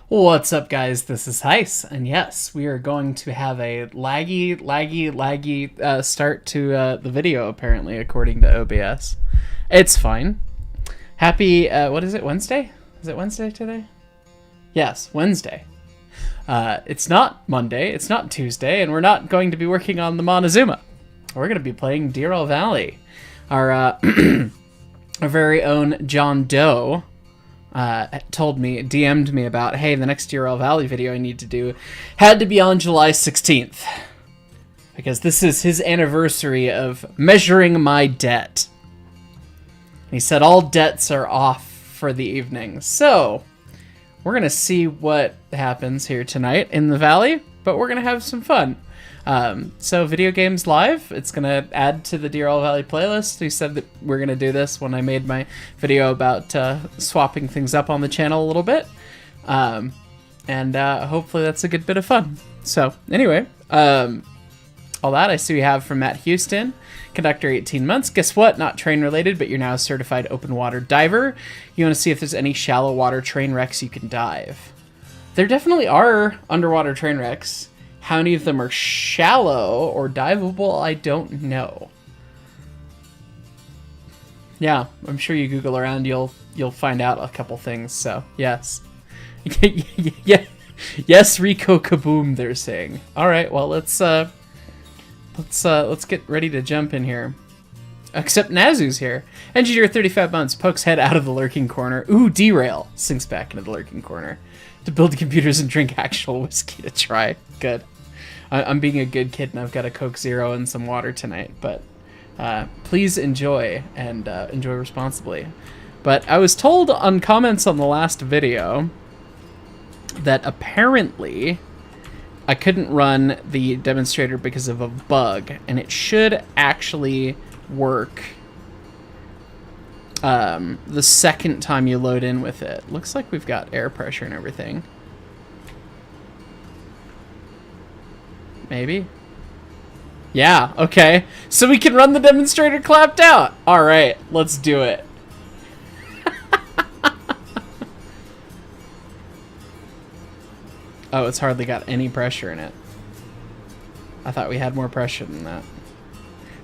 What's up, guys? This is Heis, and yes, we are going to have a laggy start to the video, apparently, according to OBS. It's fine. Happy, what is it, Wednesday? Is it Wednesday today? Yes, Wednesday. It's not Monday, it's not Tuesday, and we're not going to be working on the Montezuma. We're going to be playing Derail Valley. Our, our very own JohnDoe DM'd me about, hey, the next Derail Valley video I need to do had to be on July 16th. Because this is his anniversary of measuring my debt. He said all debts are off for the evening. So, we're going to see what happens here tonight in the valley, but we're going to have some fun. So Video Games Live, it's going to add to the Derail Valley playlist. He said that we're going to do this when I made my video about swapping things up on the channel a little bit. Hopefully that's a good bit of fun. So anyway, all that I see we have from Matt Houston. Conductor 18 months. Guess what? Not train related, but you're now a certified open water diver. You want to see if there's any shallow water train wrecks you can dive. There definitely are underwater train wrecks. How many of them are shallow or diveable, I don't know. Yeah, I'm sure you Google around, you'll find out a couple things. So yes, yeah, yes, Rico Kaboom. They're saying. All right, well let's get ready to jump in here. Except Nazu's here. Engineer 35 months pokes head out of the lurking corner. Ooh, derail. Sinks back into the lurking corner to build computers and drink actual whiskey to try. Good. I'm being a good kid and I've got a Coke Zero and some water tonight, but please enjoy and enjoy responsibly. But I was told on comments on the last video that apparently I couldn't run the demonstrator because of a bug, and it should actually work the second time you load in with it. Looks like we've got air pressure and everything. Maybe? Yeah, okay. So we can run the demonstrator clapped out. All right, let's do it. Oh, it's hardly got any pressure in it. I thought we had more pressure than that.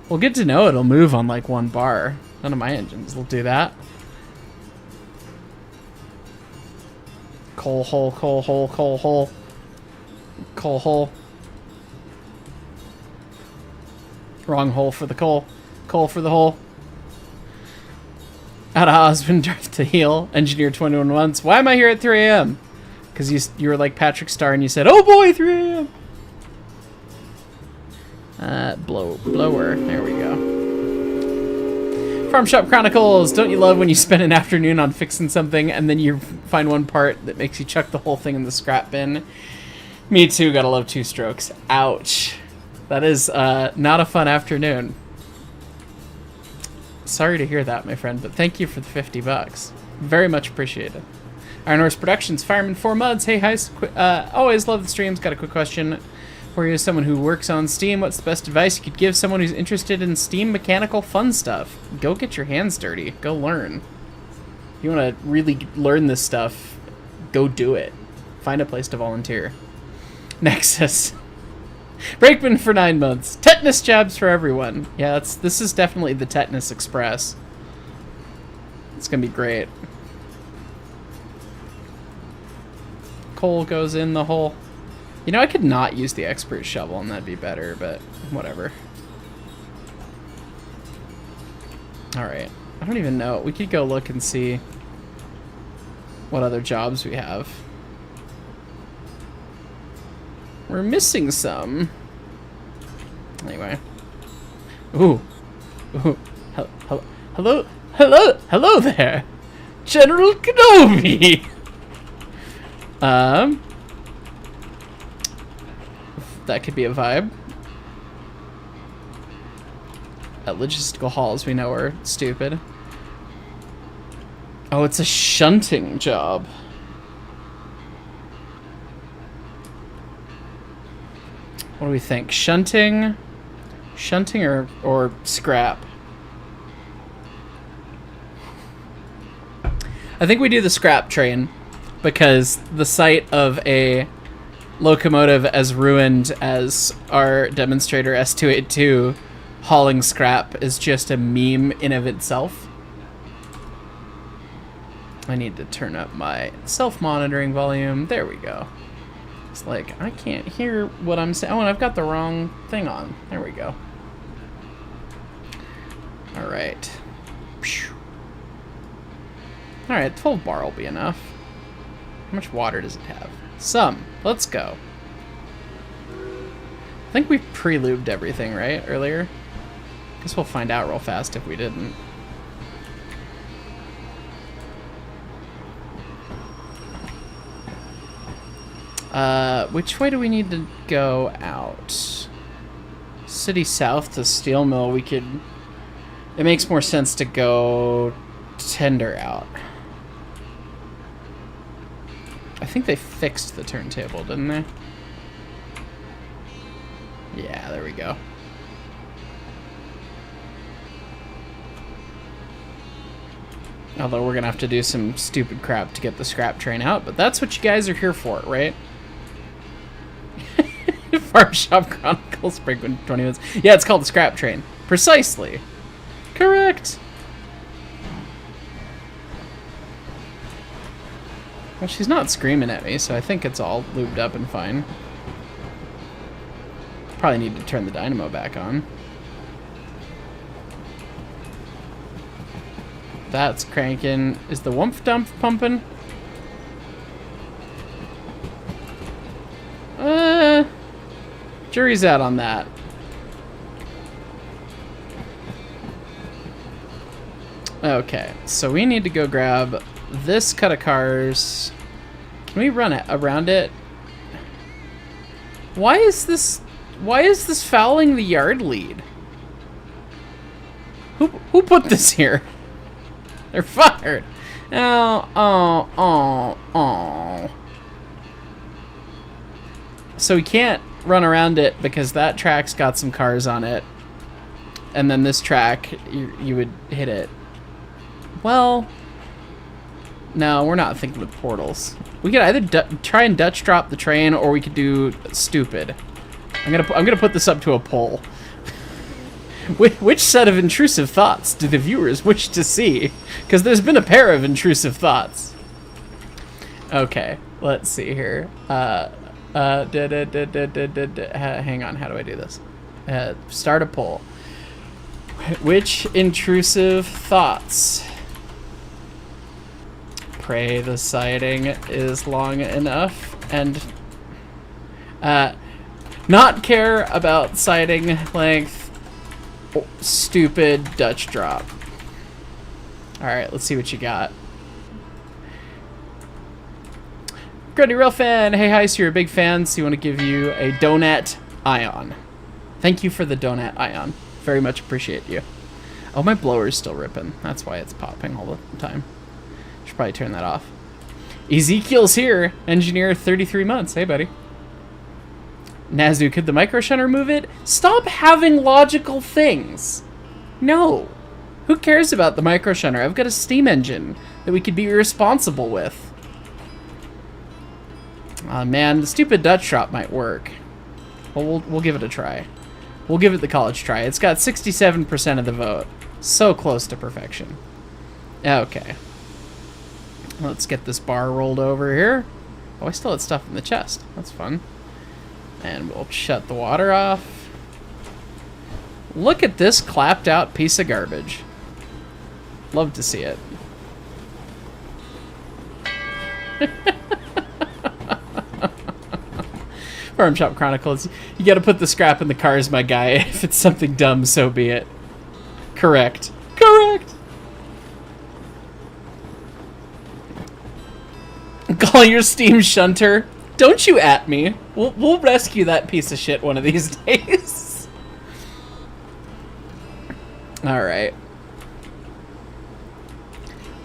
Well, good to know it'll move on like 1 bar. None of my engines will do that. Coal hole, coal hole, coal hole. Coal hole. Wrong hole for the coal. Coal for the hole. Out of husband, drive to heal. Engineer 21 months. Why am I here at 3 a.m.? Because you were like Patrick Star and you said, oh boy, 3 a.m. Blower. There we go. Farm Shop Chronicles. Don't you love when you spend an afternoon on fixing something and then you find one part that makes you chuck the whole thing in the scrap bin? Me too. Gotta love 2 strokes. Ouch. That is not a fun afternoon. Sorry to hear that, my friend, but thank you for the $50. Very much appreciated. Iron Horse Productions, Fireman 4 Muds. Hey, Heis. Always love the streams. Got a quick question for you as someone who works on Steam. What's the best advice you could give someone who's interested in Steam mechanical fun stuff? Go get your hands dirty. Go learn. If you want to really learn this stuff, go do it. Find a place to volunteer. Nexus. Brakeman for 9 months. Tetanus jabs for everyone. Yeah, this is definitely the Tetanus Express. It's gonna be great. Coal goes in the hole. You know, I could not use the expert shovel and that'd be better, but whatever. Alright. I don't even know. We could go look and see what other jobs we have. We're missing some. Anyway. Ooh. Ooh. Hello there. General Kenobi. That could be a vibe. Logistical halls we know are stupid. Oh, it's a shunting job. What do we think? Shunting or scrap? I think we do the scrap train. because the sight of a locomotive as ruined as our demonstrator S282 hauling scrap is just a meme in of itself. I need to turn up my self-monitoring volume. There we go. It's like, I can't hear what I'm saying. Oh, and I've got the wrong thing on. There we go. All right. All right, 12 bar will be enough. How much water does it have? Some. Let's go. I think we pre-lubed everything, right, earlier? Guess we'll find out real fast if we didn't. Which way do we need to go out? City south to steel mill, we could... It makes more sense to go tender out. I think they fixed the turntable, didn't they? Yeah, there we go. Although we're gonna have to do some stupid crap to get the scrap train out, but that's what you guys are here for, right? Farm Shop Chronicles, break 20 minutes. Yeah, it's called the scrap train. Precisely. Correct. Well, she's not screaming at me, so I think it's all lubed up and fine. Probably need to turn the dynamo back on. That's cranking. Is the Wumph Dump pumping? Jury's out on that. Okay, so we need to go grab this cut of cars. Can we run it around it? Why is this fouling the yard lead? Who put this here? They're fired. Oh. So we can't run around it because that track's got some cars on it. And then this track, you would hit it. Well, no, we're not thinking with portals. We could either try and Dutch drop the train, or we could do stupid. I'm gonna put this up to a poll. Which set of intrusive thoughts do the viewers wish to see? Because there's been a pair of intrusive thoughts. Okay, let's see here. Hang on, how do I do this? Start a poll. Which intrusive thoughts? Pray the siding is long enough, and not care about siding length. Stupid Dutch drop. Alright, let's see what you got. Gruddy Real Fan, hey Heist, you're a big fan, so you want to give you a donut ion. Thank you for the donut ion. Very much appreciate you. Oh, my blower's still ripping. That's why it's popping all the time. Should probably turn that off. Ezekiel's here. Engineer 33 months. Hey, buddy. Nazu, could the micro shunter move it? Stop having logical things. No. Who cares about the micro shunter? I've got a steam engine that we could be responsible with. Man, the stupid Dutch drop might work. Well, we'll give it a try. We'll give it the college try. It's got 67% of the vote. So close to perfection. Okay. Let's get this bar rolled over here. Oh, I still had stuff in the chest. That's fun. And we'll shut the water off. Look at this clapped out piece of garbage. Love to see it. Farm Shop Chronicles. You gotta put the scrap in the cars, my guy. If it's something dumb, so be it. Correct. Correct! Call your steam shunter. Don't you at me. We'll rescue that piece of shit one of these days. Alright.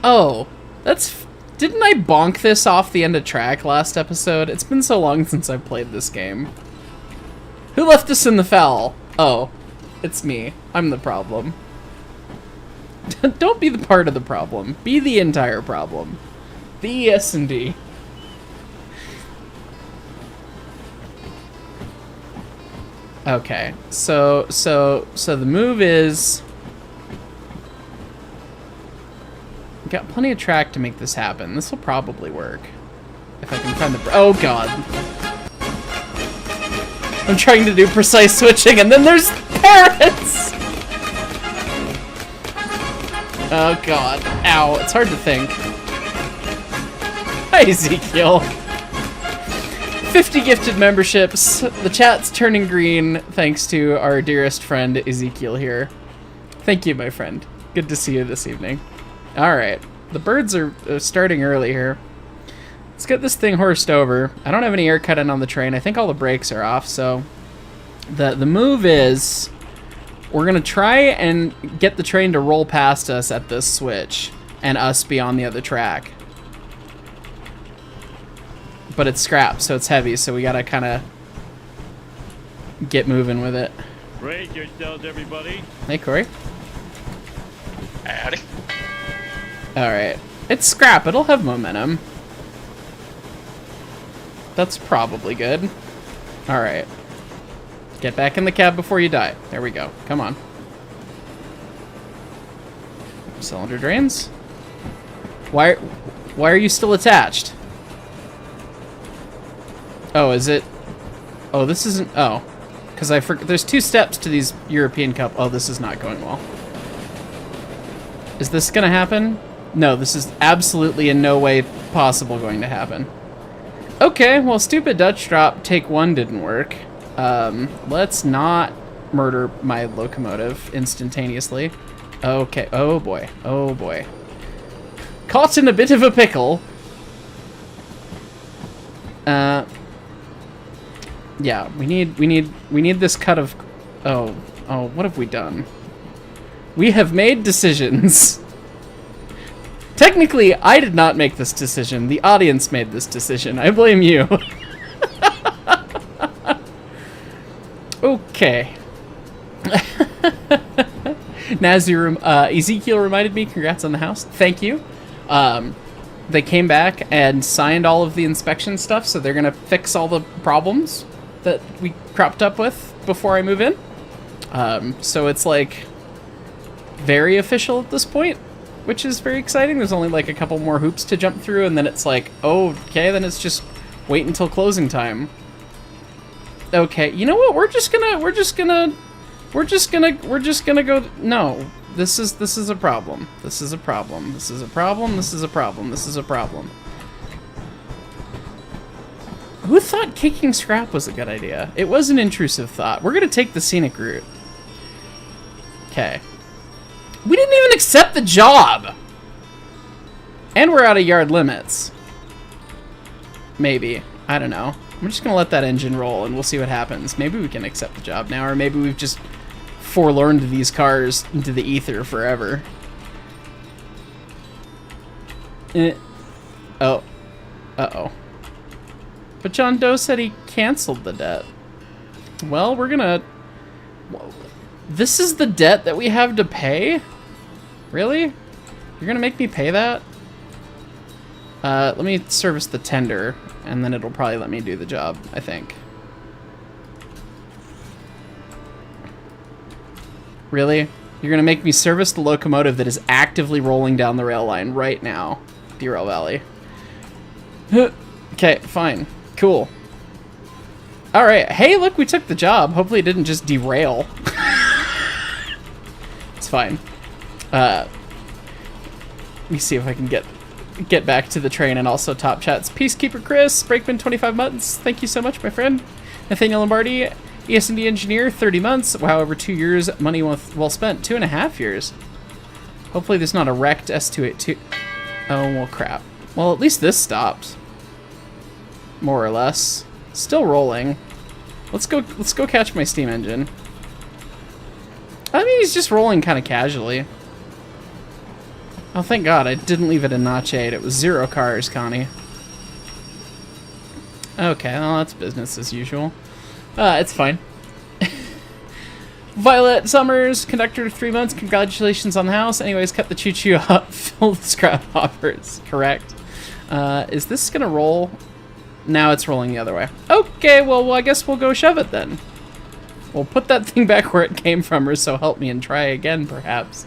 Oh, that's... Didn't I bonk this off the end of track last episode? It's been so long since I've played this game. Who left us in the foul? Oh, it's me. I'm the problem. Don't be the part of the problem. Be the entire problem. The ES&D. Okay, so the move is... We've got plenty of track to make this happen. This will probably work. If I can find the... Oh, God. I'm trying to do precise switching, and then there's parrots! Oh, God. Ow. It's hard to think. Hi, Ezekiel. 50 gifted memberships. The chat's turning green thanks to our dearest friend, Ezekiel here. Thank you, my friend. Good to see you this evening. Alright. The birds are starting early here. Let's get this thing horsed over. I don't have any air cut in on the train. I think all the brakes are off, so... The move is... We're going to try and get the train to roll past us at this switch, and us be on the other track. But it's scrap, so it's heavy, so we got to kind of get moving with it. Brace yourselves, everybody. Hey, Corey. Howdy. Alright. It's scrap. It'll have momentum. That's probably good. Alright. Get back in the cab before you die. There we go. Come on. Cylinder drains. Why are you still attached? Oh, is it? Oh, this isn't... Oh. Because there's 2 steps to these European Cup... Oh, this is not going well. Is this going to happen? No, this is absolutely in no way possible going to happen. Okay, well, stupid Dutch drop take 1 didn't work. Let's not murder my locomotive instantaneously. Okay, oh boy, oh boy. Caught in a bit of a pickle. Yeah, we need this cut of... Oh, what have we done? We have made decisions. Technically, I did not make this decision. The audience made this decision. I blame you. Okay. Ezekiel reminded me, congrats on the house. Thank you. They came back and signed all of the inspection stuff, so they're going to fix all the problems that we cropped up with before I move in. So it's like very official at this point, which is very exciting. There's only like a couple more hoops to jump through, and then it's like, oh, okay, then it's just wait until closing time. Okay, you know what? We're just gonna go. No, this is a problem. This is a problem. This is a problem. This is a problem. This is a problem. Who thought kicking scrap was a good idea? It was an intrusive thought. We're gonna take the scenic route. Okay. We didn't even accept the job! And we're out of yard limits. Maybe. I don't know. I'm just gonna let that engine roll and we'll see what happens. Maybe we can accept the job now, or maybe we've just forlorned these cars into the ether forever. Oh. Uh-oh. But JohnDoe said he canceled the debt. Well, we're gonna... This is the debt that we have to pay? Really? You're gonna make me pay that? Let me service the tender, and then it'll probably let me do the job, I think. Really? You're gonna make me service the locomotive that is actively rolling down the rail line right now, Derail Valley. Okay, fine. Cool. Alright, hey, look, we took the job. Hopefully it didn't just derail. It's fine. Let me see if I can get back to the train and also top chats. Peacekeeper Chris, Brakeman 25 months. Thank you so much, my friend. Nathaniel Lombardi, ES&D engineer, 30 months. Wow, over 2 years, money well spent. 2.5 years. Hopefully there's not a wrecked S282. Oh, well, crap. Well, at least this stopped. More or less. Still rolling. Let's go catch my steam engine. I mean, he's just rolling kind of casually. Oh, thank God, I didn't leave it in Notch 8. It was 0 cars, Connie. Okay, well, that's business as usual. It's fine. Violet Summers, conductor 3 months. Congratulations on the house. Anyways, cut the choo-choo up. Fill the scrap hoppers. Correct. Is this gonna roll? Now it's rolling the other way. Okay, well, I guess we'll go shove it then. We'll put that thing back where it came from, or so help me, and try again, perhaps.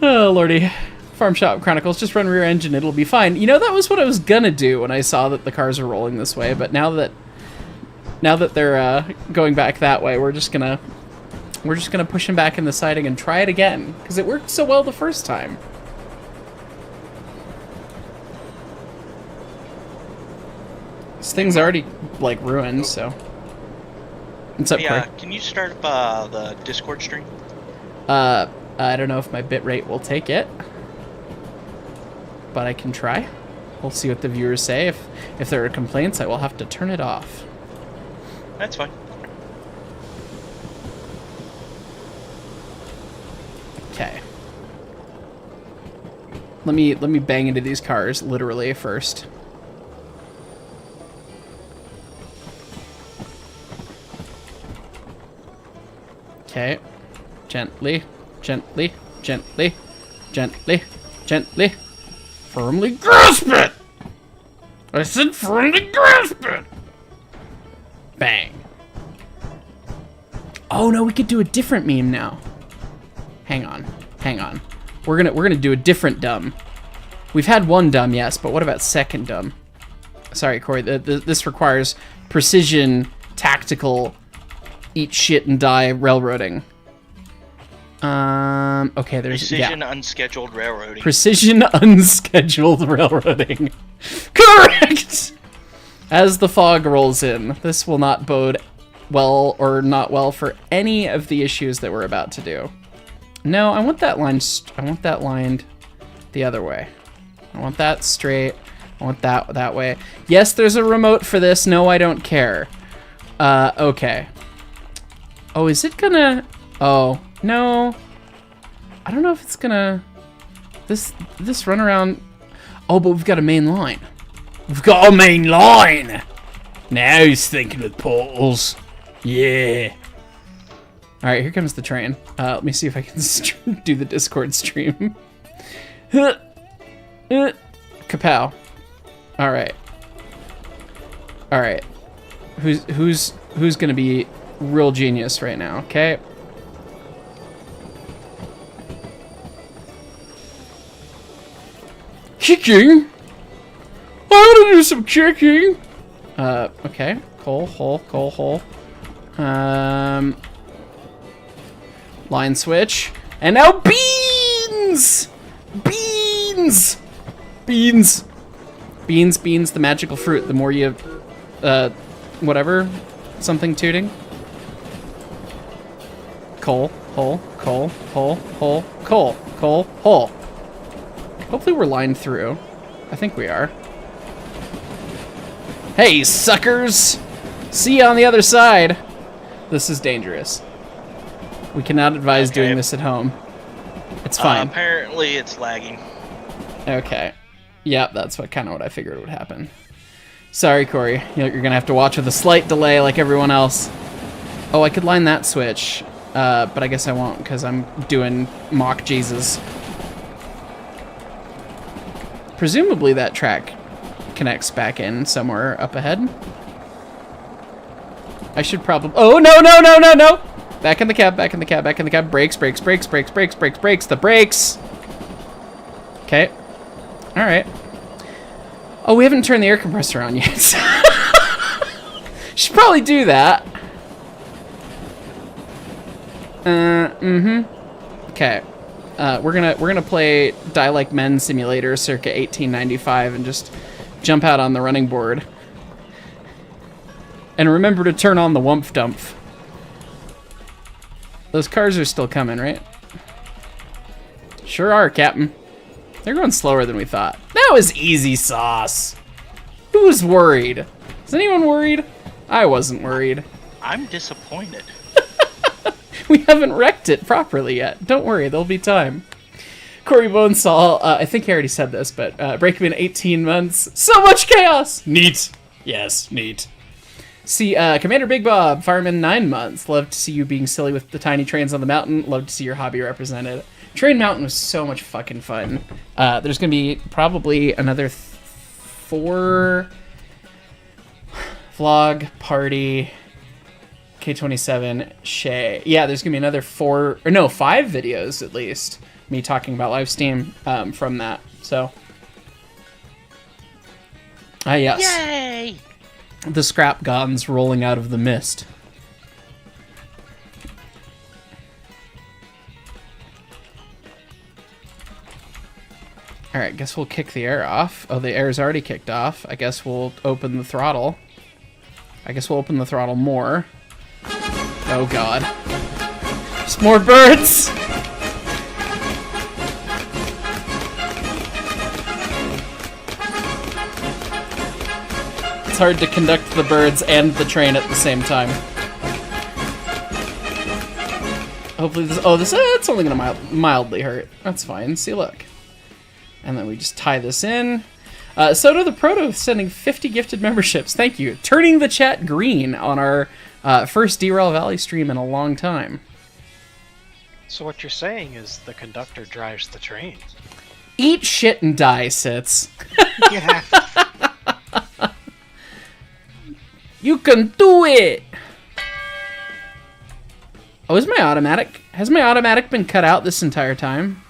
Oh, lordy. Farm Shop Chronicles, just run rear engine, it'll be fine. You know, that was what I was gonna do when I saw that the cars are rolling this way, but now that they're going back that way, we're just gonna push them back in the siding and try it again, because it worked so well the first time. This thing's already, like, ruined, so... What's up, Corey? Can you start up the Discord stream? I don't know if my bitrate will take it, but I can try. We'll see what the viewers say. If there are complaints, I will have to turn it off. That's fine. Okay. Let me bang into these cars, literally, first. Okay. Gently, gently, gently, gently, gently. Firmly grasp it! I said firmly grasp it! Bang. Oh no, we could do a different meme now. Hang on, hang on. We're gonna do a different dumb. We've had one dumb, yes, but what about second dumb? Sorry, Corey, this requires precision, tactical, eat shit and die railroading. Okay, there's... Precision unscheduled railroading. Precision unscheduled railroading. Correct! As the fog rolls in, this will not bode well or not well for any of the issues that we're about to do. No, I want that line... I want that lined the other way. I want that straight. I want that way. Yes, there's a remote for this. No, I don't care. Okay. Oh, is it gonna... Oh, no. I don't know if it's gonna... This runaround... Oh, but we've got a main line. We've got a main line! Now he's thinking of portals. Yeah. Alright, here comes the train. Let me see if I can do the Discord stream. Kapow. Alright. Alright. Who's gonna be real genius right now, okay? Kicking? I want to do some kicking! Okay. Coal, hole. Line switch. And now beans! Beans! Beans! Beans, the magical fruit. The more you, whatever. Something tooting. Coal, hole. Hopefully we're lined through. I think we are. Hey, suckers! See you on the other side! This is dangerous. We cannot advise doing this at home. It's fine. Apparently it's lagging. Okay. Yep, that's kind of what I figured would happen. Sorry, Corey. You're gonna have to watch with a slight delay like everyone else. Oh, I could line that switch. But I guess I won't, because I'm doing mock Jesus. Presumably that track connects back in somewhere up ahead. I should probably... Oh, no! Back in the cab. Brakes. The brakes! Okay. Alright. Oh, we haven't turned the air compressor on yet. Should probably do that. Okay. We're gonna play Die Like Men Simulator circa 1895 and just jump out on the running board. And remember to turn on the Wumph Dumph. Those cars are still coming, right? Sure are, Captain. They're going slower than we thought. That was easy sauce. Who was worried? Is anyone worried? I wasn't worried. I'm disappointed. We haven't wrecked it properly yet. Don't worry, there'll be time. Corey Bonesaw, I think I already said this, but Brakeman 18 months. So much chaos! Neat. Yes, neat. See, Commander Big Bob, Fireman 9 months. Love to see you being silly with the tiny trains on the mountain. Love to see your hobby represented. Train Mountain was so much fucking fun. There's gonna be probably another 4 vlog party K27 Shay. Yeah, there's gonna be another 5 videos at least. Me talking about live Steam from that. So, yes. Yay! The scrap gods rolling out of the mist. Alright, guess we'll kick the air off. Oh, the air's already kicked off. I guess we'll open the throttle. I guess we'll open the throttle more. Oh god. There's more birds! It's hard to conduct the birds and the train at the same time. Hopefully this... Oh, it's only gonna mildly hurt. That's fine. See, look. And then we just tie this in. Soto the Proto sending 50 gifted memberships. Thank you. Turning the chat green on our first Derail Valley stream in a long time. So what you're saying is the conductor drives the train. Eat shit and die, Sits. Yeah. You can do it! Oh, is my automatic... Has my automatic been cut out this entire time?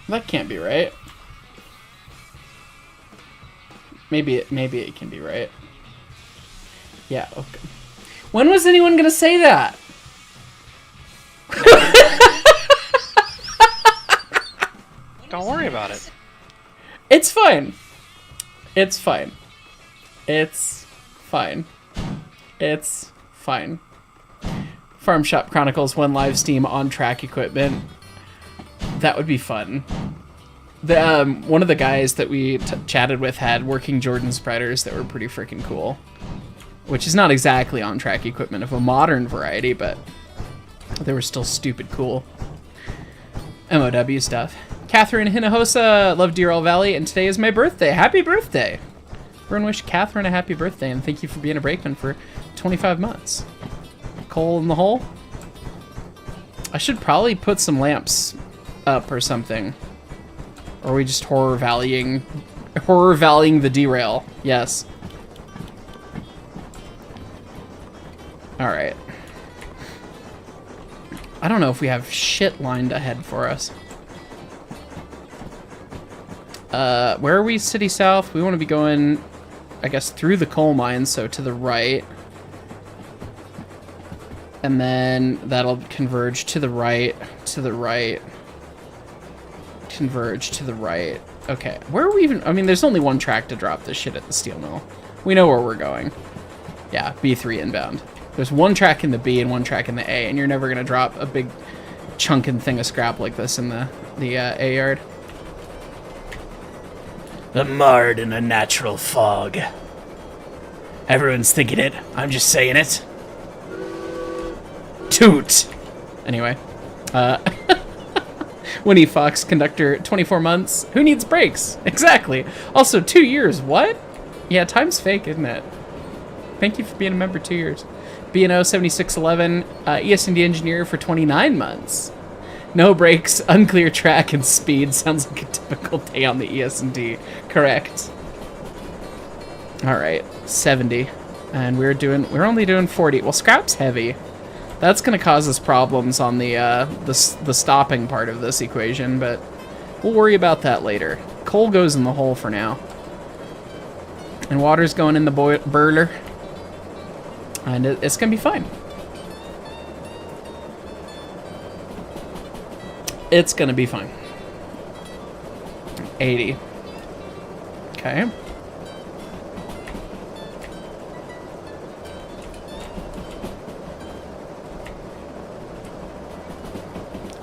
That can't be right. Maybe it can be right. Yeah, okay. When was anyone gonna say that? Don't worry about it. It's fine. It's fine. It's fine. It's fine. Farm Shop Chronicles 1 live Steam on track equipment. That would be fun. The one of the guys that we chatted with had working Jordan spreaders that were pretty freaking cool. Which is not exactly on-track equipment of a modern variety, but they were still stupid cool. MOW stuff. Catherine Hinojosa, love Derail Valley, and today is my birthday. Happy birthday! Everyone wish Catherine a happy birthday, and thank you for being a brakeman for 25 months. Coal in the hole? I should probably put some lamps up or something. Or are we just horror valleying the derail? Yes. Alright. I don't know if we have shit lined ahead for us. Where are we? City South? We want to be going, I guess, through the coal mines, so to the right. And then that'll converge to the right, converge to the right. Okay, where are we even? I mean, there's only one track to drop this shit at the steel mill. We know where we're going. Yeah, B3 inbound. There's one track in the B and one track in the A, and you're never gonna drop a big chunkin' thing of scrap like this in the A yard. A marred in a natural fog. Everyone's thinking it. I'm just saying it. Toot. Anyway, Winnie Fox, conductor, 24 months. Who needs brakes? Exactly. Also, 2 years. What? Yeah, time's fake, isn't it? Thank you for being a member 2 years. B&O 7611, ES&D engineer for 29 months. No brakes, unclear track, and speed. Sounds like a typical day on the ES&D. Correct. All right, 70, and we're only doing 40. Well, scrap's heavy. That's gonna cause us problems on the stopping part of this equation, but we'll worry about that later. Coal goes in the hole for now, and water's going in the boiler, and it's gonna be fine. It's gonna be fine. 80. Okay.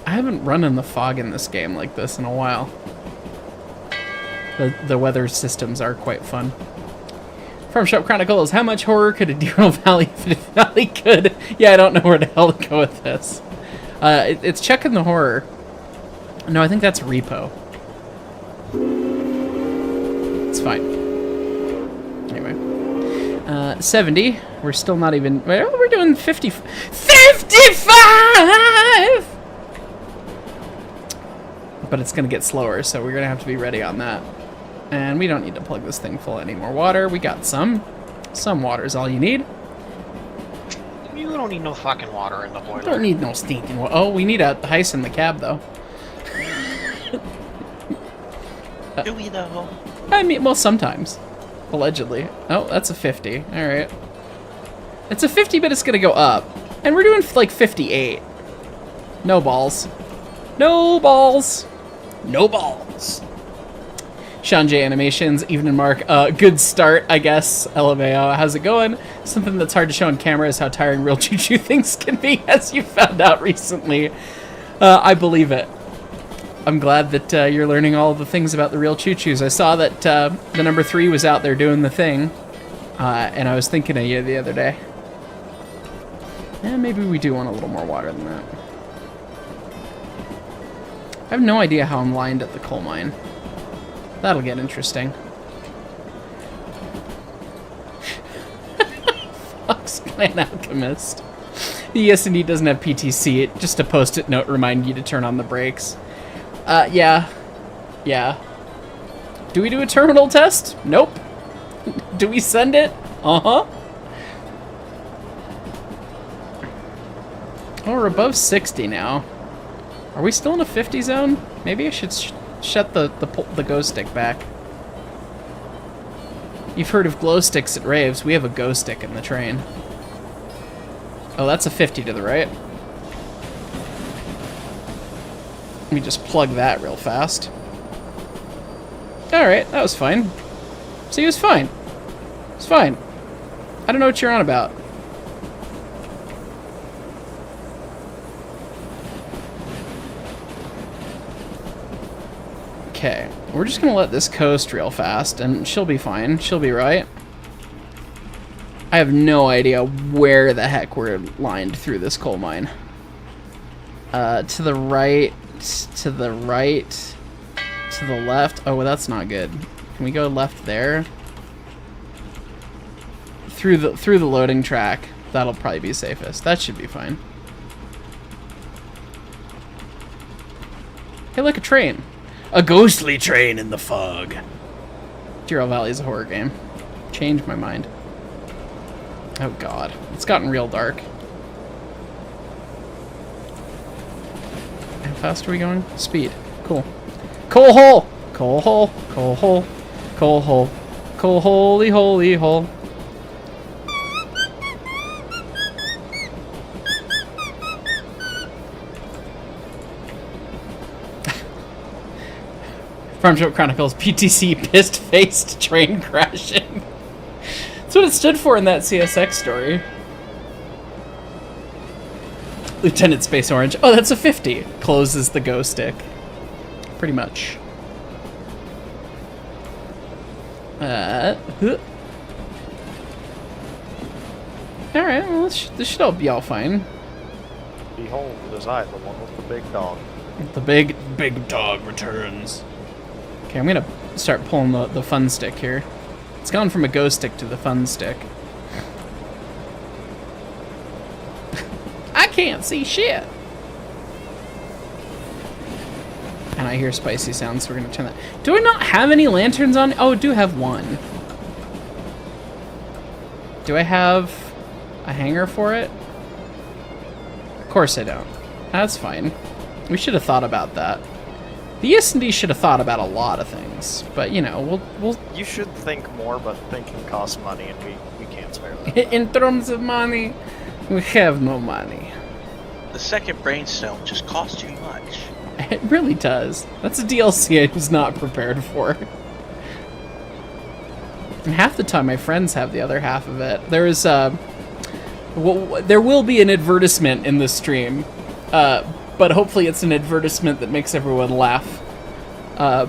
I haven't run in the fog in this game like this in a while. The weather systems are quite fun. Farm Shop Chronicles, how much horror could a Derail Valley Valley could? Yeah, I don't know where the hell to go with this. It's checking the horror. No, I think that's repo. It's fine. Anyway. 70. We're still not even... Well, we're doing 50... 55! But it's going to get slower, so we're going to have to be ready on that. And we don't need to plug this thing full of any more water. We got some. Some water is all you need. You don't need no fucking water in the boiler. Don't need no stinking water. Oh, we need a heist in the cab, though. Do we though? I mean, well, sometimes. Allegedly. Oh, that's a 50. Alright. It's a 50, but it's gonna go up. And we're doing, like, 58. No balls. No balls. No balls. Sean J Animations, Even and Mark, good start, I guess. LMAO, how's it going? Something that's hard to show on camera is how tiring real choo-choo things can be, as you found out recently. I believe it. I'm glad that you're learning all the things about the real choo-choos. I saw that the number 3 was out there doing the thing, and I was thinking of you the other day. Maybe we do want a little more water than that. I have no idea how I'm lined at the coal mine. That'll get interesting. Fox Clan Alchemist. The ES&D doesn't have PTC, just a post-it note remind you to turn on the brakes. Yeah. Yeah. Do we do a terminal test? Nope. Do we send it? Uh-huh. Oh, we're above 60 now. Are we still in a 50 zone? Maybe I should shut the glow stick back. You've heard of glow sticks at raves. We have a glow stick in the train. Oh, that's a 50 to the right. Let me just plug that real fast. Alright, that was fine. See, it was fine. It's fine. I don't know what you're on about. Okay, we're just gonna let this coast real fast, and she'll be fine. She'll be right. I have no idea where the heck we're lined through this coal mine. To the right, to the right, to the left. Oh, well, that's not good. Can we go left there? Through the loading track. That'll probably be safest. That should be fine. Hey, look, a train. A ghostly train in the fog. Derail Valley is a horror game. Changed my mind. Oh god, it's gotten real dark. How fast are we going? Speed. Cool. Coal hole! Coal hole! Coal hole! Coal hole! Coal holy holy hole! Farm Shop Chronicles, PTC pissed-faced train crashing. That's what it stood for in that CSX story. Lieutenant Space Orange. Oh, that's a 50. Closes the go stick. Pretty much. Alright, well, this should all be all fine. Behold, it is I, the one with the big dog. The big dog returns. Okay, I'm gonna start pulling the fun stick here. It's gone from a go stick to the fun stick. I can't see shit! And I hear spicy sounds, so we're gonna turn that. Do I not have any lanterns on? Oh, I do have one. Do I have a hanger for it? Of course I don't. That's fine. We should have thought about that. The S&D should have thought about a lot of things, but you know, we'll. You should think more, but thinking costs money, and we can't spare that. In terms of money, we have no money. The second brainstone just costs too much. It really does. That's a DLC I was not prepared for. And half the time, my friends have the other half of it. There is there will be an advertisement in the stream. But hopefully it's an advertisement that makes everyone laugh.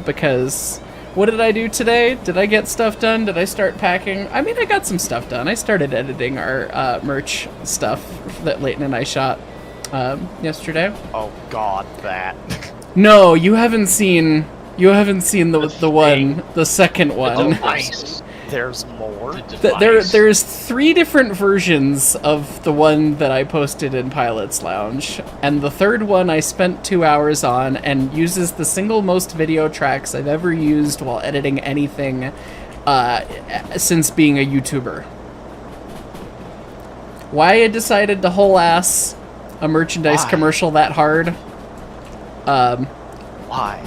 Because what did I do today? Did I get stuff done? Did I start packing? I mean, I got some stuff done. I started editing our merch stuff that Leighton and I shot yesterday. Oh god, that. No, you haven't seen the one, the second one. Nice. There's more. There's 3 different versions of the one that I posted in Pilot's Lounge, and the third one I spent 2 hours on and uses the single most video tracks I've ever used while editing anything since being a YouTuber. Why I decided to whole ass a merchandise commercial that hard? Why?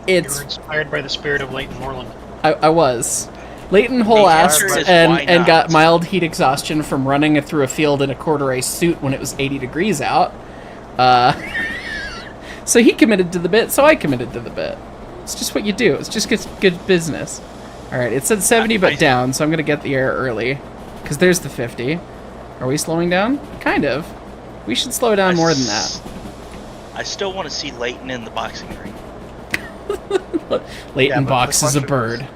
You were inspired by the spirit of Leighton Moreland. I was. Leighton whole assed and got mild heat exhaustion from running through a field in a corduroy suit when it was 80 degrees out. So he committed to the bit, so I committed to the bit. It's just what you do. It's just good business. Alright, it said 70 but down, so I'm going to get the air early. Because there's the 50. Are we slowing down? Kind of. We should slow down more than that. I still want to see Leighton in the boxing ring. Leighton boxes a bird.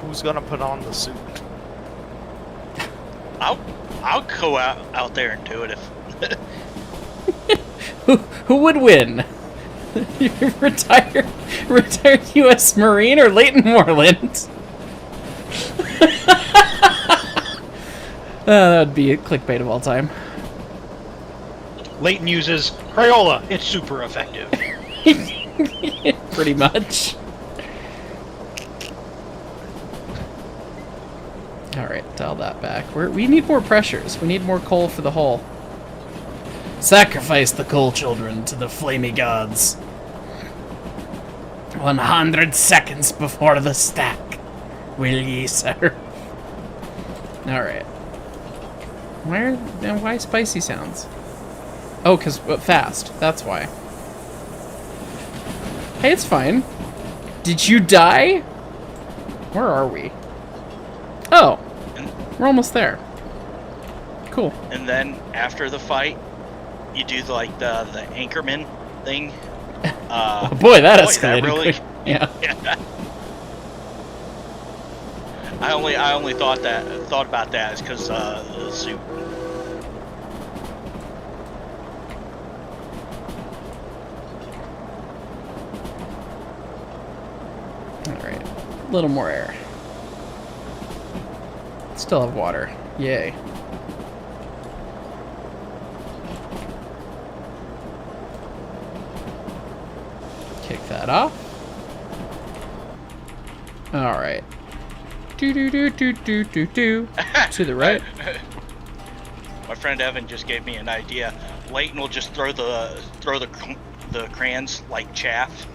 Who's gonna put on the suit? I'll go out there and do it if. Who would win? retired U.S. Marine or Leighton Moreland? That would be a clickbait of all time. Leighton uses Crayola. It's super effective. Pretty much. Alright, dial that back. We need more pressures. We need more coal for the hole. Sacrifice the coal children to the flamey gods. 100 seconds before the stack. Will ye, sir? Alright. Why spicy sounds? Oh, because fast. That's why. Hey, it's fine. Did you die? Where are we? Oh, we're almost there. Cool. And then after the fight, you do the anchorman thing. Oh boy, that escalated really, quick. Yeah. I only thought about that is because the suit. Alright, a little more air. Still have water. Yay. Kick that off. Alright. Do do do do do do do. To the right. My friend Evan just gave me an idea. Leighton will just throw the crayons like chaff.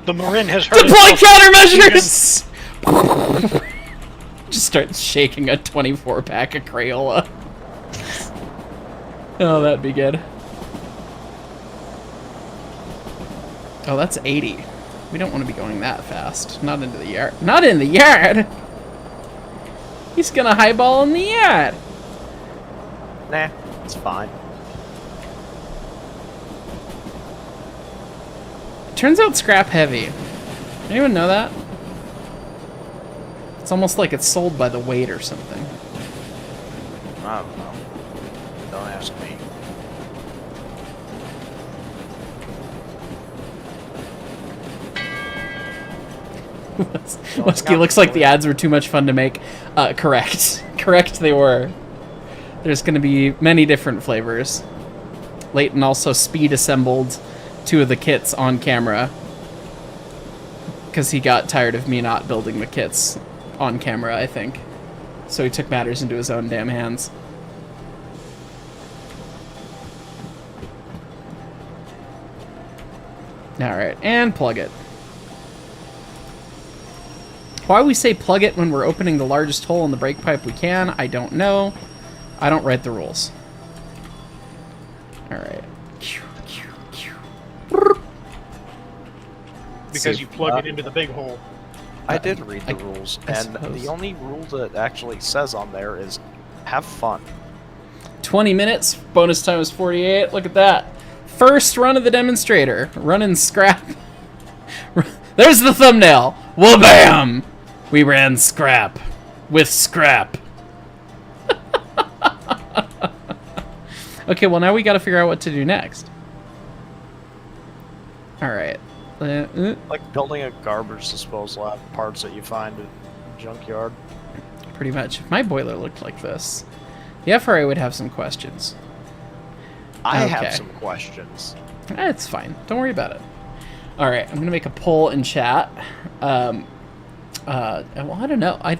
The Marin has heard Deploy countermeasures! Just start shaking a 24-pack of Crayola. Oh, that'd be good. Oh, that's 80. We don't want to be going that fast. Not into the yard. Not in the yard! He's gonna highball in the yard! Nah, it's fine. Turns out scrap heavy. Anyone know that? It's almost like it's sold by the weight or something. I don't know. Don't ask me. Muskie looks like the ads were too much fun to make. Correct. Correct, they were. There's going to be many different flavors. Leighton also speed assembled 2 of the kits on camera because he got tired of me not building the kits on camera, I think. So he took matters into his own damn hands. Alright, and plug it. Why we say plug it when we're opening the largest hole in the brake pipe we can, I don't know. I don't write the rules. Alright. Because you plug it into the big hole. I did read the rules, and the only rule that actually says on there is have fun. 20 minutes, bonus time is 48. Look at that. First run of the demonstrator. Running scrap. There's the thumbnail. Wha-bam! We ran scrap. With scrap. Okay, well now we gotta figure out what to do next. Alright. Like building a garbage disposal at parts that you find in a junkyard. Pretty much. If my boiler looked like this, the FRA would have some questions. I Okay. have some questions. It's fine. Don't worry about it. All right, I'm gonna make a poll in chat. Well, I don't know. I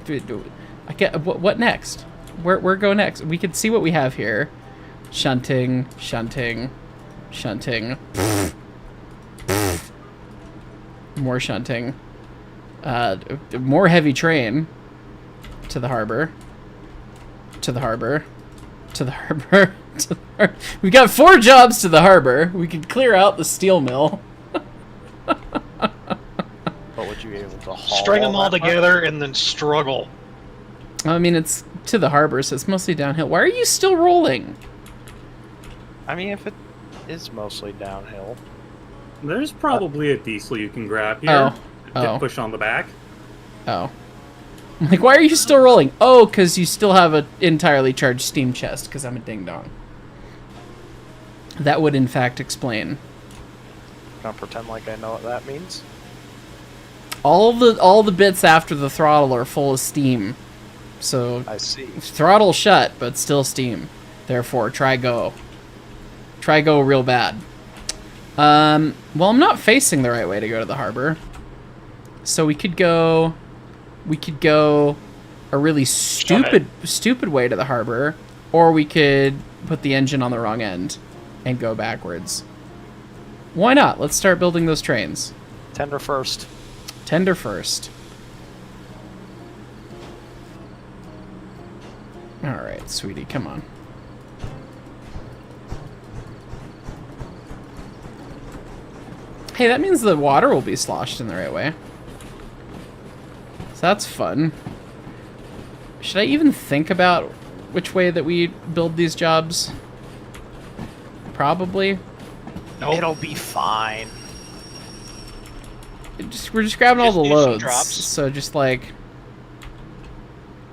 get what next? Where go next? We could see what we have here. Shunting. More shunting. More heavy train. To the harbor. We got 4 jobs to the harbor. We could clear out the steel mill. But would you be able to haul String them all that much? together and then struggle. I mean, it's to the harbor, so it's mostly downhill. Why are you still rolling? I mean, if it is mostly downhill. There's probably a diesel you can grab here. Oh. Push on the back. Oh. I'm like, why are you still rolling? Oh, because you still have an entirely charged steam chest, because I'm a ding-dong. That would, in fact, explain. Can I pretend like I know what that means? All the bits after the throttle are full of steam. So, I see. throttle shut, but still steam. Therefore, try go. Try go real bad. Well, I'm not facing the right way to go to the harbor. So we could go a really stupid way to the harbor, or we could put the engine on the wrong end and go backwards. Why not? Let's start building those trains. Tender first. Tender first. Alright, sweetie, come on. Hey, that means the water will be sloshed in the right way. So that's fun. Should I even think about which way that we build these jobs? Probably. Nope. It'll be fine. We're just grabbing all Just the do some loads. drops. So just like...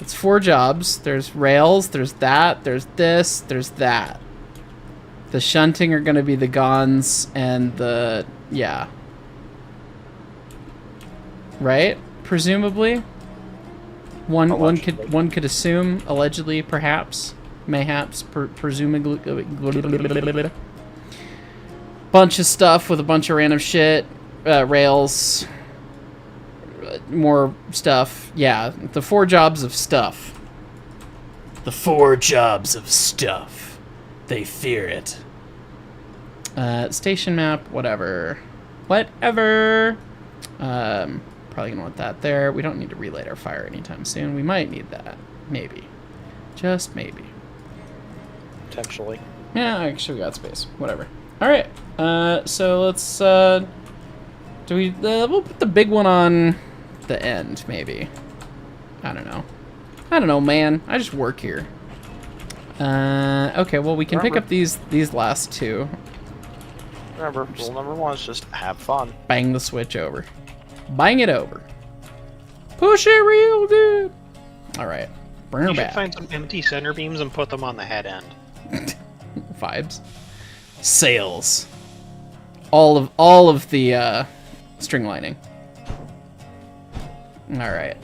It's 4 jobs. There's rails, there's that, there's this, there's that. The shunting are going to be the guns and the... Yeah. Right? Presumably? One could assume, allegedly, perhaps, mayhaps, presumably... Bunch of stuff with a bunch of random shit. Rails... more stuff. Yeah, the 4 jobs of stuff. The 4 jobs of stuff. They fear it. Station map, whatever. Whatever. Probably gonna want that there. We don't need to relight our fire anytime soon. We might need that. Maybe. Just maybe. Potentially. Yeah, actually we got space. Whatever. Alright. So let's, do we, we'll put the big one on the end, maybe. I don't know. I don't know, man. I just work here. Okay, well, we can pick up these last 2. Remember, rule number 1 is just have fun. Bang the switch over. Bang it over. Push it real good. Alright. Bring her You should back. find some empty center beams and put them on the head end. Vibes. Sails. All of the string lining. Alright.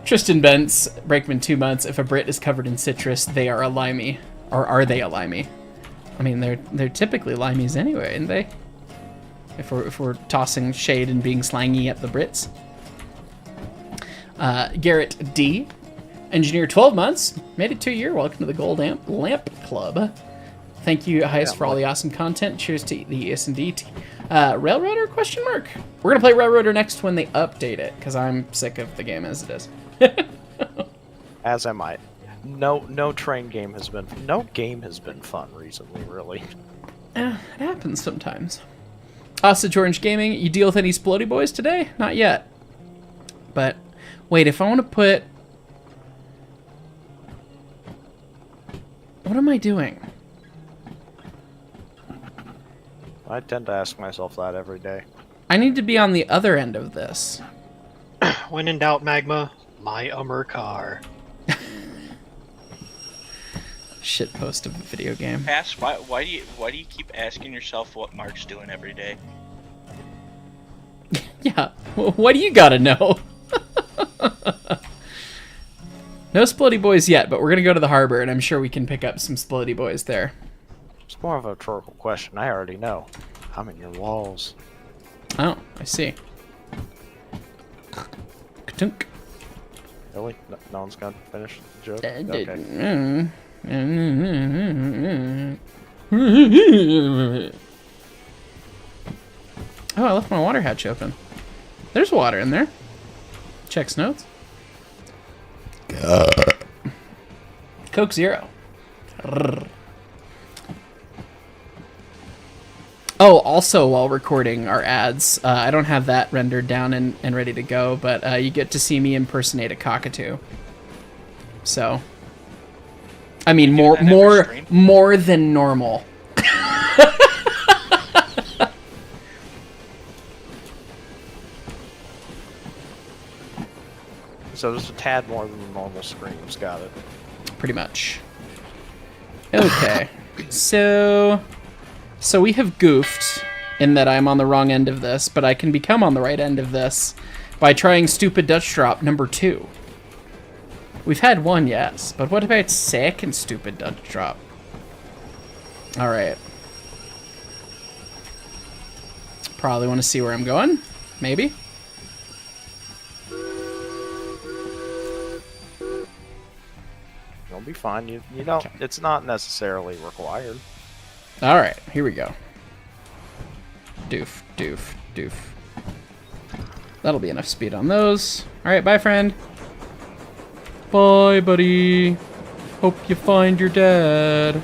Tristan Bentz, Brakeman 2 months. If a Brit is covered in citrus, they are a limey. Or are they a limey? I mean, they're typically limeys anyway, aren't they? If we're tossing shade and being slangy at the Brits. Garrett D. Engineer 12 months. Made it to a year. Welcome to the Gold Lamp Club. Thank you, Heist, for all the awesome content. Cheers to the ES&D. Railroader, question mark? We're going to play Railroader next when they update it, because I'm sick of the game as it is. As am I. No game has been fun recently, really. It happens sometimes. Sausage Orange Gaming, you deal with any Splody boys today? Not yet. But, wait, if I want to put... What am I doing? I tend to ask myself that every day. I need to be on the other end of this. When in doubt, Magma, my car. Shit post of a video game. Ask why do you keep asking yourself what Mark's doing every day? Yeah. What do you gotta know? No splitty boys yet, but we're gonna go to the harbor, and I'm sure we can pick up some splitty boys there. It's more of a rhetorical question. I already know. I'm in your walls. Oh, I see. Ka-tunk. Really? No one's gonna finish the joke? Okay. Oh, I left my water hatch open. There's water in there. Checks notes. Coke Zero. Oh, also while recording our ads, I don't have that rendered down and ready to go, but you get to see me impersonate a cockatoo. So, I mean, more than normal. So just a tad more than the normal screams. Got it. Pretty much. Okay, so we have goofed in that I'm on the wrong end of this, but I can become on the right end of this by trying stupid Dutch drop number 2. We've had one, yes, but what about second stupid Dutch drop? All right. Probably want to see where I'm going. Maybe. You'll be fine. You don't. Okay. It's not necessarily required. All right, here we go. Doof, doof, doof. That'll be enough speed on those. All right, bye, friend. Bye, buddy. Hope you find your dad.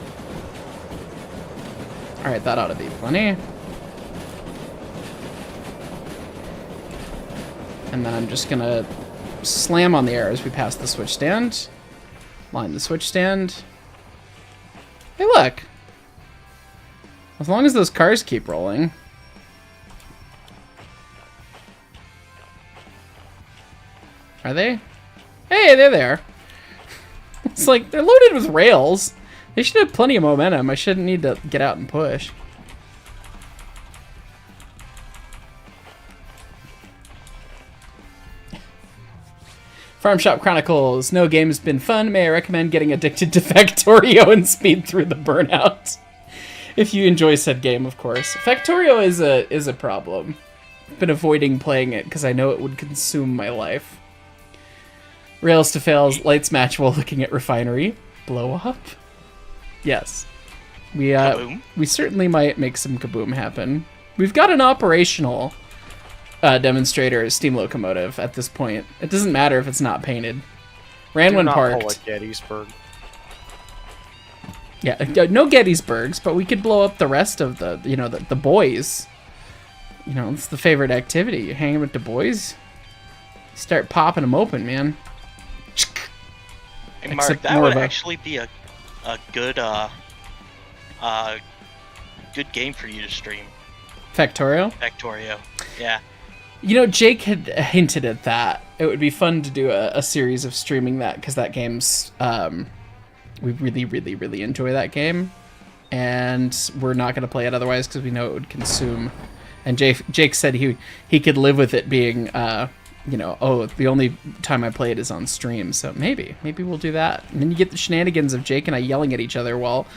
All right, that ought to be plenty. And then I'm just gonna slam on the air as we pass the switch stand. Line the switch stand. Hey, look. As long as those cars keep rolling. Are they? Hey, they're there. It's like, they're loaded with rails. They should have plenty of momentum. I shouldn't need to get out and push. Farm Shop Chronicles. No game has been fun. May I recommend getting addicted to Factorio and speed through the burnout? If you enjoy said game, of course. Factorio is a problem. I've been avoiding playing it because I know it would consume my life. Rails to fails, lights match while looking at refinery. Blow up? Yes. We certainly might make some kaboom happen. We've got an operational demonstrator at Steam Locomotive at this point. It doesn't matter if it's not painted. Ran when parked. Pull at Gettysburg. Yeah, no Gettysburgs, but we could blow up the rest of the, you know, the boys. You know, it's the favorite activity. You hang with the boys, start popping them open, man. Hey, Mark, that would actually be a good good game for you to stream. Factorio? Factorio, yeah. You know, Jake had hinted at that. It would be fun to do a series of streaming that, because that game's... we really, really, really enjoy that game. And we're not going to play it otherwise because we know it would consume. And Jake said he could live with it being, you know, oh, the only time I play it is on stream. So maybe we'll do that. And then you get the shenanigans of Jake and I yelling at each other while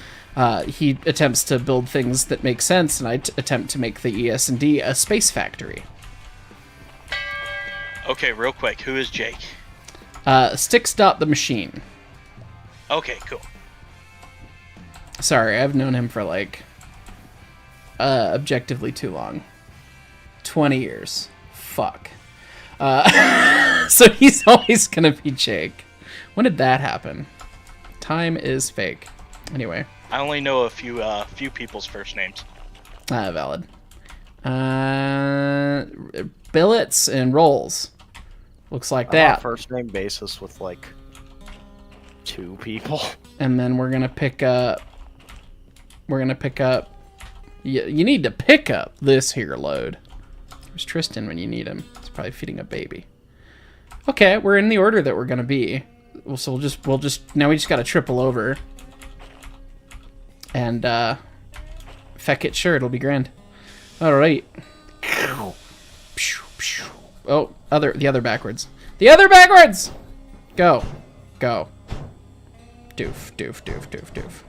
he attempts to build things that make sense, and I attempt to make the ES&D a space factory. Okay, real quick, who is Jake? Sticks.the Machine. Okay, cool. Sorry, I've known him for like objectively too long. 20 years. Fuck. So he's always gonna be Jake. When did that happen? Time is fake. Anyway. I only know a few people's first names. Valid. Billets and rolls. Looks like that. On a first name basis with like 2 people. And then we're gonna pick up. You need to pick up this here load. There's Tristan when you need him. He's probably feeding a baby. Okay, we're in the order that we're gonna be. So we'll just now we just gotta triple over. And feck it, sure, it'll be grand. All right. Oh, the other backwards. The other backwards! Go. Go. Doof, doof, doof, doof, doof.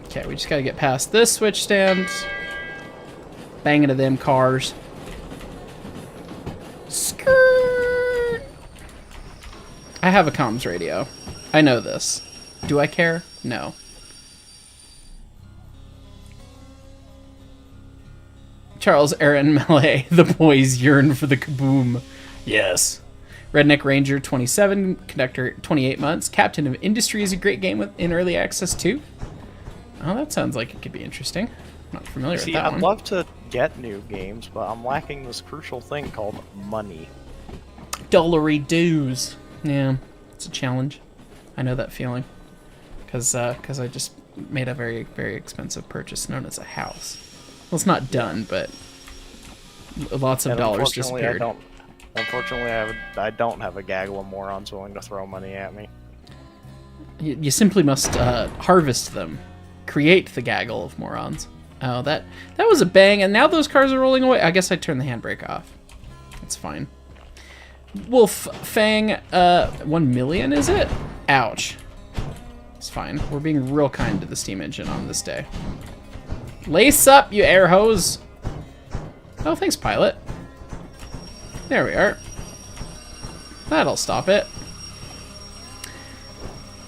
Okay, we just gotta get past this switch stand. Bang into them cars. Skirt! I have a comms radio. I know this. Do I care? No. Charles Aaron Mallet. The boys yearn for the kaboom. Yes. Redneck Ranger 27, Conductor 28 months. Captain of Industry is a great game in early access too. Oh, that sounds like it could be interesting. Not familiar with that I'd one. love to get new games, but I'm lacking this crucial thing called money. Dollary dues. Yeah, it's a challenge. I know that feeling. Because I just made a very, very expensive purchase known as a house. Well, it's not done, but lots of dollars disappeared. Unfortunately, I don't have a gaggle of morons willing to throw money at me. You simply must harvest them. Create the gaggle of morons. Oh, that was a bang, and now those cars are rolling away. I guess I turned the handbrake off. That's fine. Wolf Fang, 1 million, is it? Ouch. It's fine. We're being real kind to the steam engine on this day. Lace up, you air hose. Oh, thanks, pilot. There we are. That'll stop it.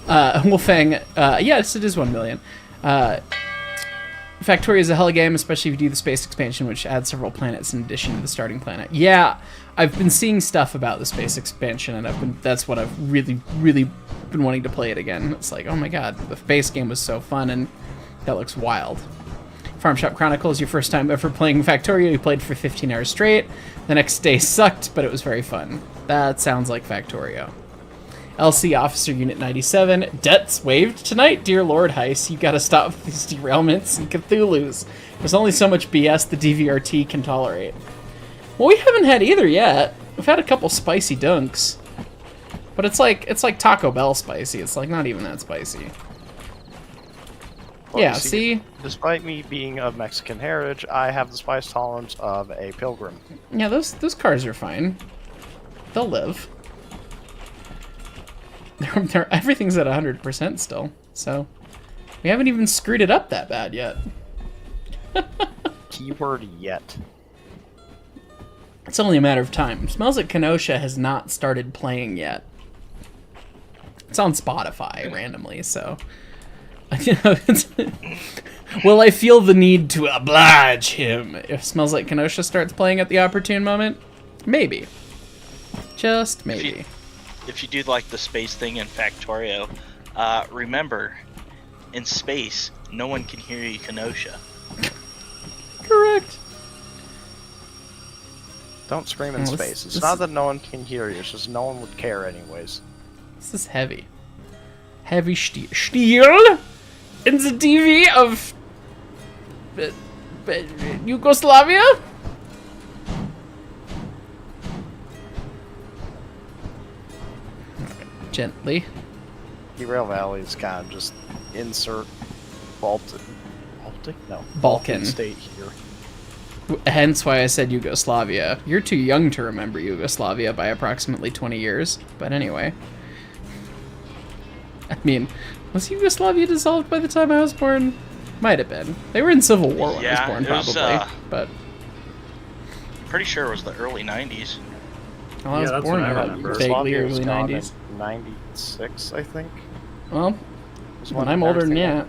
Wolfang, yes, it is 1 million. Factoria is a hell of a game, especially if you do the space expansion, which adds several planets in addition to the starting planet. Yeah, I've been seeing stuff about the space expansion, and that's what I've really, really been wanting to play it again. It's like, oh my god, the base game was so fun, and that looks wild. Farm Shop Chronicles, your first time ever playing Factoria. You played for 15 hours straight. The next day sucked, but it was very fun. That sounds like Factoria. LC Officer Unit 97. Debts waived tonight? Dear Lord Heist, you gotta stop these derailments and Cthulhu's. There's only so much BS the DVRT can tolerate. Well, we haven't had either yet. We've had a couple spicy dunks. But it's like Taco Bell spicy. It's like not even that spicy. Well, yeah, see? Despite me being of Mexican heritage, I have the spice tolerance of a pilgrim. Yeah, those cars are fine. They'll live. Everything's at 100% still, so we haven't even screwed it up that bad yet. Keyword yet. It's only a matter of time. Smells Like Kenosha has not started playing yet. It's on Spotify randomly, so you know, will I feel the need to oblige him if Smells Like Kenosha starts playing at the opportune moment? Maybe. Just maybe. If you do like the space thing in Factorio, remember, in space, no one can hear you, Kenosha. Correct. Don't scream in space. It's not that no one can hear you, it's just no one would care anyways. This is heavy. Heavy steel in the TV of Yugoslavia? Gently. Derail Valley is kind of just insert Baltic? No. Balkan state here. Hence why I said Yugoslavia. You're too young to remember Yugoslavia by approximately 20 years. But anyway. I mean, was Yugoslavia dissolved by the time I was born? Might have been. They were in civil war when I was born, probably. But pretty sure it was the early 90s. Well, I was born in vaguely early 90s. 96, I think. Well, when I'm older than that.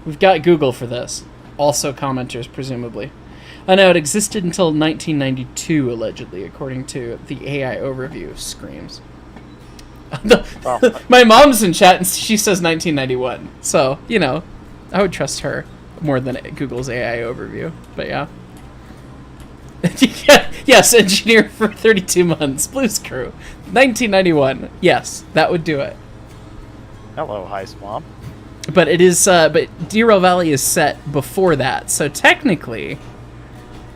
We've got Google for this. Also commenters, presumably. I know it existed until 1992, allegedly, according to the AI overview. Screams. My mom's in chat, and she says 1991. So, you know, I would trust her more than Google's AI overview. But yeah. Yes, engineer for 32 months. Blues Crew. 1991. Yes, that would do it. Hello, Heist Mom. But it is, but Derail Valley is set before that, so technically,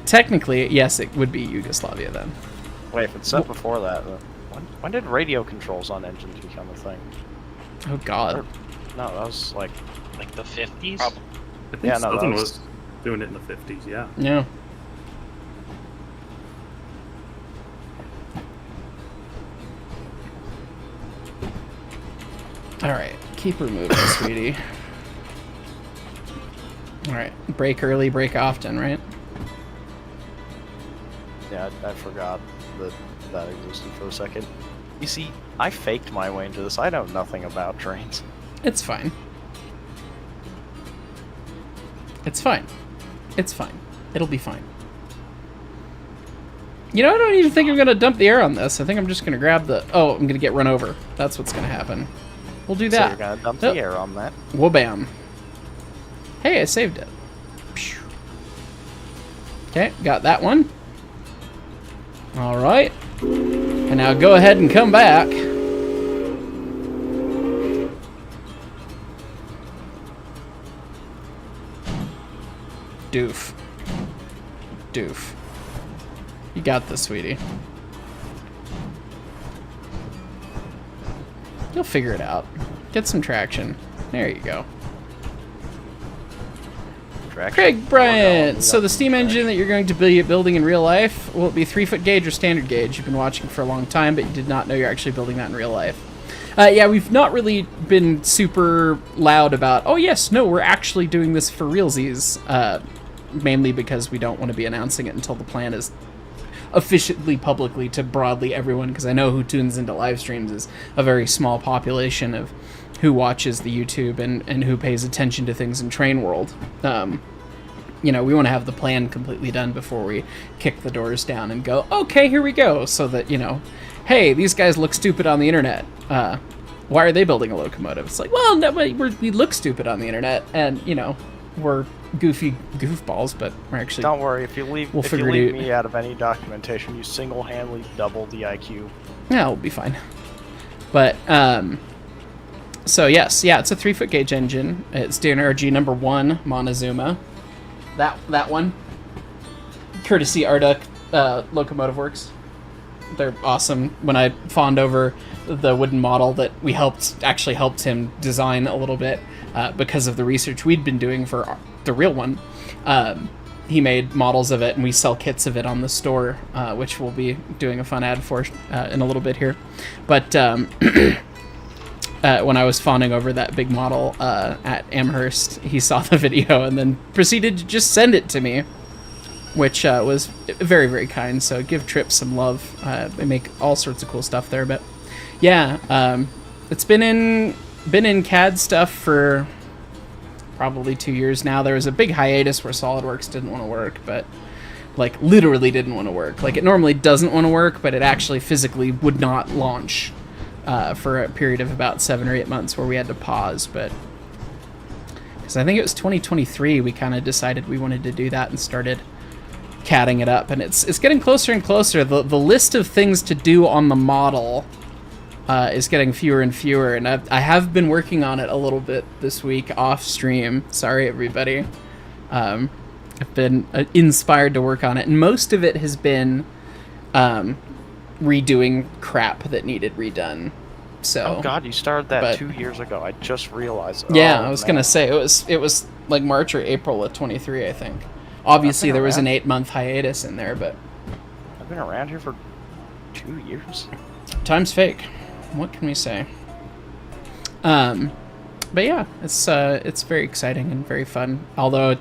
yes, it would be Yugoslavia then. Wait, if it's set before that, when did radio controls on engines become a thing? Oh God. No, that was like the 50s? I think Yeah, no, that Southern was- was doing it in the 50s, yeah. Yeah. Alright, keep her moving, sweetie. Alright, break early, break often, right? Yeah, I forgot that existed for a second. You see, I faked my way into this. I know nothing about trains. It's fine. It's fine. It's fine. It'll be fine. You know, I don't even think I'm going to dump the air on this. I think I'm just going to grab the... Oh, I'm going to get run over. That's what's going to happen. We'll do So that. you're gonna dump Oh. the air on that. Wha-bam. Hey, I saved it. Phew. Okay, got that one. Alright. And now go ahead and come back. Doof. Doof. You got this, sweetie. You'll figure it out. Get some traction. There you go. Traction. Craig Bryant! So the steam engine that you're going to be building in real life, will it be 3-foot gauge or standard gauge? You've been watching for a long time, but you did not know you're actually building that in real life. Yeah, we've not really been super loud about, oh yes, no, we're actually doing this for realsies. Mainly because we don't want to be announcing it until the plan is officially publicly to broadly everyone, because I know who tunes into live streams is a very small population of who watches the YouTube and who pays attention to things in train world. You know, we want to have the plan completely done before we kick the doors down and go, okay, here we go, so that, you know, hey, these guys look stupid on the internet. Why are they building a locomotive? It's like, well, no, we look stupid on the internet, and, you know, we're goofy goofballs, but we're actually... Don't worry, if you leave, We'll if you figure it leave out. me out of any documentation, you single-handedly double the IQ. Yeah, we'll be fine. But, so yes, yeah, it's a 3-foot gauge engine. It's DNRG number 1, Montezuma. That one. Courtesy Arduc Locomotive Works. They're awesome. When I fawned over the wooden model that we actually helped him design a little bit because of the research we'd been doing for the real one, he made models of it, and we sell kits of it on the store, which we'll be doing a fun ad for in a little bit here. But when I was fawning over that big model at Amherst, he saw the video and then proceeded to just send it to me, which was very, very kind. So give Trip some love. They make all sorts of cool stuff there. But yeah, it's been in CAD stuff for probably 2 years now. There was a big hiatus where SolidWorks didn't want to work, but like literally didn't want to work. Like it normally doesn't want to work, but it actually physically would not launch for a period of about 7 or 8 months where we had to pause. But because I think it was 2023, we kind of decided we wanted to do that and started CADing it up, and it's getting closer and closer. The list of things to do on the model is getting fewer and fewer, and I have been working on it a little bit this week off stream. Sorry, everybody. I've been inspired to work on it, and most of it has been redoing crap that needed redone. So, Oh god, you started that but- 2 years ago. I just realized. yeah, Oh, I was man. gonna say it was like March or April of 23, I think. Obviously, there was an 8-month hiatus in there, but I've been around here for 2 years. time's fake. What can we say? But yeah, it's very exciting and very fun. Although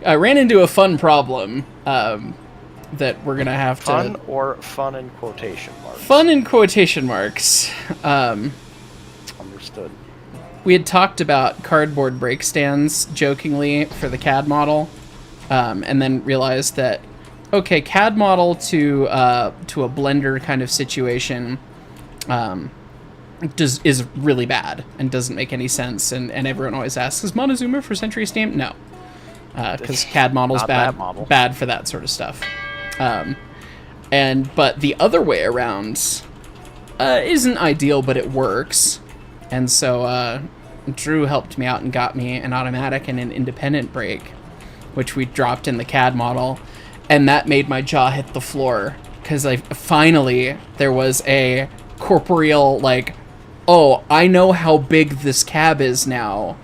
I ran into a fun problem that we're gonna have Fun to or fun in quotation marks? fun in quotation marks. Understood. We had talked about cardboard brake stands jokingly for the CAD model, and then realized that okay, CAD model to a Blender kind of situation is really bad and doesn't make any sense. And everyone always asks, is Montezuma for Century Steam? No, because CAD model's Not bad, that model. bad for that sort of stuff. But the other way around isn't ideal, but it works. And so Drew helped me out and got me an automatic and an independent brake, which we dropped in the CAD model, and that made my jaw hit the floor, because finally there was a corporeal, like, oh, I know how big this cab is now.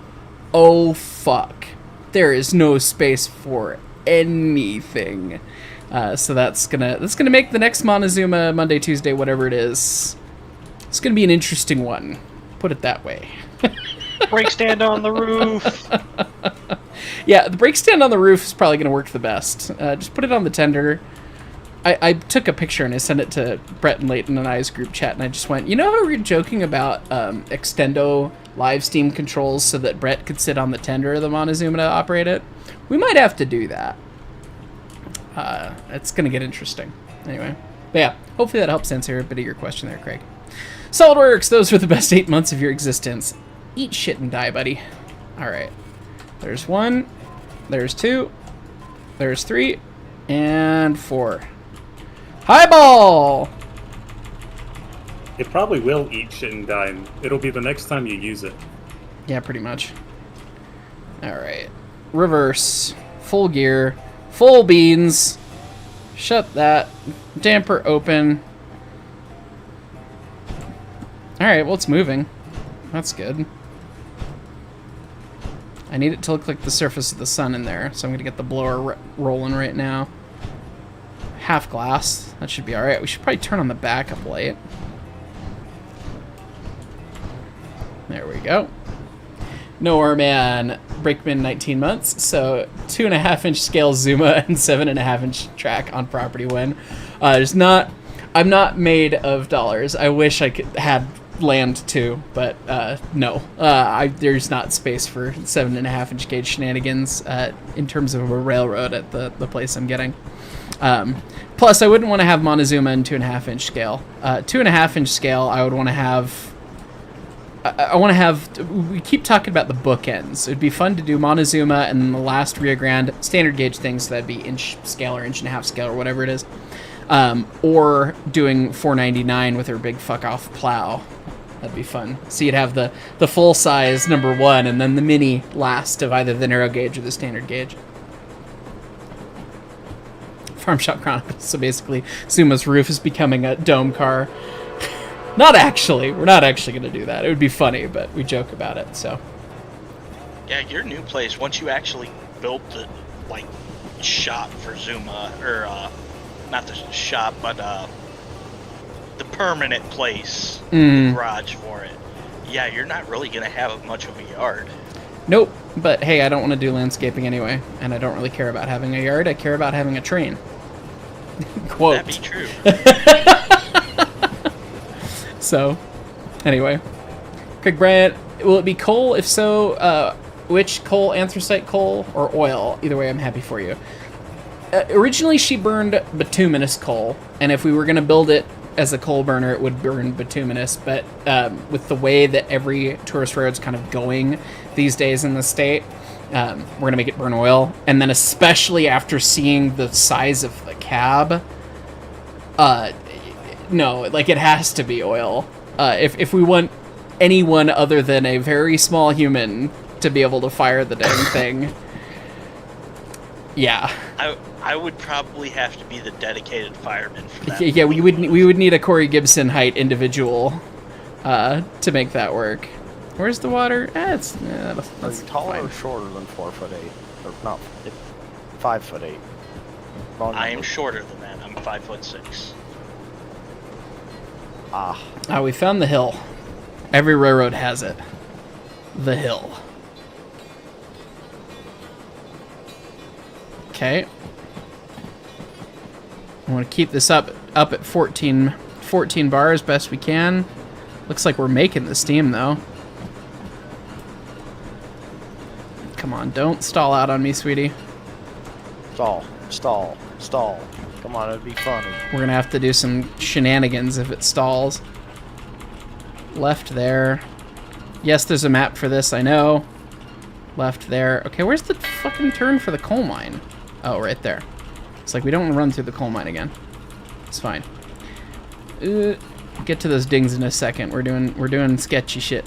Oh, fuck. there is no space for anything. So that's gonna make the next Montezuma, Monday, Tuesday, whatever it is. It's gonna be an interesting one. Put it that way. Brake stand on the roof. Yeah, the brake stand on the roof is probably gonna work the best. Just put it on the tender. I took a picture and I sent it to Brett and Leighton and I's group chat, and I just went, you know how we were joking about Extendo live steam controls so that Brett could sit on the tender of the Montezuma to operate it? We might have to do that. It's going to get interesting. Anyway. But yeah, hopefully that helps answer a bit of your question there, Craig. SolidWorks, those were the best 8 months of your existence. Eat shit and die, buddy. Alright. There's 1. There's 2. There's 3. And 4. Highball! It probably will eat shit and die. And it'll be the next time you use it. Yeah, pretty much. Alright. Reverse. Full gear. Full beans. Shut that. Damper open. Alright, well, it's moving. That's good. I need it to look like the surface of the sun in there, so I'm going to get the blower rolling right now. Half glass. That should be alright. We should probably turn on the backup light. There we go. Nowhere Man, Brakeman 19 months, so 2.5-inch scale Zuma and 7.5-inch track on property win. I'm not made of dollars. I wish I could had land too, but no. There's not space for 7.5-inch gauge shenanigans in terms of a railroad at the place I'm getting. Plus, I wouldn't want to have Montezuma in 2.5-inch scale. 2.5-inch scale, I would want to have. We keep talking about the bookends. It'd be fun to do Montezuma and then the last Rio Grande standard gauge thing, so that'd be inch scale or 1.5-inch scale or whatever it is. Or doing 499 with her big fuck off plow. That'd be fun. So you'd have the full size number 1 and then the mini last of either the narrow gauge or the standard gauge. Farm Shop Chronicles. So basically, Zuma's roof is becoming a dome car. Not actually. We're not actually going to do that. It would be funny, but we joke about it, so. Yeah, your new place, once you actually built the, shop for Zuma, or, not the shop, but, the permanent place, the garage for it. Yeah, you're not really going to have much of a yard. Nope, but hey, I don't want to do landscaping anyway, and I don't really care about having a yard. I care about having a train. Quote. That'd be true. So, anyway. Craig Bryant, will it be coal? If so, which coal? Anthracite coal or oil? Either way, I'm happy for you. Originally, she burned bituminous coal, and if we were going to build it as a coal burner, it would burn bituminous, but with the way that every tourist road's kind of going these days in the state, we're going to make it burn oil. And then especially after seeing the size of the cab, no, it has to be oil. If we want anyone other than a very small human to be able to fire the dang thing, yeah. I would probably have to be the dedicated fireman for that. Yeah, we would need a Corey Gibson height individual to make that work. Where's the water? That's taller fine. or shorter than 4'8", or not 5'8". I am shorter than that. I'm 5'6". We found the hill. Every railroad has it. The hill. Okay. I want to keep this up at 14 bars best we can. Looks like we're making the steam though. Come on, don't stall out on me, sweetie. Stall. Come on, it'd be funny. We're gonna have to do some shenanigans if it stalls. Left there. Yes, there's a map for this, I know. Left there. Okay, where's the fucking turn for the coal mine? Oh, right there. It's like we don't want to run through the coal mine again. It's fine. Get to those dings in a second. We're doing sketchy shit.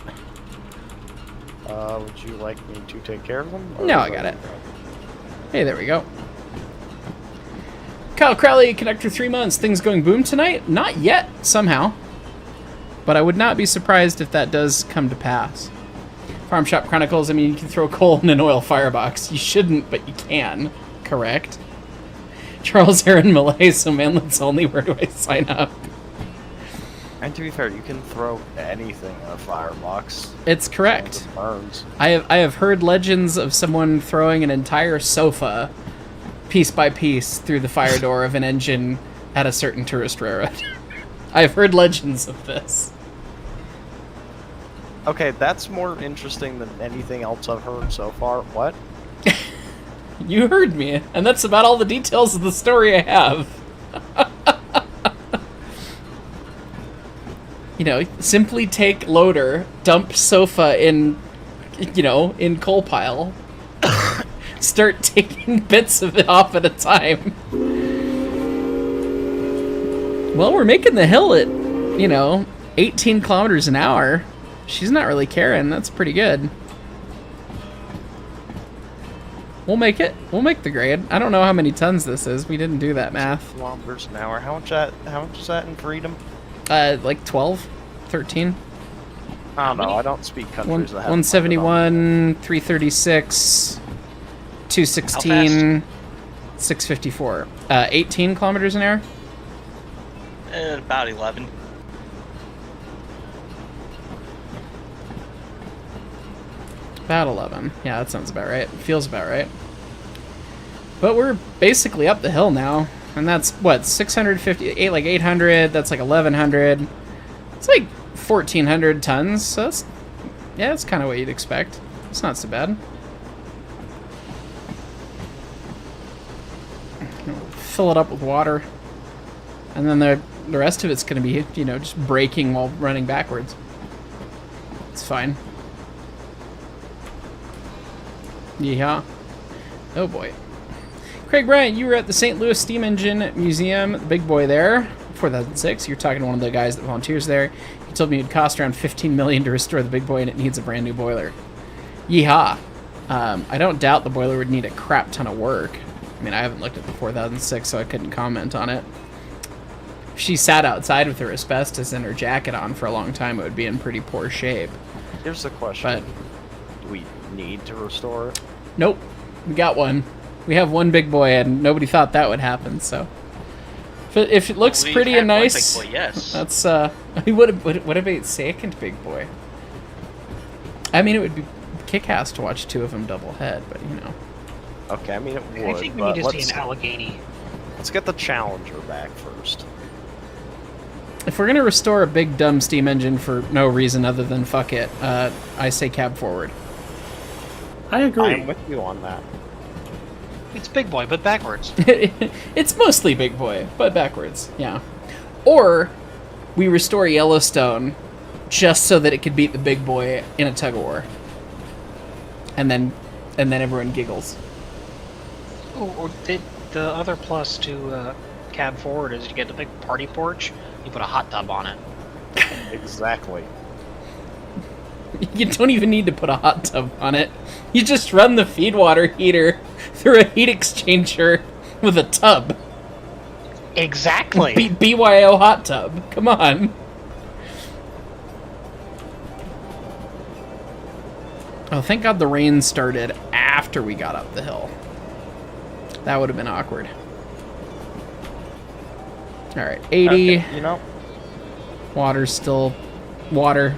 Would you like me to take care of them? No, I got it. Hey, there we go. Kyle Crowley, Connector 3 months. Things going boom tonight? Not yet, somehow. But I would not be surprised if that does come to pass. Farm Shop Chronicles, I mean, you can throw coal in an oil firebox. You shouldn't, but you can. Correct. Charles Aaron Malay, so manlet's only. Where do I sign up? And to be fair, you can throw anything in a firebox. It's correct. As long as it burns. I have heard legends of someone throwing an entire sofa, piece by piece, through the fire door of an engine at a certain tourist railroad. I have heard legends of this. Okay, that's more interesting than anything else I've heard so far. What? You heard me, and that's about all the details of the story I have. You know, simply take loader, dump sofa in, you know, in coal pile. Start taking bits of it off at a time. Well, we're making the hill at, you know, 18 kilometers an hour. She's not really caring. That's pretty good. We'll make it. We'll make the grade. I don't know how many tons this is. We didn't do that math. Kilometers an hour. How much is that in freedom? Like 12, 13. I don't know. I don't speak countries that have 171, 336, 216, 654. 18 kilometers an hour? About 11. About 11. Yeah, that sounds about right. Feels about right. But we're basically up the hill now. And that's, what, 650, like 800, that's like 1,100. It's like 1,400 tons, so that's, yeah, that's kind of what you'd expect. It's not so bad. Fill it up with water. And then the rest of it's going to be, you know, just braking while running backwards. It's fine. Yeehaw. Oh boy. Craig Bryant, you were at the St. Louis Steam Engine Museum, the big boy there, 4006. You're talking to one of the guys that volunteers there. He told me it'd cost around $15 million to restore the big boy and it needs a brand new boiler. Yeehaw. I don't doubt the boiler would need a crap ton of work. I mean, I haven't looked at the 4006, so I couldn't comment on it. If she sat outside with her asbestos and her jacket on for a long time, it would be in pretty poor shape. Here's the question. Do we need to restore it? Nope. We got one. We have one big boy, and nobody thought that would happen, so... If it looks pretty and nice... Big boy, yes. That's, what about a second big boy? I mean, it would be kick-ass to watch two of them double head, but, you know... Okay, I mean, it would, I think we need to see an Allegheny. Let's get the Challenger back first. If we're gonna restore a big dumb steam engine for no reason other than fuck it, I say cab forward. I agree. I'm with you on that. It's Big Boy, but backwards. It's mostly big boy, but backwards, yeah. Or we restore Yellowstone just so that it could beat the big boy in a tug of war, and then everyone giggles. Oh, or the other plus to cab forward is you get the big party porch. You put a hot tub on it. Exactly. You don't even need to put a hot tub on it. You just run the feed water heater through a heat exchanger with a tub. Exactly. BYO hot tub. Come on. Oh, thank God the rain started after we got up the hill. That would have been awkward. All right, 80. Okay, you know, water's still water.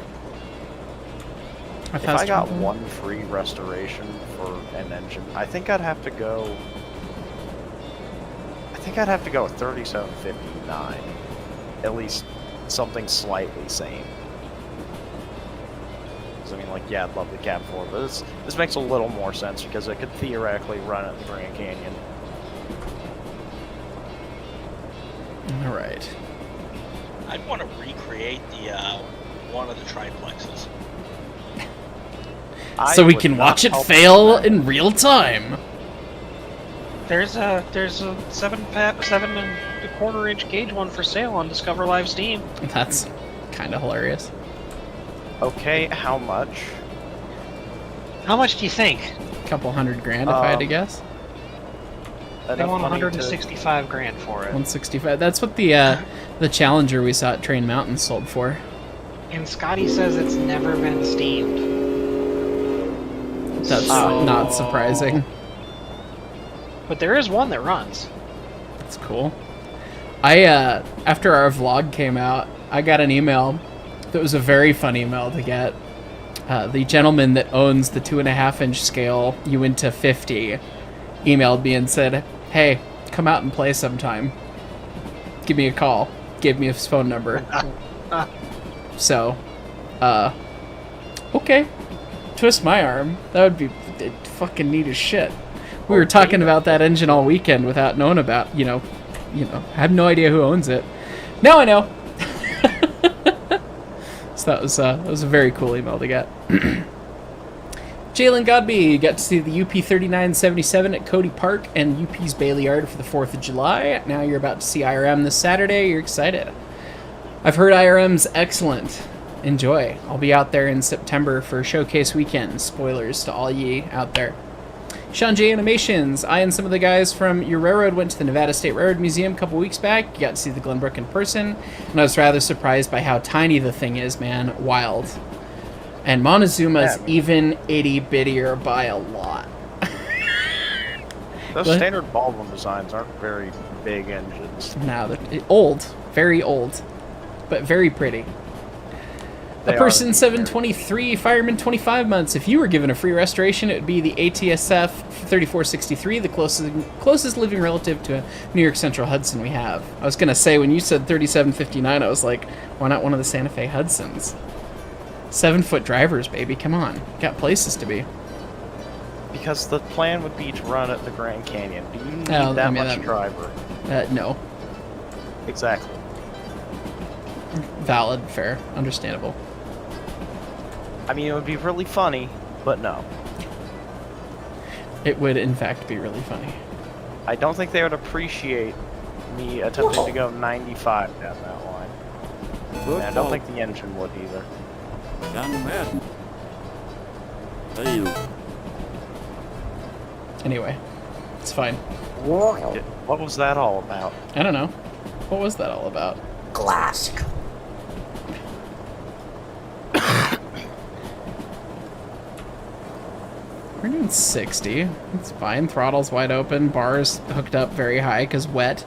if I got one free restoration for an engine, I think I'd have to go. I think I'd have to go with 3759. At least something slightly sane. I mean, like, yeah, I'd love the cab forward, but this makes a little more sense because I could theoretically run it in the Grand Canyon. All right. I'd want to recreate the one of the triplexes. So we can watch it fail in real time. There's a 7.25 inch gauge one for sale on Discover Live Steam. That's kind of hilarious. Okay, how much? How much do you think? A couple $100 grand, if I had to guess. They want 165 grand for it. 165. That's what the Challenger we saw at Train Mountain sold for. And Scotty says it's never been steamed. That's not surprising. But there is one that runs. That's cool. After our vlog came out, I got an email that was a very fun email to get. The gentleman that owns the 2.5-inch scale Uinta 50 emailed me and said, "Hey, come out and play sometime. Give me a call." Gave me his phone number. So, okay. Twist my arm. That would be fucking neat as shit. We were talking about that engine all weekend without knowing about, I have no idea who owns it. Now I know. So that was a very cool email to get. Jalen Godby got to see the UP 3977 at Cody Park and UP's Bailey Yard for the 4th of July. Now you're about to see IRM this Saturday. You're excited. I've heard IRM's excellent. Enjoy. I'll be out there in September for Showcase Weekend. Spoilers to all ye out there. Sean J Animations. I and some of the guys from your railroad went to the Nevada State Railroad Museum a couple weeks back. You got to see the Glenbrook in person, and I was rather surprised by how tiny the thing is, man. Wild. And Montezuma's even itty-bittier by a lot. Those standard Baldwin designs aren't very big engines. No, they're old. Very old. But very pretty. A person 723, fireman 25 months. If you were given a free restoration, it would be the ATSF 3463, the closest living relative to a New York Central Hudson we have. I was going to say, when you said 3759, I was like, why not one of the Santa Fe Hudsons? 7-foot drivers, baby. Come on. Got places to be. Because the plan would be to run at the Grand Canyon. Do you need that much driver? No. Exactly. Valid, fair, understandable. I mean, it would be really funny, but no. It would, in fact, be really funny. I don't think they would appreciate me attempting to go 95 down that line. And I don't think the engine would either. Anyway, it's fine. What was that all about? I don't know. What was that all about? Glass. 60. It's fine. Throttle's wide open. Bars hooked up very high because wet.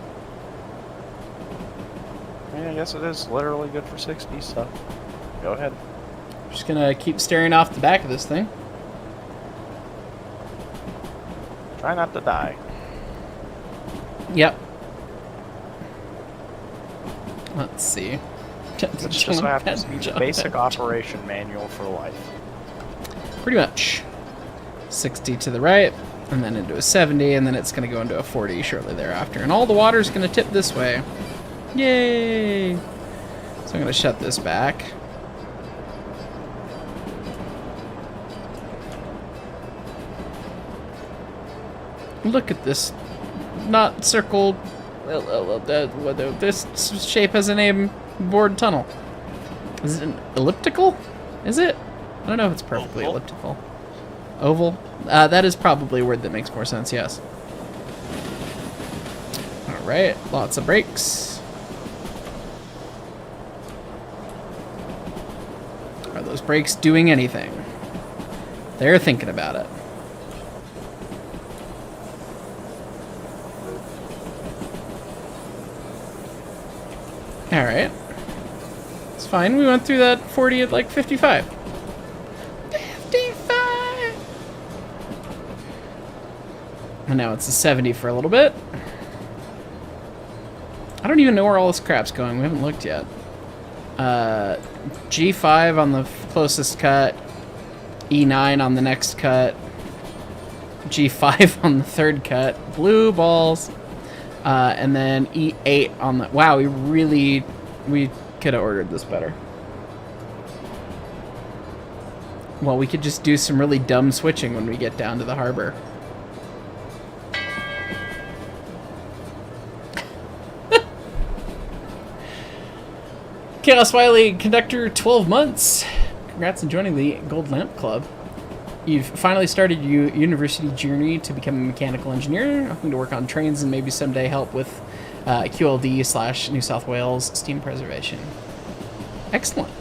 Yeah, I guess it is literally good for 60, so go ahead. Just gonna keep staring off the back of this thing. Try not to die. Yep. Let's see. This just happens to be the basic operation manual for life. Pretty much. 60 to the right, and then into a 70, and then it's going to go into a 40 shortly thereafter. And all the water's going to tip this way. Yay! So I'm going to shut this back. Look at this. Not circle. This shape has a name. Board tunnel. Is it an elliptical? Is it? I don't know if it's perfectly elliptical. Oval? That is probably a word that makes more sense, yes. Alright, lots of brakes. Are those brakes doing anything? They're thinking about it. Alright. It's fine, we went through that 40 at like 55. 55! And now it's a 70 for a little bit. I don't even know where all this crap's going. We haven't looked yet. G5 on the closest cut. E9 on the next cut. G5 on the third cut. Blue balls. And then E8 on the... Wow, we could have ordered this better. Well, we could just do some really dumb switching when we get down to the harbor. Chaos Wiley, conductor, 12 months. Congrats on joining the Gold Lamp Club. You've finally started your university journey to become a mechanical engineer, hoping to work on trains and maybe someday help with QLD / New South Wales steam preservation. Excellent.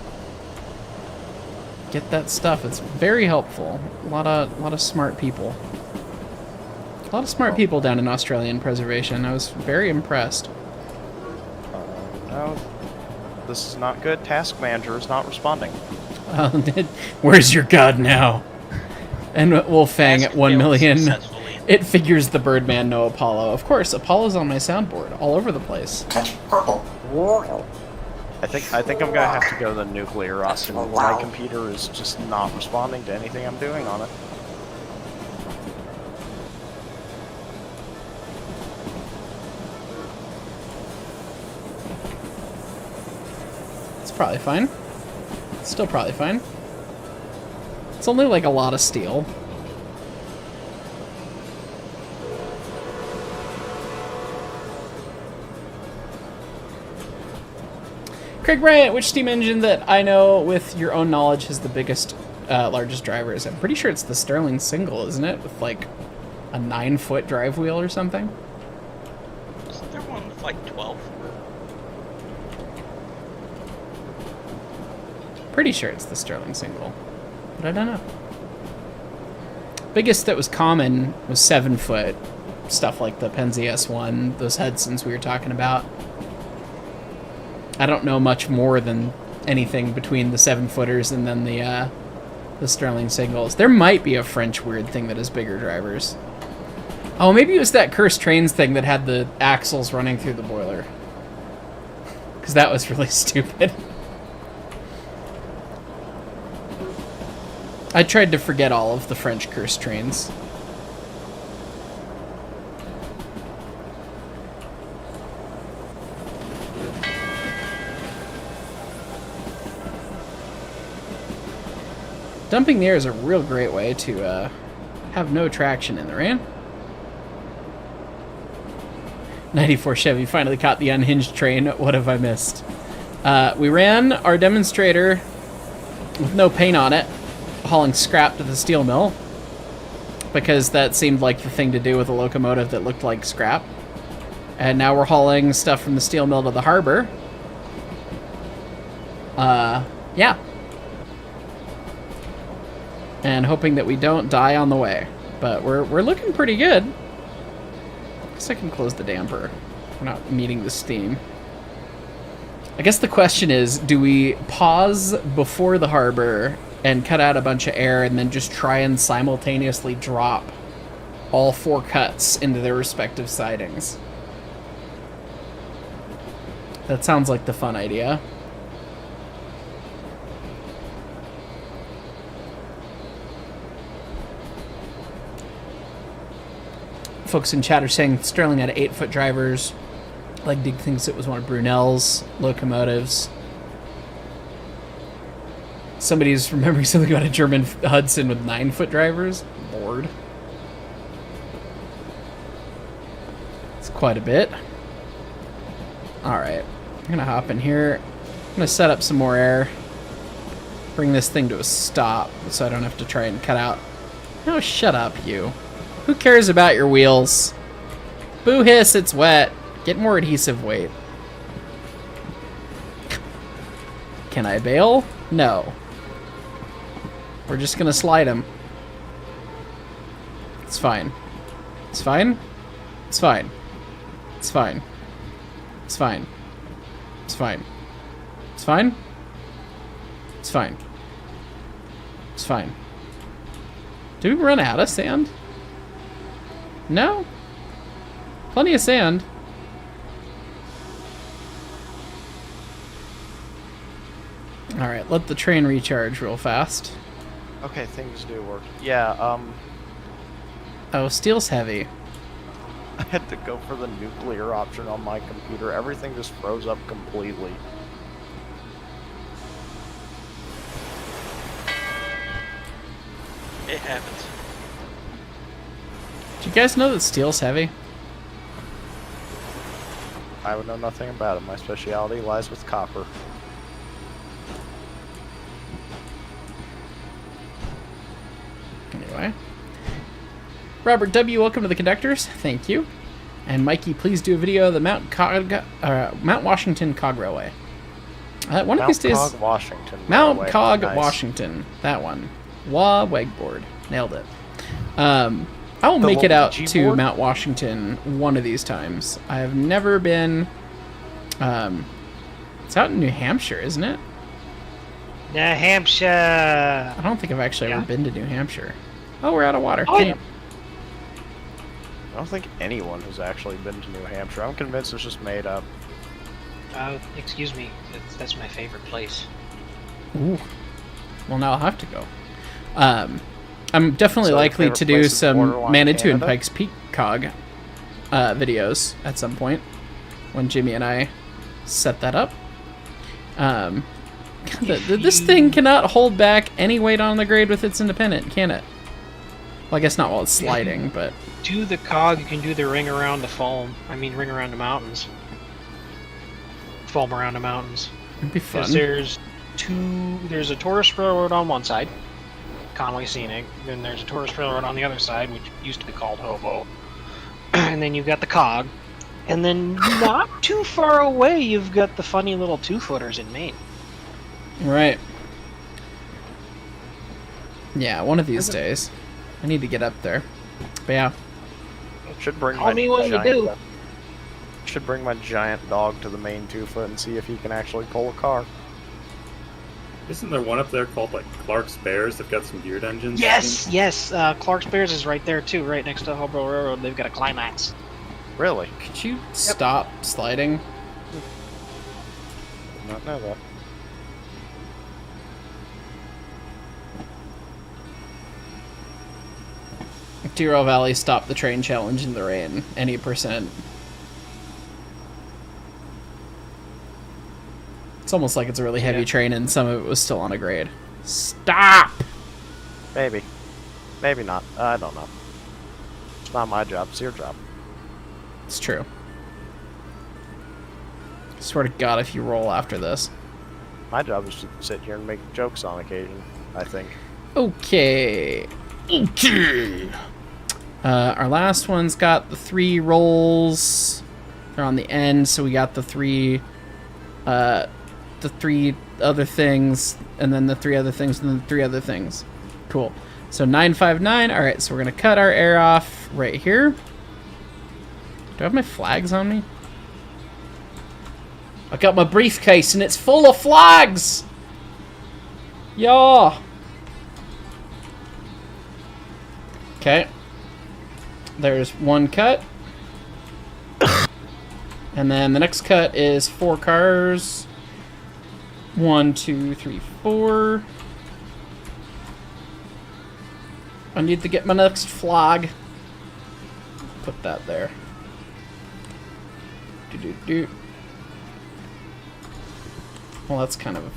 get that stuff. It's very helpful. A lot of smart people. A lot of smart people down in Australian preservation. I was very impressed. No, this is not good. Task manager is not responding. Where's your god now? And Wolfang Task at 1 failed million. successfully. It figures the Birdman, no Apollo. Of course, Apollo's on my soundboard, all over the place. I think I'm gonna have to go to the nuclear option. My computer is just not responding to anything I'm doing on it. It's probably fine. It's still probably fine. It's only like a lot of steel. Craig Bryant, which steam engine that I know with your own knowledge has the biggest, largest drivers? I'm pretty sure it's the Sterling single, isn't it? With like a 9-foot drive wheel or something? Isn't there one with like 12? Pretty sure it's the Sterling single, but I don't know. Biggest that was common was 7-foot, stuff like the Penzi S1, those Hudsons we were talking about. I don't know much more than anything between the 7-footers and then the Sterling singles. There might be a French weird thing that has bigger drivers. Oh, maybe it was that Cursed Trains thing that had the axles running through the boiler. Because that was really stupid. I tried to forget all of the French Cursed Trains. Dumping the air is a real great way to have no traction in the rain. 94 Chevy finally caught the unhinged train. What have I missed? We ran our demonstrator with no paint on it, hauling scrap to the steel mill, because that seemed like the thing to do with a locomotive that looked like scrap. And now we're hauling stuff from the steel mill to the harbor. Yeah. And hoping that we don't die on the way. But we're looking pretty good. Guess I can close the damper. We're not needing the steam. I guess the question is, do we pause before the harbor and cut out a bunch of air and then just try and simultaneously drop all 4 cuts into their respective sidings? That sounds like the fun idea. Folks in chat are saying Sterling had 8-foot drivers. Like Dig thinks it was one of Brunel's locomotives. Somebody's remembering something about a German Hudson with 9-foot drivers. Lord. It's quite a bit. Alright. I'm gonna hop in here. I'm gonna set up some more air. Bring this thing to a stop so I don't have to try and cut out. No, shut up, you. Who cares about your wheels? Boo hiss, it's wet. Get more adhesive weight. Can I bail? No. We're just gonna slide him. It's fine. It's fine. It's fine. It's fine. It's fine. It's fine. It's fine. It's fine. It's fine. Did we run out of sand? No? Plenty of sand. Alright, let the train recharge real fast. Okay, things do work. Yeah, Oh, steel's heavy. I had to go for the nuclear option on my computer. Everything just froze up completely. It happens. Do you guys know that steel's heavy? I would know nothing about it. My specialty lies with copper. Anyway. Robert W., welcome to the conductors. Thank you. And Mikey, please do a video of the Mount Washington Cog Railway. One of these days. Cog, Washington. by the Mount way. Cog, Nice. Washington. That one. Wegboard. Nailed it. I will The make it out Luigi to board? Mount Washington one of these times. I have never been. It's out in New Hampshire, isn't it? New Hampshire. I don't think I've actually ever Yeah. been to New Hampshire. Oh, we're out of water. Oh, Damn. yeah. I don't think anyone has actually been to New Hampshire. I'm convinced it's just made up. Excuse me. That's my favorite place. Ooh. Well, now I'll have to go. I'm definitely So, likely favorite to do place is some borderline Manitou and Canada? Pikes Peak Cog videos at some point when Jimmy and I set that up. This thing cannot hold back any weight on the grade with its independent, can it? Well, I guess not while it's sliding, but Do the cog, you can do the ring around the foam. I mean, ring around the mountains. Foam around the mountains. it'd be fun. Because there's a tourist railroad on one side, Conway Scenic, then there's a tourist railroad on the other side, which used to be called Hobo. And then you've got the cog. And then not too far away, you've got the funny little two-footers in Maine. Right. Yeah, one of these days. I need to get up there. But yeah. Should bring Call my me when you giant, do. Should bring my giant dog to the main 2-foot and see if he can actually pull a car. Isn't there one up there called like Clark's Bears? They've got some geared engines. Yes. Clark's Bears is right there too, right next to Hobo Railroad. They've got a climax. Really? Could you stop sliding? Did not know that. Derail Valley stopped the train challenge in the rain. Any percent. It's almost like it's a really heavy Yeah. train and some of it was still on a grade. Stop! Maybe. Maybe not. I don't know. It's not my job. It's your job. It's true. Swear to God, if you roll after this. My job is to sit here and make jokes on occasion, I think. Okay. Okay. Our last one's got the 3 rolls. They're on the end, so we got the 3 other things, and then the 3 other things, and then the 3 other things. Cool. So 959. All right, so we're gonna cut our air off right here. Do I have my flags on me? I got my briefcase and it's full of flags. Yeah. Okay. There's one cut. And then the next cut is 4 cars. 1, 2, 3, 4. I need to get my next flag. Put that there. Do. Well, that's kind of...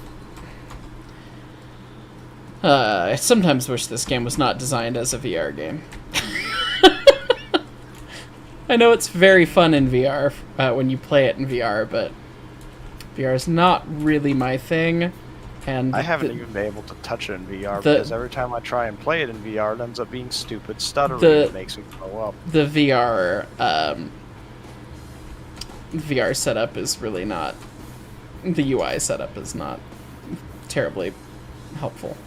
I sometimes wish this game was not designed as a VR game. I know it's very fun in VR when you play it in VR, but VR is not really my thing. And I haven't even been able to touch it in VR because every time I try and play it in VR, it ends up being stupid stuttering that makes me throw up. The VR setup is really not... The UI setup is not terribly helpful.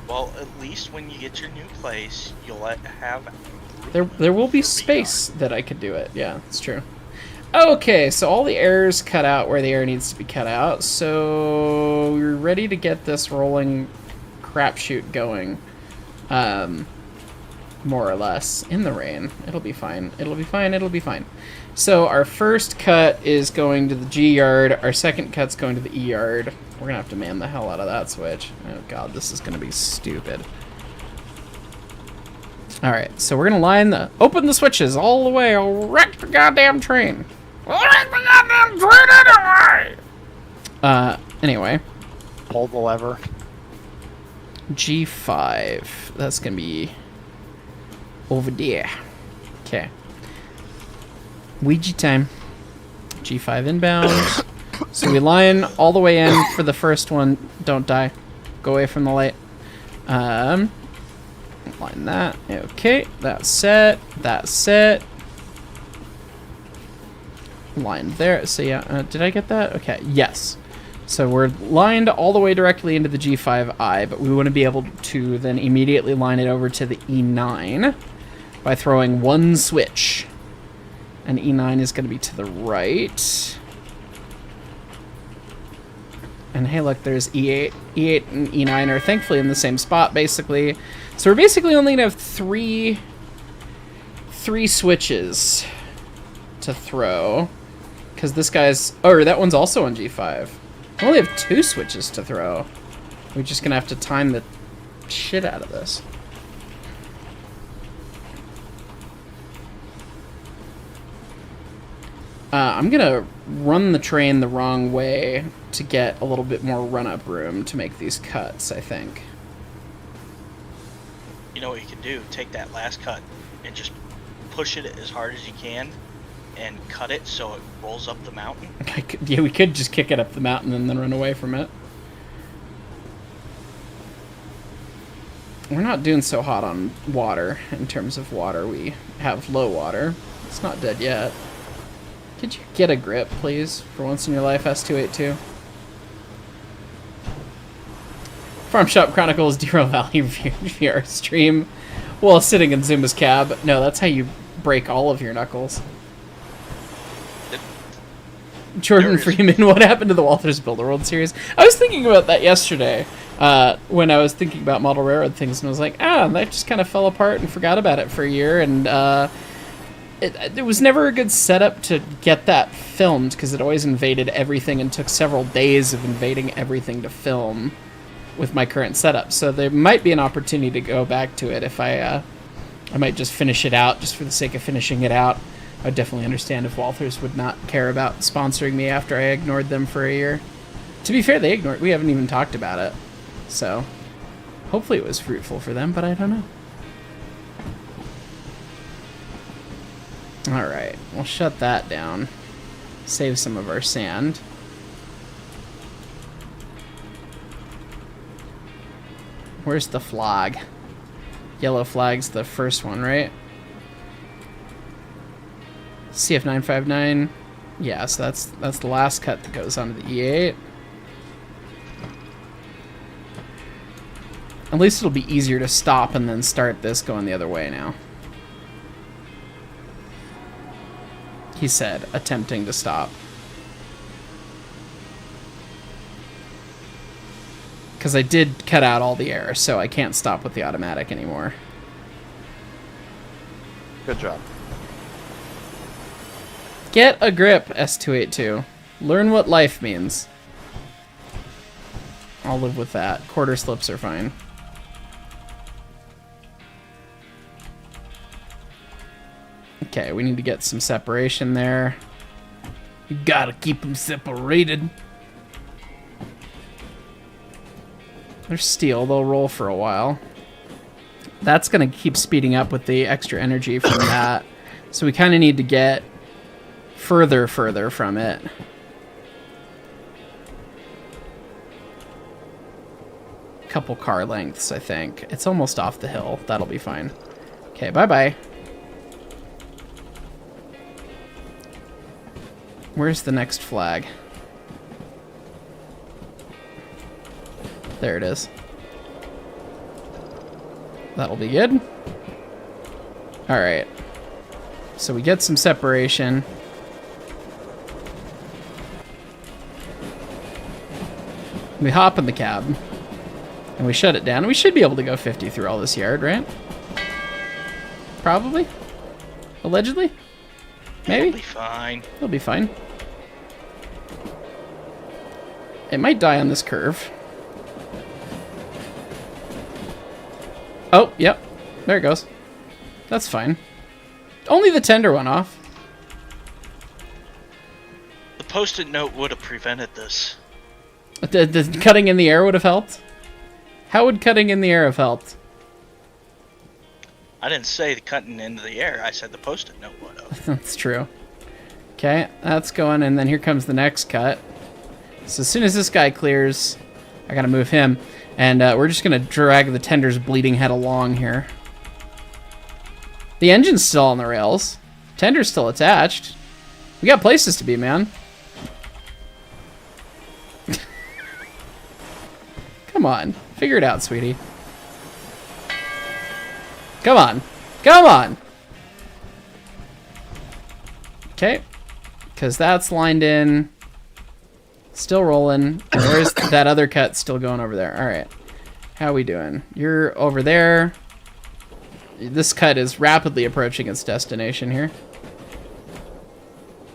Well, at least when you get your new place, you'll have... There will be space that I could do it. Yeah, it's true. Okay, so all the air's cut out where the air needs to be cut out. So we're ready to get this rolling crapshoot going. More or less. In the rain. It'll be fine. It'll be fine. It'll be fine. So our first cut is going to the G yard. Our second cut's going to the E yard. We're gonna have to man the hell out of that switch. Oh god, this is gonna be stupid. Alright, so we're gonna open the switches all the way. I'll wreck the goddamn train. I'll wreck the goddamn train anyway! Anyway. Pull the lever. G5. That's gonna be over there. Okay. Ouija time. G5 inbound. So we line all the way in for the first one. Don't die. Go away from the light. Line that. Okay. That's set. That's set. lined there. So yeah, did I get that? Okay, yes. So we're lined all the way directly into the G5I, but we want to be able to then immediately line it over to the E9 by throwing one switch. And E9 is going to be to the right. And hey, look, there's E8. E8 and E9 are thankfully in the same spot, basically. So we're basically only going to have three switches to throw. Because this guy's... Oh, that one's also on G5. We only have 2 switches to throw. We're just going to have to time the shit out of this. I'm going to run the train the wrong way to get a little bit more run-up room to make these cuts, I think. You know what you can do? Take that last cut and just push it as hard as you can and cut it so it rolls up the mountain. Yeah, we could just kick it up the mountain and then run away from it. We're not doing so hot on water. In terms of water, we have low water. It's not dead yet. Could you get a grip, please, for once in your life, S282? Farm Shop Chronicles Derail Valley VR stream while sitting in Zuma's cab. No, that's how you break all of your knuckles. Jordan Freeman, what happened to the Walters Build a World series? I was thinking about that yesterday when I was thinking about model railroad things, and I was like, that just kind of fell apart and forgot about it for a year, and it was never a good setup to get that filmed because it always invaded everything and took several days of invading everything to film with my current setup. So there might be an opportunity to go back to it if I might just finish it out just for the sake of finishing it out. I would definitely understand if Walters would not care about sponsoring me after I ignored them for a year. To be fair, we haven't even talked about it. So hopefully it was fruitful for them, but I don't know. Alright, we'll shut that down. Save some of our sand. Where's the flag? Yellow flag's the first one, right? CF959. Yeah, so that's the last cut that goes onto the E8. At least it'll be easier to stop and then start this going the other way now. He said, attempting to stop. Because I did cut out all the air, so I can't stop with the automatic anymore. Good job. Get a grip, S282. Learn what life means. I'll live with that. Quarter slips are fine. Okay, we need to get some separation there. You gotta keep them separated. They're steel. They'll roll for a while. That's gonna keep speeding up with the extra energy from that. So we kind of need to get further from it. Couple car lengths, I think. It's almost off the hill. That'll be fine. Okay, bye-bye. Where's the next flag? There it is. That'll be good. Alright. So we get some separation. We hop in the cab. And we shut it down. We should be able to go 50 through all this yard, right? Probably? Allegedly? Maybe? It'll be fine. It'll be fine. It might die on this curve. Oh, yep. There it goes. That's fine. Only the tender went off. The post-it note would have prevented this. The cutting in the air would have helped? How would cutting in the air have helped? I didn't say the cutting into the air. I said the post-it note would have. That's true. Okay, that's going, and then here comes the next cut. So as soon as this guy clears, I gotta move him. And we're just gonna drag the tender's bleeding head along here. The engine's still on the rails. Tender's still attached. We got places to be, man. Come on. Figure it out, sweetie. Come on. Come on! Okay. Because that's lined in. Still rolling. And there's that other cut still going over there. Alright. How we doing? You're over there. This cut is rapidly approaching its destination here.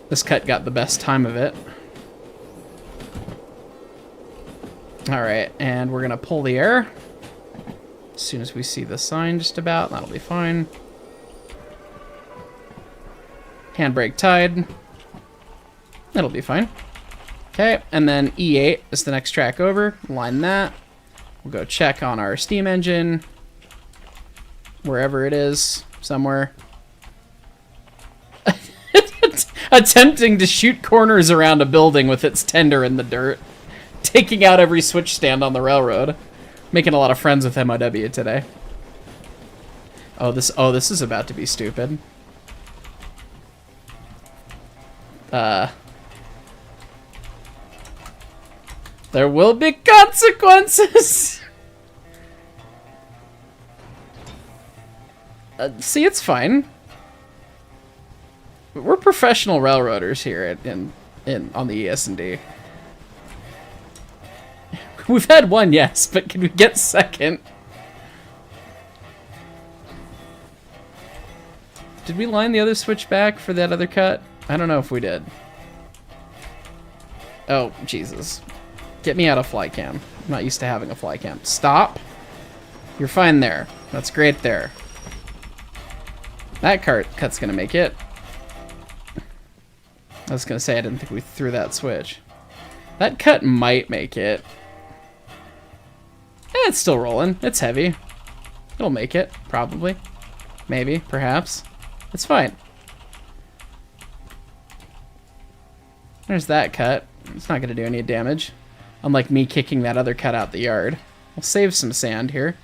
This cut got the best time of it. Alright, and we're going to pull the air. As soon as we see the sign just about, that'll be fine. Handbrake tied. That'll be fine. Okay, and then E8 is the next track over. Line that. We'll go check on our steam engine. Wherever it is, somewhere. Attempting to shoot corners around a building with its tender in the dirt. Taking out every switch stand on the railroad. Making a lot of friends with MOW today. Oh, this is about to be stupid. There will be consequences! See, it's fine. We're professional railroaders here on the ES&D. We've had one, yes, but can we get second? Did we line the other switch back for that other cut? I don't know if we did. Oh, Jesus. Get me out of fly cam. I'm not used to having a fly cam. Stop. You're fine there. That's great there. That cut's gonna make it. I was gonna say I didn't think we threw that switch. That cut might make it. It's still rolling. It's heavy. It'll make it, probably. Maybe, perhaps. It's fine. There's that cut. It's not gonna do any damage. Unlike me kicking that other cut out the yard. We'll save some sand here.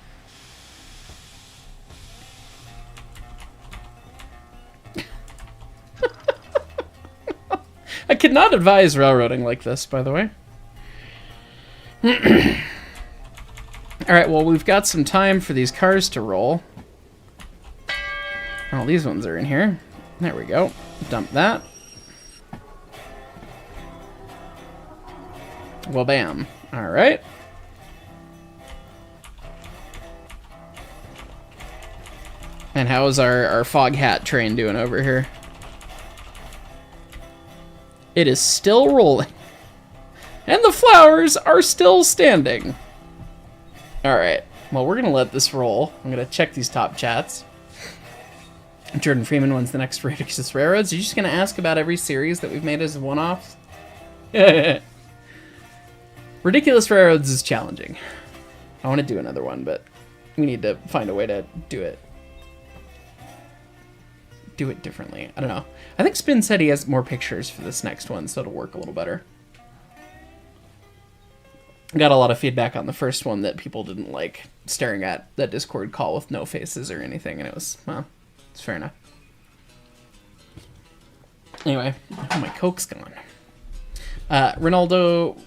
I could not advise railroading like this, by the way. Alright, well, we've got some time for these cars to roll. Oh, these ones are in here. There we go. Dump that. Well, bam. Alright. And how is our fog hat train doing over here? It is still rolling. And the flowers are still standing. Alright. Well, we're going to let this roll. I'm going to check these top chats. Jordan Freeman wins the next Ridiculous Railroads. You're just going to ask about every series that we've made as one-offs? Ridiculous Railroads is challenging. I want to do another one, but we need to find a way to do it differently. I don't know. I think Spin said he has more pictures for this next one, so it'll work a little better. Got a lot of feedback on the first one that people didn't like staring at that Discord call with no faces or anything, and it was, well, it's fair enough. Anyway, oh, my Coke's gone. Ronaldo,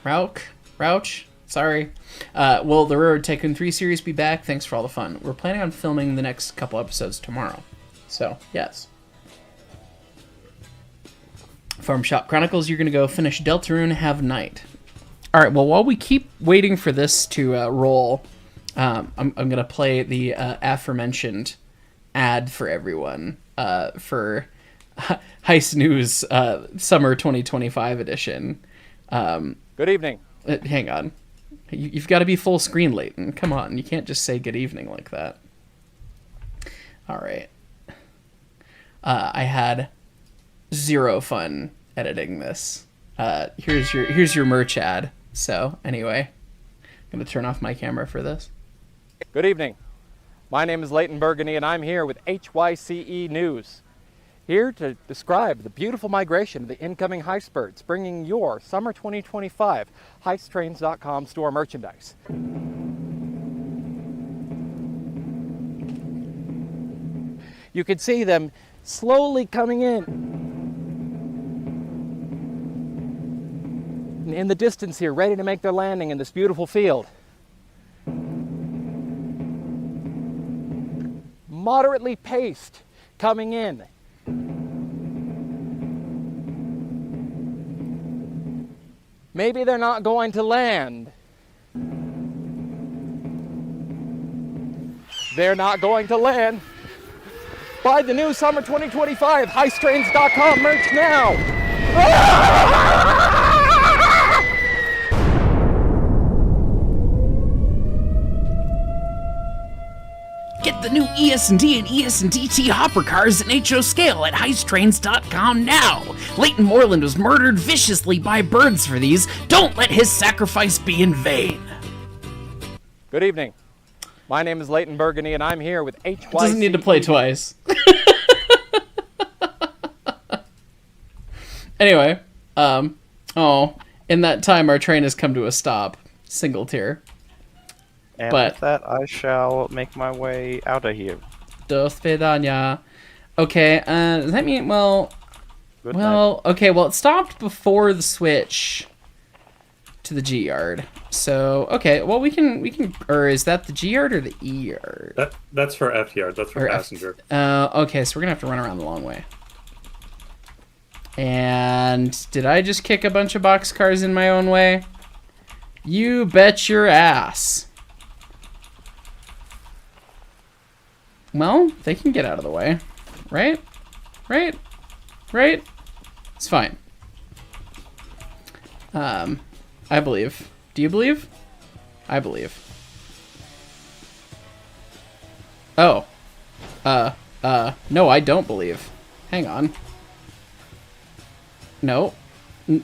Rauch, sorry. Will the Railroad Tycoon 3 series be back? Thanks for all the fun. We're planning on filming the next couple episodes tomorrow. So, yes. Farm Shop Chronicles, you're going to go finish Deltarune, have night. Alright, well, while we keep waiting for this to roll, I'm going to play the aforementioned ad for everyone for Heist News Summer 2025 edition. Good evening. Hang on. You've got to be full screen, Leighton. Come on, you can't just say good evening like that. Alright. I had zero fun editing this. Here's your merch ad. So, anyway, I'm going to turn off my camera for this. Good evening. My name is Leighton Burgundy, and I'm here with HYCE News. Here to describe the beautiful migration of the incoming heist birds, bringing your summer 2025 heisttrains.com store merchandise. You can see them slowly coming in. in the distance here, ready to make their landing in this beautiful field. Moderately paced, coming in. Maybe they're not going to land. They're not going to land. Buy the new Summer 2025 HeistTrains.com merch now. Get the new ES&D and ES&DT hopper cars in HO scale at HeistTrains.com now. Leighton Moreland was murdered viciously by birds for these. Don't let his sacrifice be in vain. Good evening. My name is Leighton Burgundy, and I'm here with HYC. Doesn't need to play twice. Anyway, in that time our train has come to a stop. Single tier. And But- with that, I shall make my way out of here. Do svidania. Okay, does that mean, Good night. okay, well, it stopped before the switch to the G yard. So, okay, well, we can, or is that the G yard or the E yard? That's for F yard. That's for Or F- passenger. Okay, so we're gonna have to run around the long way. And did I just kick a bunch of boxcars in my own way? You bet your ass. Well, they can get out of the way, right? Right? Right? It's fine. I believe. Do you believe? I believe. Oh. No, I don't believe. Hang on. No.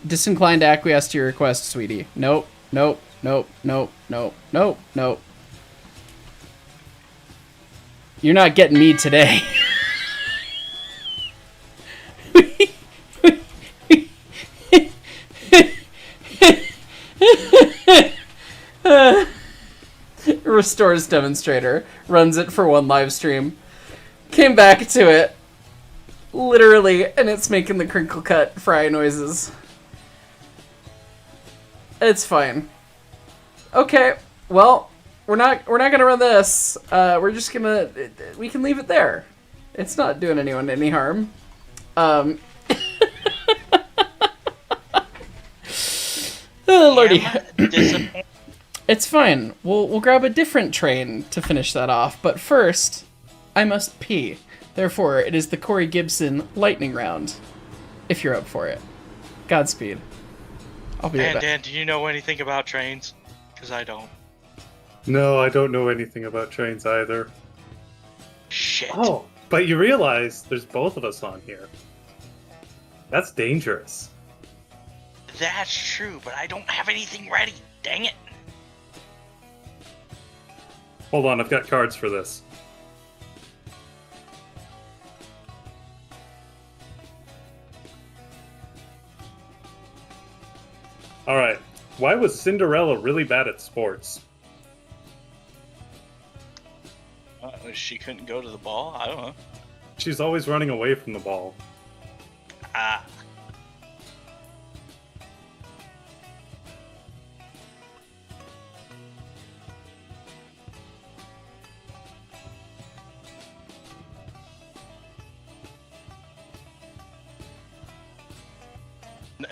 Disinclined to acquiesce to your request, sweetie. Nope. Nope. Nope. Nope. Nope. Nope. Nope. You're not getting me today. Restores demonstrator. Runs it for one live stream. Came back to it. Literally, and it's making the crinkle cut fry noises. It's fine. Okay, well, we're not gonna run this. We're just gonna, we can leave it there. It's not doing anyone any harm. Oh, Lordy. It's fine. We'll grab a different train to finish that off. But first, I must pee. Therefore, it is the Corey Gibson lightning round. If you're up for it. Godspeed. I'll be right back. Dan, do you know anything about trains? Because I don't. No, I don't know anything about trains either. Shit. Oh, but you realize there's both of us on here. That's dangerous. That's true, but I don't have anything ready. Dang it. Hold on, I've got cards for this. Alright, why was Cinderella really bad at sports? She couldn't go to the ball? I don't know. She's always running away from the ball. Ah.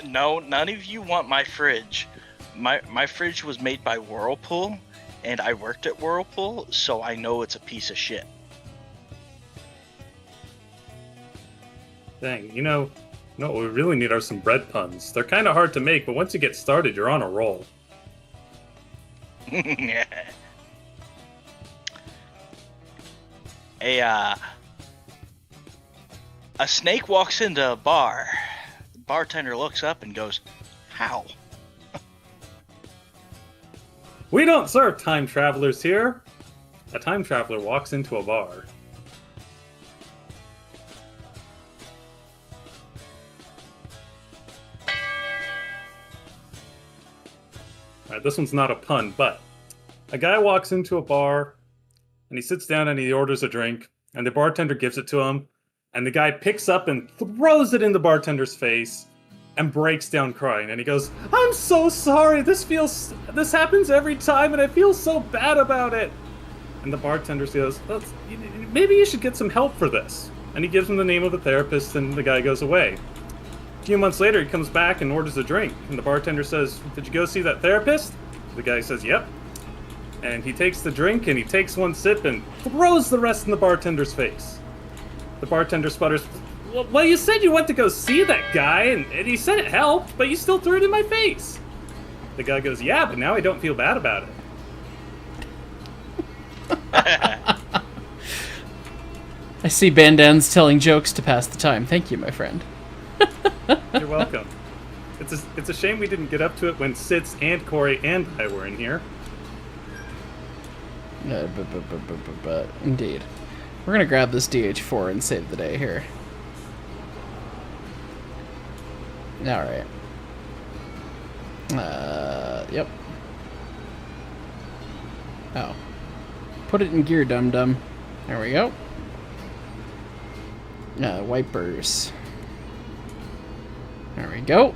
No, none of you want my fridge. My fridge was made by Whirlpool, and I worked at Whirlpool, so I know it's a piece of shit. Dang, you know what we really need are some bread puns. They're kind of hard to make, but once you get started, you're on a roll. A snake walks into a bar. The bartender looks up and goes, "How?" We don't serve time travelers here. A time traveler walks into a bar. Alright, this one's not a pun, but a guy walks into a bar and he sits down and he orders a drink, and the bartender gives it to him, and the guy picks up and throws it in the bartender's face, and breaks down crying. And he goes, "I'm so sorry. This happens every time, and I feel so bad about it." And the bartender goes, "Maybe you should get some help for this." And he gives him the name of a therapist, and the guy goes away. A few months later, he comes back and orders a drink. And the bartender says, "Did you go see that therapist?" The guy says, "Yep." And he takes the drink, and he takes one sip and throws the rest in the bartender's face. The bartender sputters, "Well, you said you went to go see that guy, and he said it helped, but you still threw it in my face." The guy goes, "Yeah, but now I don't feel bad about it." I see Bandans telling jokes to pass the time. Thank you, my friend. You're welcome. It's a shame we didn't get up to it when Sitz and Corey and I were in here. But indeed. We're going to grab this DH4 and save the day here. Alright. Yep. Oh. Put it in gear, dum-dum. There we go. Wipers. There we go.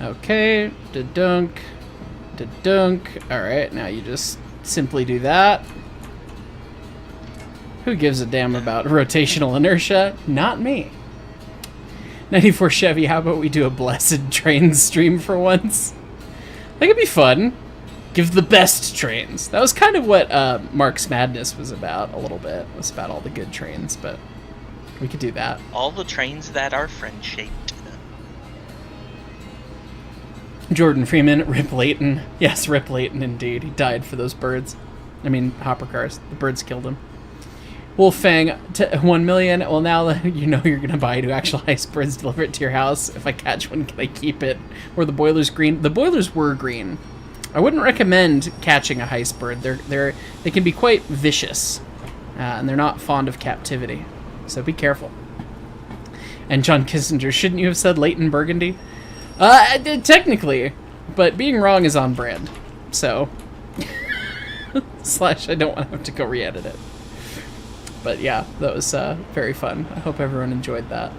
Okay. Da-dunk. Da-dunk. Alright, now you just simply do that. Who gives a damn about rotational inertia? Not me. 94 Chevy, how about we do a Blessed Trains stream for once? That could be fun. Give the best trains. That was kind of what Mark's Madness was about, a little bit. It was about all the good trains, but we could do that. All the trains that are friend-shaped. Jordan Freeman, Rip Layton. Yes, Rip Layton, indeed. He died for those birds. I mean, hopper cars. The birds killed him. Wolfang, 1 million. Well, now that you know you're going to buy 2 actual ice birds, deliver it to your house. If I catch one, can I keep it? Were the boilers green? The boilers were green. I wouldn't recommend catching a heist bird. They can be quite vicious, and they're not fond of captivity. So be careful. And John Kissinger, shouldn't you have said Leighton Burgundy? Technically, but being wrong is on brand. So, / I don't want to have to go re-edit it. But yeah, that was very fun. I hope everyone enjoyed that.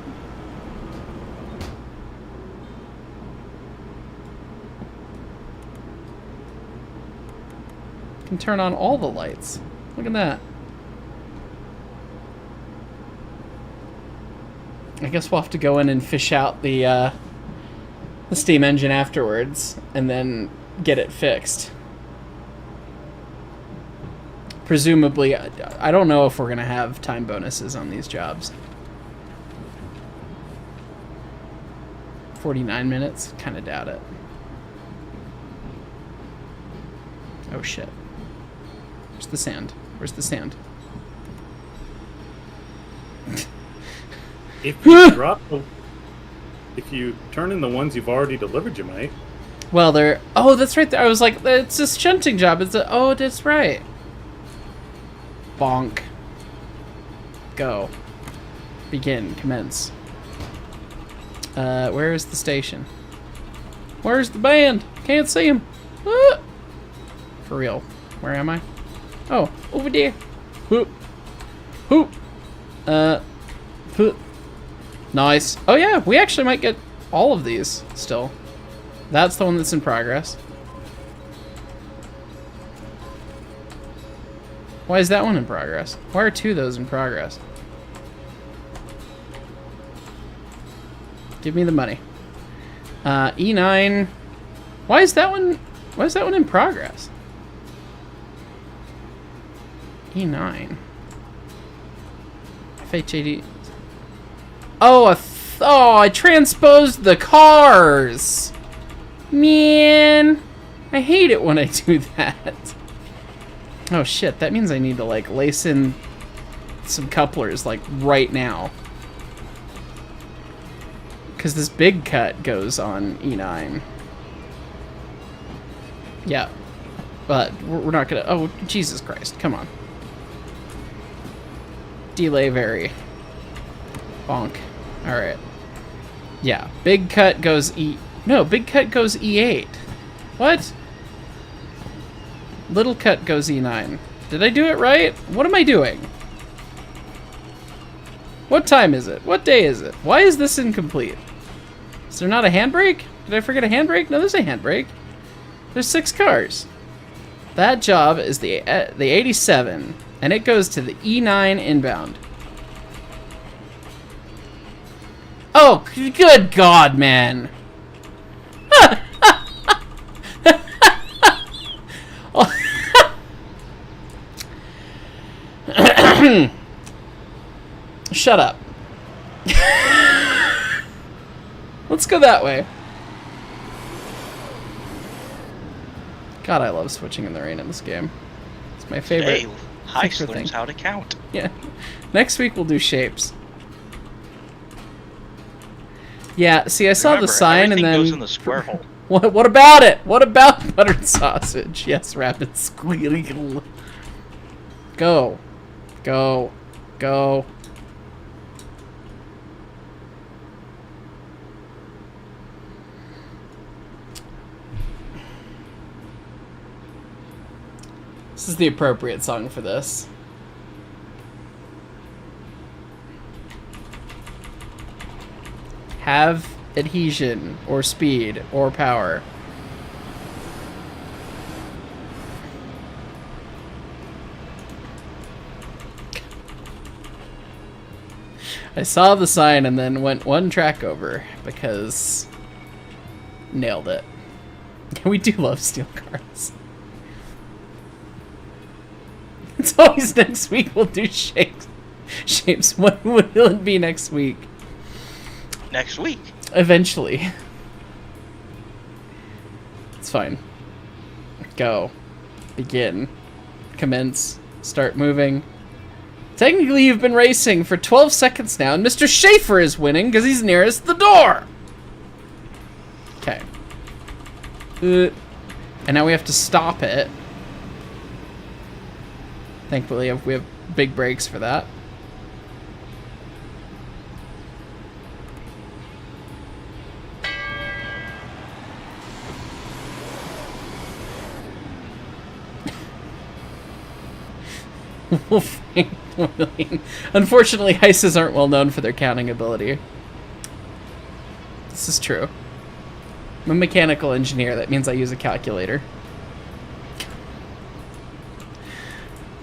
Can turn on all the lights. Look at that. I guess we'll have to go in and fish out the steam engine afterwards and then get it fixed. Presumably, I don't know if we're going to have time bonuses on these jobs. 49 minutes? Kind of doubt it. Oh shit. Where's the sand? Where's the sand? If you turn in the ones you've already delivered, you might. Well, they're... Oh, that's right. I was like, it's a shunting job. Oh, that's right. Bonk. Go. Begin. Commence. Where is the station? Where's the band? Can't see him. Ah! For real. Where am I? Oh, over there. Hoop. Hoop. Hoop. Nice. Oh yeah, we actually might get all of these still. That's the one that's in progress. Why is that one in progress? Why are 2 of those in progress? Give me the money. E9. Why is that one in progress? E9. FHAD. Oh, I transposed the cars. Man, I hate it when I do that. Oh shit, that means I need to like lace in some couplers like right now. Because this big cut goes on E9. Yeah. But we're not gonna... Oh, Jesus Christ. Come on. Delay vary. Bonk. Alright. Yeah. Big cut goes E... No, big cut goes E8. What? Little cut goes E9. Did I do it right? What am I doing? What time is it? What day is it? Why is this incomplete? Is there not a handbrake? Did I forget a handbrake? No, there's a handbrake. There's 6 cars. That job is the 87, and it goes to the E9 inbound. Oh, good God, man. Shut up. Let's go that way. God, I love switching in the rain in this game. It's my favorite. Hey, Heist favorite learns thing. how to count. Yeah. Next week we'll do shapes. Yeah, see, I saw Remember, the sign and everything then... goes in the square hole. What about it? What about buttered sausage? Yes, rapid squeal. Go. Go. Go. This is the appropriate song for this. Have adhesion, or speed, or power. I saw the sign and then went one track over because nailed it. We do love steel cars. It's always next week we'll do shapes. Shapes. What will it be next week? Next week. Eventually. It's fine. Go. Begin. Commence. Start moving. Technically, you've been racing for 12 seconds now, and Mr. Schaefer is winning because he's nearest the door. Okay. And now we have to stop it. Thankfully, we have big brakes for that. Wolfgang William. Unfortunately, heists aren't well known for their counting ability. This is true. I'm a mechanical engineer. That means I use a calculator.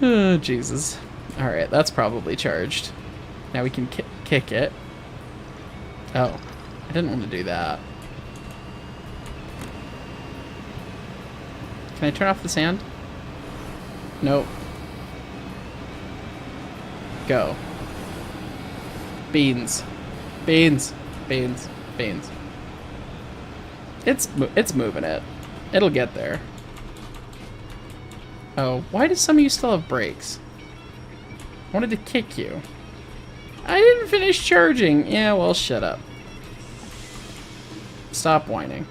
Oh, Jesus. Alright, that's probably charged. Now we can kick it. Oh, I didn't want to do that. Can I turn off the sand? Nope. Go. Beans. Beans. Beans. Beans. It's moving it. It'll get there. Oh, why do some of you still have brakes? I wanted to kick you. I didn't finish charging. Yeah, well, shut up. Stop whining.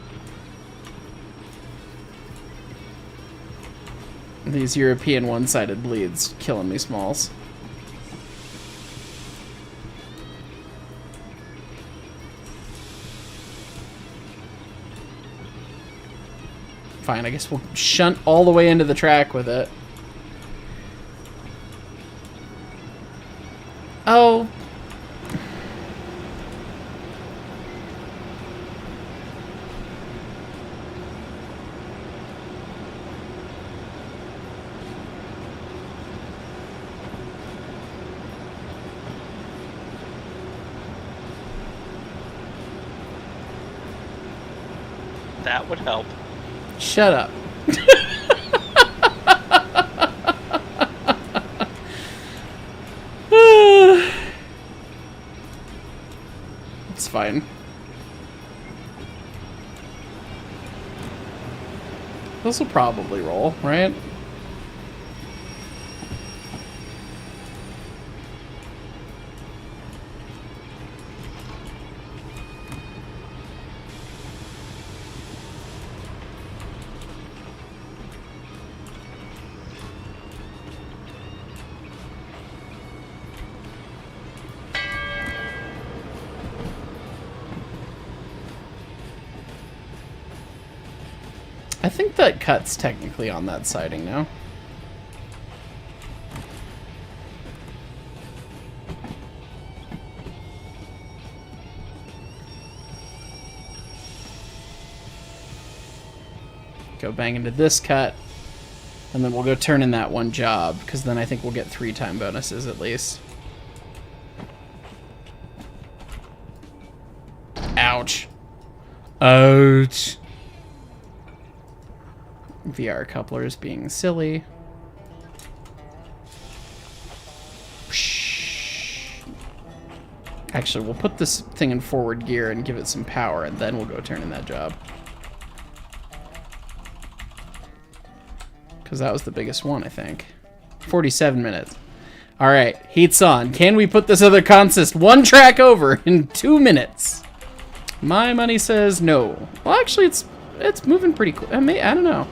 These European one-sided bleeds killing me, Smalls. Fine, I guess we'll shunt all the way into the track with it. Oh. That would help. Shut up. It's fine. This will probably roll, right? I think that cut's technically on that siding now. go bang into this cut, and then we'll go turn in that one job, because then I think we'll get 3 time bonuses at least. Ouch. Ouch. VR couplers being silly. Actually, we'll put this thing in forward gear and give it some power, and then we'll go turn in that job. Because that was the biggest one, I think. 47 minutes. All right, heat's on. Can we put this other consist 1 track over in 2 minutes? My money says no. Well, actually, it's moving pretty quick. I don't know.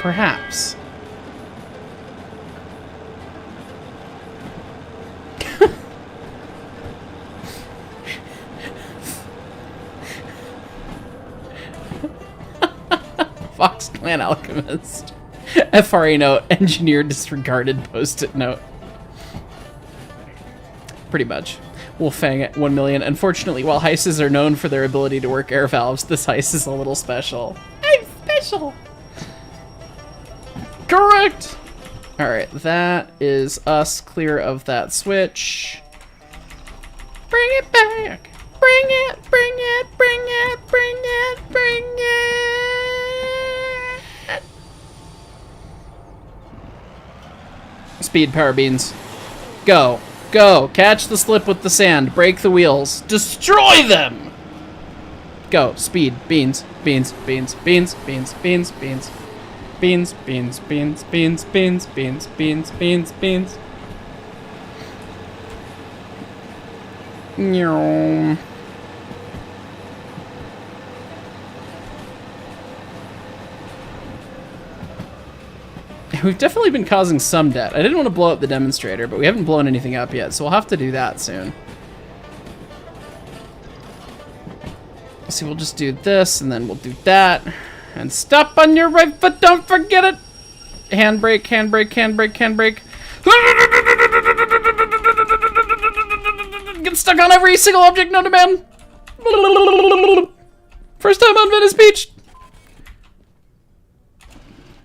Perhaps. Fox Clan Alchemist. FRA note, engineer disregarded post-it note. Pretty much. Wolfang at 1 million. Unfortunately, while heises are known for their ability to work air valves, this heist is a little special. I'm special! Correct! Alright, that is us clear of that switch. Bring it back! Bring it, bring it, bring it, bring it, bring it! Speed power beans. Go. Go. Catch the slip with the sand. Break the wheels. Destroy them! Go. Speed. Beans. Beans. Beans. Beans. Beans. Beans. Beans. Beans. Beans. Beans. Beans. Beans. Beans. Beans. Beans. Beans. Nyom. We've definitely been causing some debt. I didn't want to blow up the demonstrator, but we haven't blown anything up yet, so we'll have to do that soon. See, we'll just do this, and then we'll do that. And stop on your right foot, don't forget it! Handbrake, handbrake, handbrake, handbrake. Get stuck on every single object known to man. First time on Venice Beach.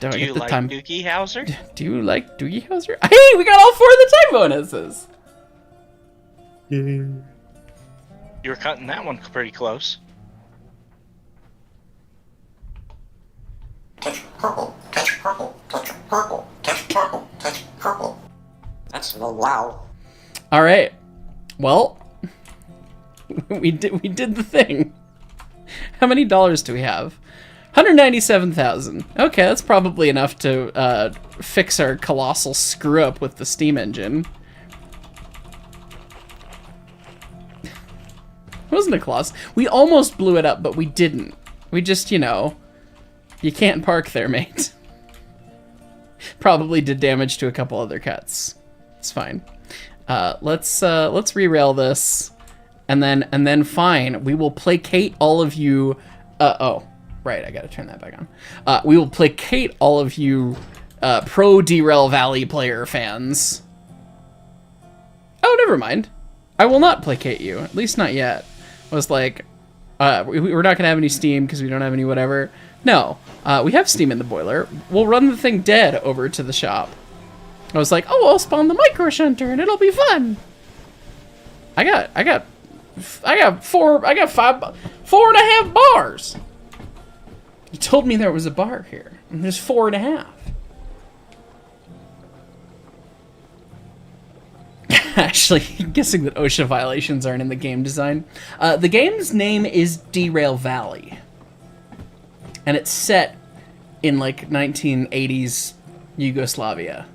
Do you like Doogie Howser? Do you like Doogie Howser? Hey, we got all 4 of the time bonuses. You were cutting that one pretty close. Touch purple, touch purple, touch purple, touch purple, touch purple. That's the wow. All right. Well, we did the thing. How many dollars do we have? 197,000. Okay, that's probably enough to fix our colossal screw up with the steam engine. It wasn't a colossal. We almost blew it up, but we didn't. We just, you know, you can't park there, mate. Probably did damage to a couple other cuts. It's fine. Let's re-rail this, and then fine. We will placate all of you. Oh. Right, I gotta turn that back on. We will placate all of you pro Derail Valley player fans. Oh, never mind. I will not placate you, at least not yet. I was like, we're not gonna have any steam because we don't have any whatever. No, we have steam in the boiler. We'll run the thing dead over to the shop. I was like, oh, I'll spawn the micro shunter and it'll be fun. I got 4.5 bars. You told me there was a bar here, and there's 4.5. Actually, guessing that OSHA violations aren't in the game design. The game's name is Derail Valley. And it's set in, like, 1980s Yugoslavia.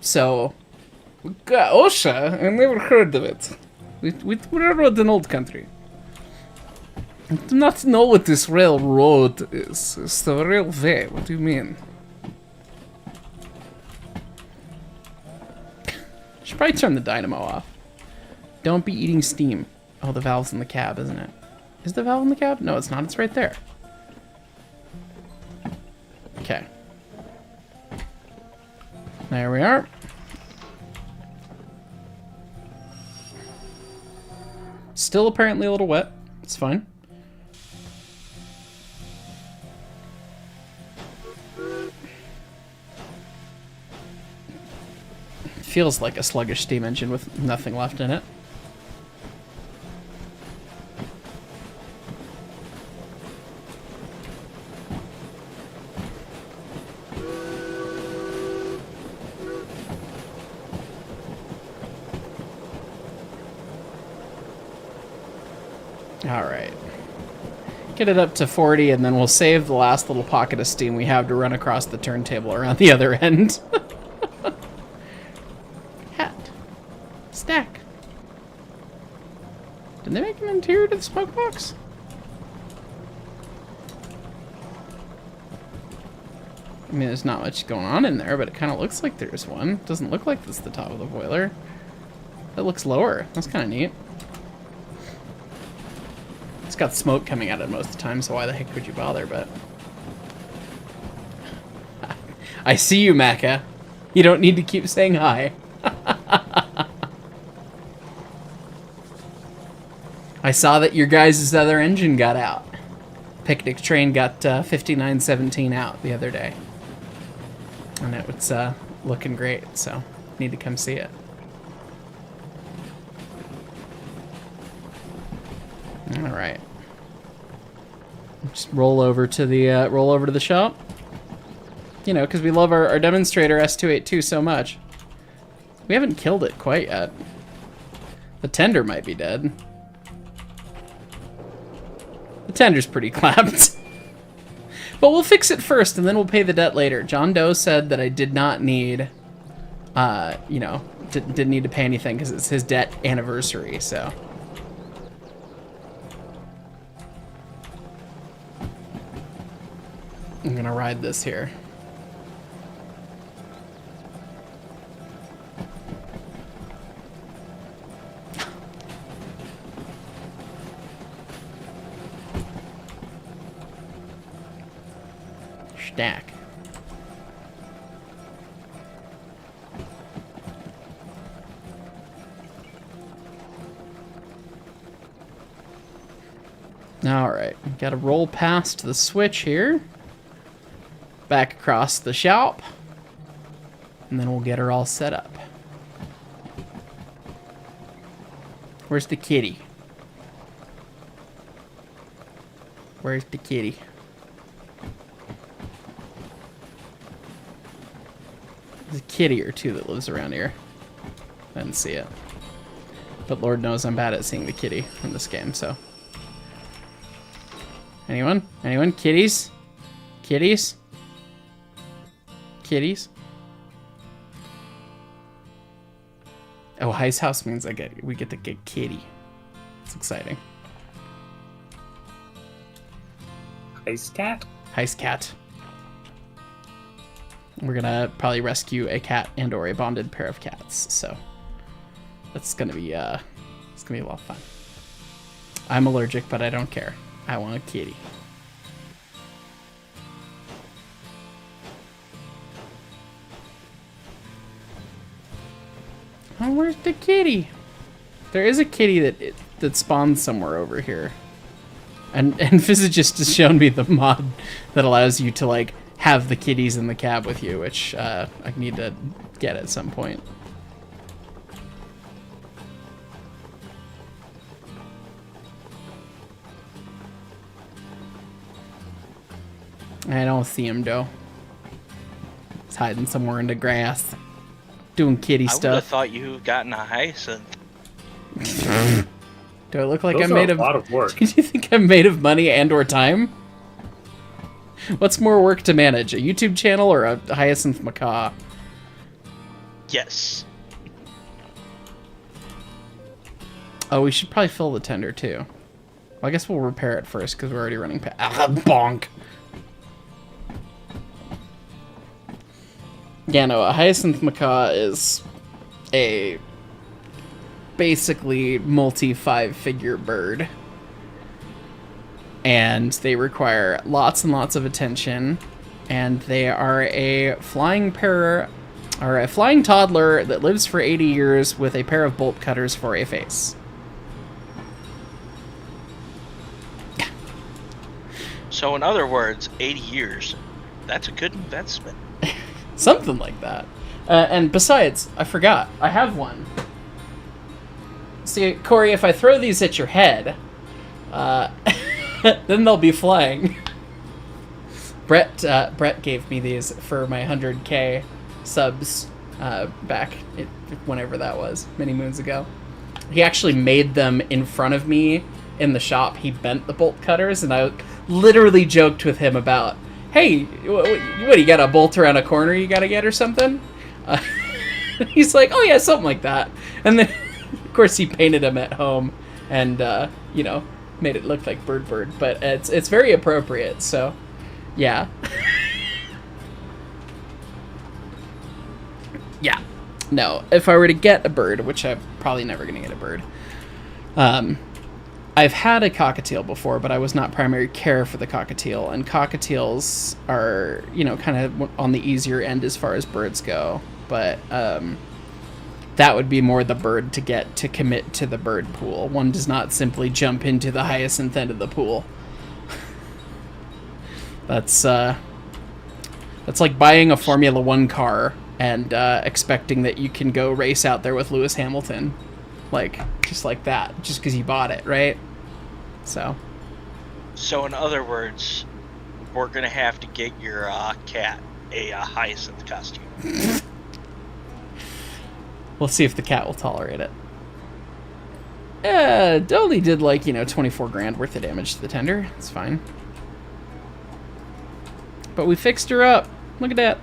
So, OSHA, I never heard of it. We're an old country. I do not know what this railroad is. It's the railway. What do you mean? Should probably turn the dynamo off. Don't be eating steam. Oh, the valve's in the cab, isn't it? Is the valve in the cab? No, it's not. It's right there. Okay. There we are. Still apparently a little wet. It's fine. Feels like a sluggish steam engine with nothing left in it. Alright. Get it up to 40, and then we'll save the last little pocket of steam we have to run across the turntable around the other end. Hat. Stack. Did they make an interior to the smoke box? I mean, there's not much going on in there, but it kind of looks like there's one. Doesn't look like this is the top of the boiler. It looks lower. That's kind of neat. It's got smoke coming out of it most of the time, so why the heck would you bother, but... I see you, Macca. You don't need to keep saying hi. I saw that your guys' other engine got out. Picnic train got 5917 out the other day. And it was looking great, so need to come see it. All right. Just roll over to the shop. You know, because we love our demonstrator S282 so much. We haven't killed it quite yet. The tender might be dead. The tender's pretty clapped. But we'll fix it first, and then we'll pay the debt later. JohnDoe said that I did not need, you know, didn't need to pay anything because it's his debt anniversary, so... I'm gonna ride this here. Stack. All right, gotta roll past the switch here. Back across the shop, and then we'll get her all set up. Where's the kitty? Where's the kitty? There's a kitty or two that lives around here. I didn't see it. But Lord knows I'm bad at seeing the kitty in this game, so. Anyone? Anyone? Kitties? Kitties? Kitties? Oh, Heist House means we get to get kitty. It's exciting. Heist cat? Heist cat. We're gonna probably rescue a cat and or a bonded pair of cats, so that's gonna be it's gonna be a lot of fun. I'm allergic, but I don't care. I want a kitty. Oh, where's the kitty? There is a kitty that spawns somewhere over here. And Physicist has shown me the mod that allows you to, like, have the kitties in the cab with you, which I need to get at some point. I don't see him, though. He's hiding somewhere in the grass. Doing kitty I would have stuff. thought you gotten a hyacinth. Do I look like Those I'm are made a of... lot of work. Do you think I'm made of money and or time? What's more work to manage, a YouTube channel or a hyacinth macaw? Yes. Oh, we should probably fill the tender too. Well, I guess we'll repair it first because we're already running past. Ah, bonk. Yeah, no, a hyacinth macaw is a basically multi-5-figure bird. And they require lots and lots of attention. And they are a flying toddler that lives for 80 years with a pair of bolt cutters for a face. So in other words, 80 years. That's a good investment. Something like that. And besides, I forgot. I have one. See, Corey, if I throw these at your head, then they'll be flying. Brett gave me these for my 100K subs back whenever that was, many moons ago. He actually made them in front of me in the shop. He bent the bolt cutters, and I literally joked with him about, hey, what, you got a bolt around a corner you gotta get or something? He's like, oh yeah, something like that. And then, of course, he painted them at home and, made it look like Bird. But it's very appropriate, so, yeah. Yeah. No, if I were to get a bird, which I'm probably never going to get a bird, I've had a cockatiel before, but I was not primary care for the cockatiel, and cockatiels are, kind of on the easier end as far as birds go, but that would be more the bird to get to commit to the bird pool. One does not simply jump into the hyacinth end of the pool. That's like buying a Formula 1 car and expecting that you can go race out there with Lewis Hamilton. Like, just like that, just because you bought it, right? So in other words, we're going to have to get your cat a hyacinth costume. We'll see if the cat will tolerate it. It only did, 24 grand worth of damage to the tender. It's fine. But we fixed her up. Look at that.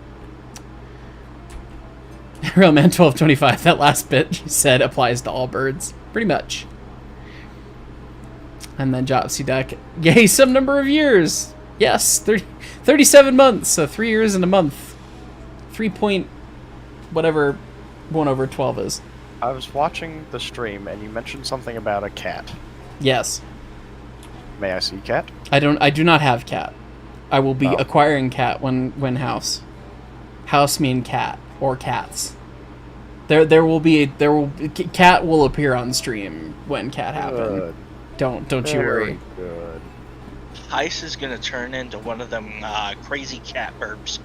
Real Man 1225, that last bit she said applies to all birds. Pretty much. And then Jopsy Duck. Yay, some number of years. Yes, 37 months, so 3 years and a month. 3 point whatever 1/12 is. I was watching the stream and you mentioned something about a cat. Yes. May I see cat? I do not have cat. I will be acquiring cat when house. House mean cat or cats. Cat will appear on stream when cat happen. Good. Don't you worry. Good. Heist is gonna turn into one of them crazy cat burps.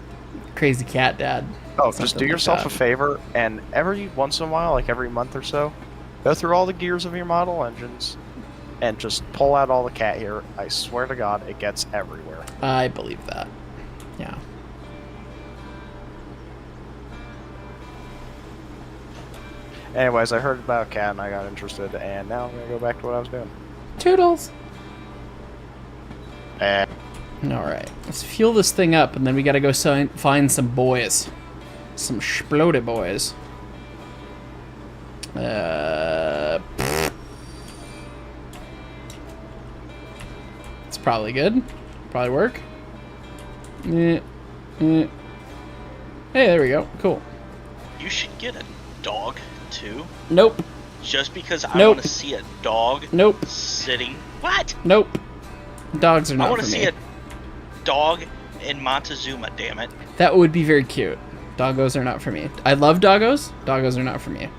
Crazy cat dad. Oh, just Something do like yourself that. a favor, and every once in a while, like every month or so, go through all the gears of your model engines, and just pull out all the cat hair. I swear to God, it gets everywhere. I believe that. Yeah. Anyways, I heard about cat and I got interested, and now I'm gonna go back to what I was doing. Toodles. Eh. Alright, let's fuel this thing up, and then we gotta go find some boys. Some splody boys. It's probably good. Probably work. Hey, there we go. Cool. You should get a dog too. Nope. Just because I Nope. want to see a dog Nope. sitting. What? Nope. Dogs are I not want for to me. see a dog in Montezuma. Damn it. That would be very cute. Doggos are not for me. I love doggos. Doggos are not for me.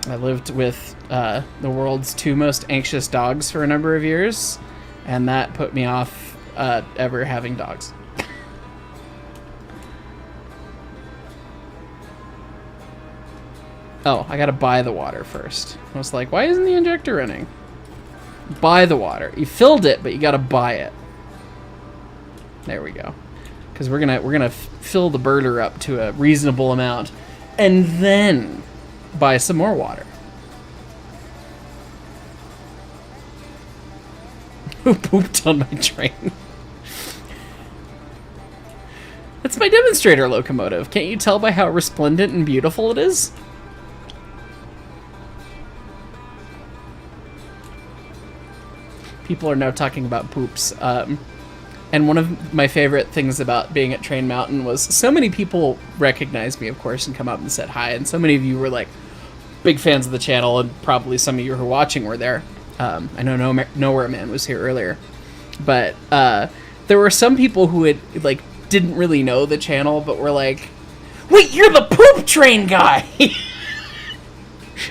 I lived with the world's 2 most anxious dogs for a number of years, and that put me off ever having dogs. Oh, I gotta buy the water first. I was like, why isn't the injector running? Buy the water. You filled it, but you gotta buy it. There we go. Because we're gonna fill the birder up to a reasonable amount, and then buy some more water. Who pooped on my train? That's my demonstrator locomotive. Can't you tell by how resplendent and beautiful it is? People are now talking about poops. And one of my favorite things about being at Train Mountain was so many people recognized me, of course, and come up and said hi. And so many of you were like big fans of the channel, and probably some of you who are watching were there. I know Nowhere Man was here earlier, but there were some people who had like didn't really know the channel, but were like, "Wait, you're the poop train guy!"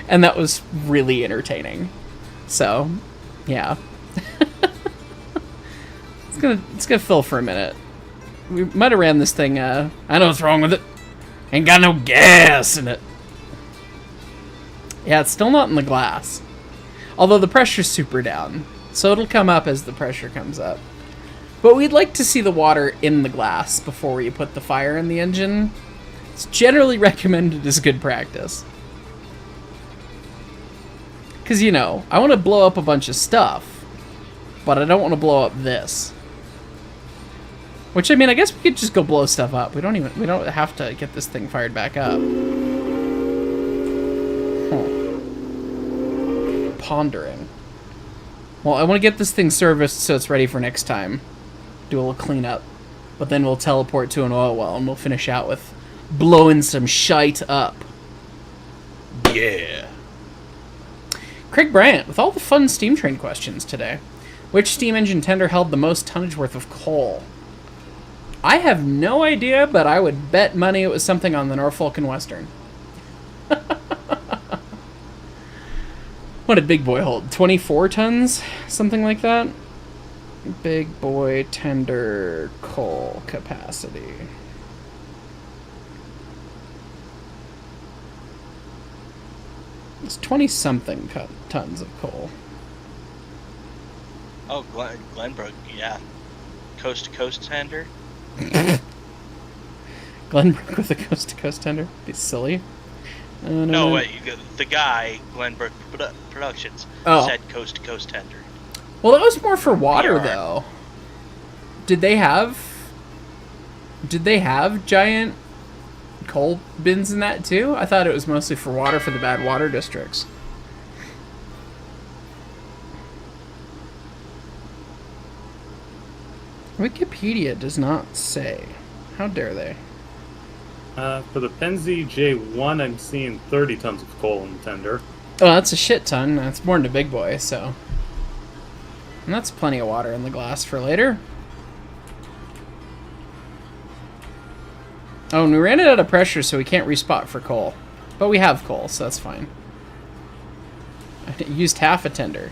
And that was really entertaining. So, yeah. It's gonna fill for a minute. We might have ran this thing, I know what's wrong with it. Ain't got no gas in it. Yeah, it's still not in the glass. Although the pressure's super down. So it'll come up as the pressure comes up. But we'd like to see the water in the glass before you put the fire in the engine. It's generally recommended as good practice. Because, you know, I want to blow up a bunch of stuff. But I don't want to blow up this. Which, I mean, I guess we could just go blow stuff up. We don't have to get this thing fired back up. Pondering. Well, I want to get this thing serviced so it's ready for next time. Do a little cleanup. But then we'll teleport to an oil well and we'll finish out with blowing some shite up. Yeah. Craig Bryant, with all the fun steam train questions today, which steam engine tender held the most tonnage worth of coal? I have no idea, but I would bet money it was something on the Norfolk and Western. What did Big Boy hold? 24 tons? Something like that? Big Boy tender coal capacity. It's 20-something tons of coal. Oh, Glenbrook, yeah. Coast-to-coast tender. Glenbrook with a coast-to-coast tender? Be silly. No, wait, the guy, Glenbrook Productions, said coast-to-coast tender. Well, that was more for water, PR. though. Did they have giant coal bins in that, too? I thought it was mostly for water for the bad water districts. Wikipedia does not say. How dare they? For the Penzi J1, I'm seeing 30 tons of coal in the tender. Oh, that's a shit ton. That's more than a Big Boy, so. And that's plenty of water in the glass for later. Oh, and we ran it out of pressure, so we can't respot for coal. But we have coal, so that's fine. I used half a tender.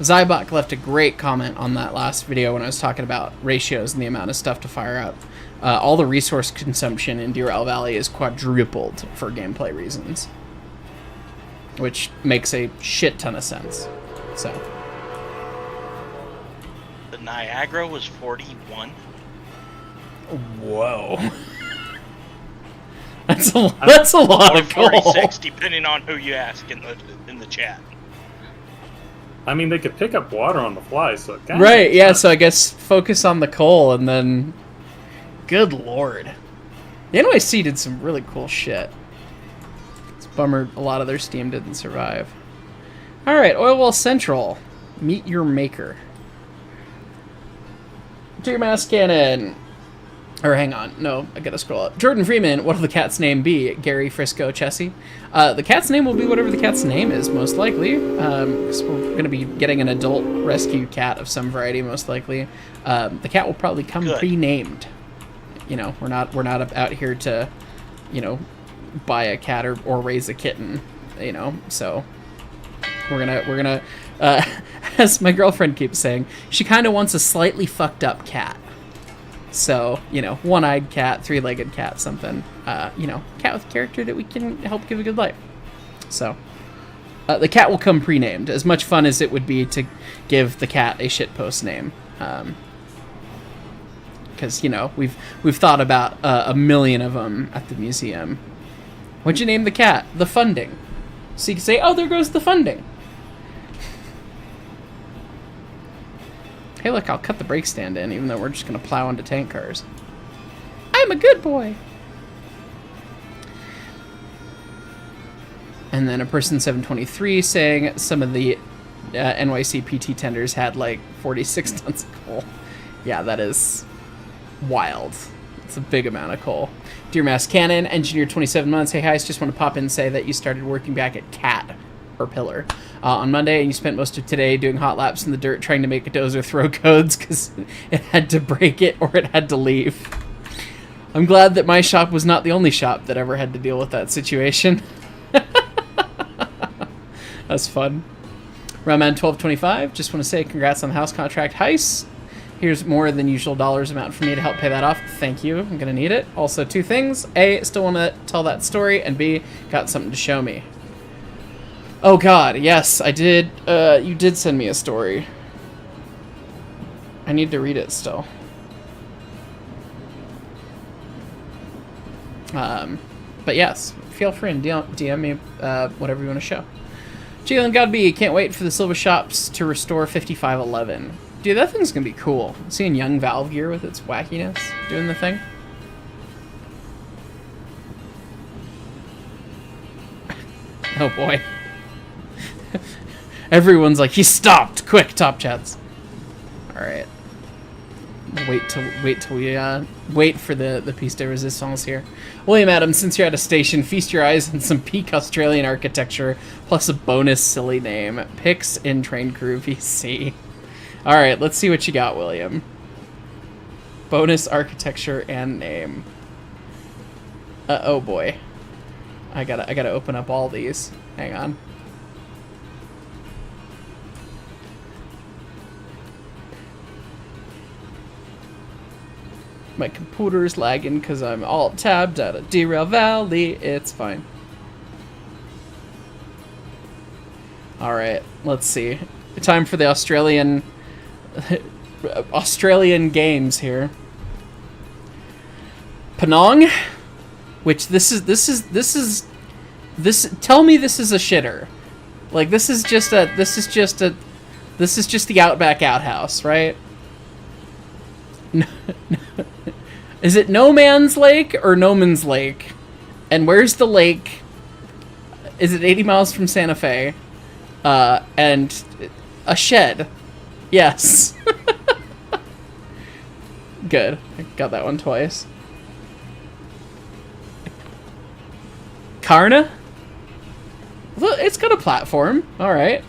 Zybok left a great comment on that last video when I was talking about ratios and the amount of stuff to fire up. All the resource consumption in Derail Valley is quadrupled for gameplay reasons. Which makes a shit ton of sense. So. The Niagara was 41. Whoa. That's a lot of coal. 46, depending on who you ask in the chat. I mean, they could pick up water on the fly, so it right, yeah, so I guess focus on the coal and then... Good lord. The NYC did some really cool shit. It's a bummer a lot of their steam didn't survive. Alright, Oil Well Central. Meet your maker. Deer Mass Cannon. Or hang on, no, I gotta scroll up. Jordan Freeman, what'll the cat's name be? Gary, Frisco, Chessie? The cat's name will be whatever the cat's name is, most likely. Because we're gonna be getting an adult rescue cat of some variety, most likely. The cat will probably come pre-named. You know, we're not out here to, you know, buy a cat or raise a kitten. You know, so we're gonna as my girlfriend keeps saying, she kind of wants a slightly fucked up cat. So, you know, one-eyed cat, three-legged cat, something. You know, cat with character that we can help give a good life. So, the cat will come pre-named. As much fun as it would be to give the cat a shitpost name. Because, you know, we've thought about a million of them at the museum. What'd you name the cat? The Funding. So you can say, oh, there goes the funding. Hey, look, I'll cut the brake stand in, even though we're just going to plow into tank cars. I'm a good boy. And then a person 723 saying some of the NYC PT tenders had like 46 tons of coal. Yeah, that is wild. It's a big amount of coal. Dear Mass Cannon, engineer 27 months. Hey, guys, just want to pop in and say that you started working back at CAT, or Pillar, on Monday, and you spent most of today doing hot laps in the dirt trying to make a dozer throw codes because it had to break it or it had to leave. I'm glad that my shop was not the only shop that ever had to deal with that situation. That's fun. Roundman 1225, just want to say congrats on the house contract heist. Here's more than usual dollars amount for me to help pay that off. Thank you. I'm gonna need it. Also, 2 things. A, still want to tell that story, and B, got something to show me. Oh God, yes, I did. You did send me a story. I need to read it still. But yes, feel free and DM me whatever you want to show. Jalen Godby, can't wait for the Silver Shops to restore 5511. Dude, that thing's gonna be cool. Seeing young Valve Gear with its wackiness doing the thing. Oh boy. Everyone's like, he stopped! Quick, top chats. Alright. Wait till we wait for the piece de resistance here. William Adams, since you're at a station, feast your eyes on some peak Australian architecture plus a bonus silly name. Picks in Train Crew VC. Alright, let's see what you got, William. Bonus architecture and name. Oh boy. I gotta open up all these. Hang on. My computer's lagging because I'm alt tabbed out of Derail Valley. It's fine. Alright, let's see. Time for the Australian games here. Penong, which this tell me this is a shitter. Like this is just the Outback Outhouse, right? No. Is it No Man's Lake or No Man's Lake? And where's the lake? Is it 80 miles from Santa Fe? And a shed. Yes. Good. I got that one twice. Karna? Look, it's got a platform. All right.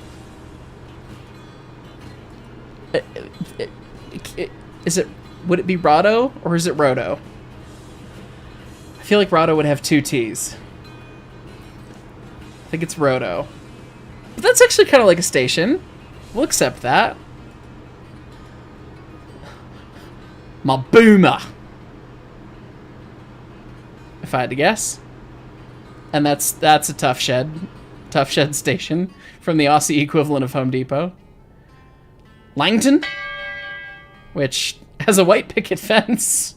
Is it? Would it be Rado or is it Roto? I feel like Rado would have 2 T's. I think it's Roto. But that's actually kind of like a station. We'll accept that. My boomer. If I had to guess. And that's a Tough Shed. Tough Shed station from the Aussie equivalent of Home Depot. Langton, which has a white picket fence.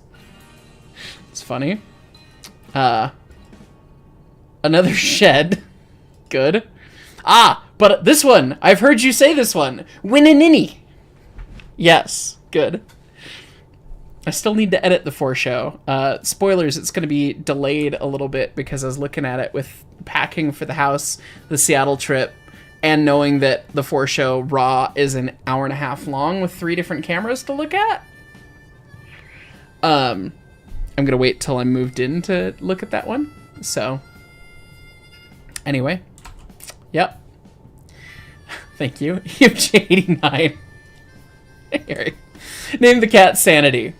It's funny. Another shed. Good. But this one, I've heard you say this one. Winninini. Yes, good. I still need to edit the foreshow. Spoilers, it's going to be delayed a little bit because I was looking at it with packing for the house, the Seattle trip, and knowing that the foreshow raw is an hour and a half long with 3 different cameras to look at. I'm going to wait till I'm moved in to look at that one. So, anyway. Yep. Thank you. UJ89. Name the cat Sanity.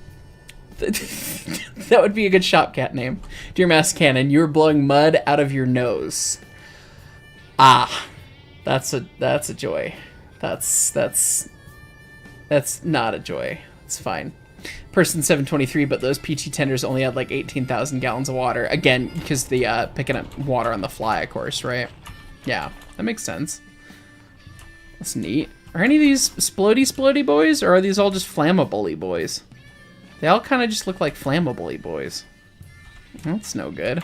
That would be a good shop cat name. Dear Mass Cannon, you are blowing mud out of your nose. That's a joy. That's not a joy. It's fine. Person 723, but those peachy tenders only had like 18,000 gallons of water. Again, because the picking up water on the fly, of course, right? Yeah, that makes sense. That's neat. Are any of these splody boys, or are these all just flammable-y boys? They all kind of just look like flammable-y boys. That's no good.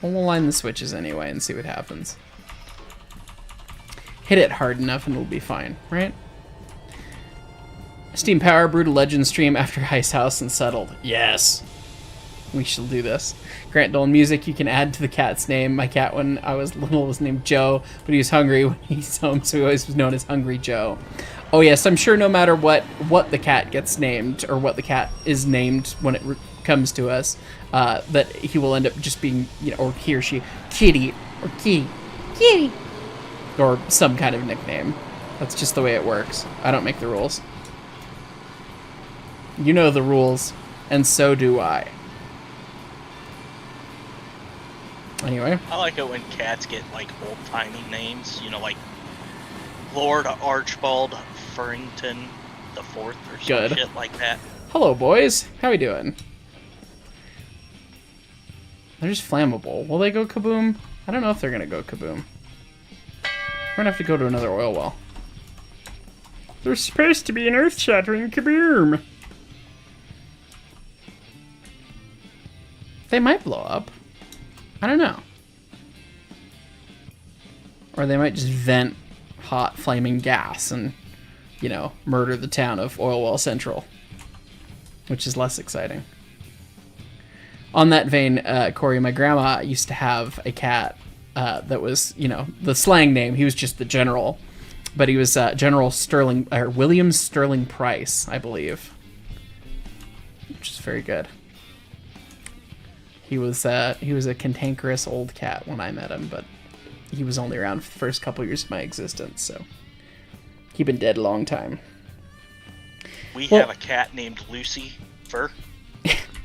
We'll align the switches anyway and see what happens. Hit it hard enough and we'll be fine, right? Steam Power brewed a legend stream after Heist House and settled. Yes. We shall do this. Grant Dolan music you can add to the cat's name. My cat when I was little was named Joe, but he was hungry when he's home, so he always was known as Hungry Joe. Oh yes, I'm sure no matter what the cat gets named, or what the cat is named when it comes to us, that he will end up just being, you know, or he or she, Kitty, or Kitty, or some kind of nickname. That's just the way it works. I don't make the rules. You know the rules, and so do I. Anyway. I like it when cats get, like, old-timey names. You know, like Lord Archibald Furrington the 4th or some Good. shit like that. Hello, boys. How we doing? They're just flammable. Will they go kaboom? I don't know if they're gonna go kaboom. We're gonna have to go to another oil well. There's supposed to be an earth-shattering kaboom. They might blow up. I don't know. Or they might just vent hot flaming gas and, you know, murder the town of Oil Well Central. Which is less exciting. On that vein, Corey, my grandma used to have a cat that was, you know, the slang name. He was just the general. But he was General Sterling, or William Sterling Price, I believe. Which is very good. He was a cantankerous old cat when I met him, but he was only around for the first couple years of my existence, so he'd been dead a long time. We have a cat named Lucy Fur.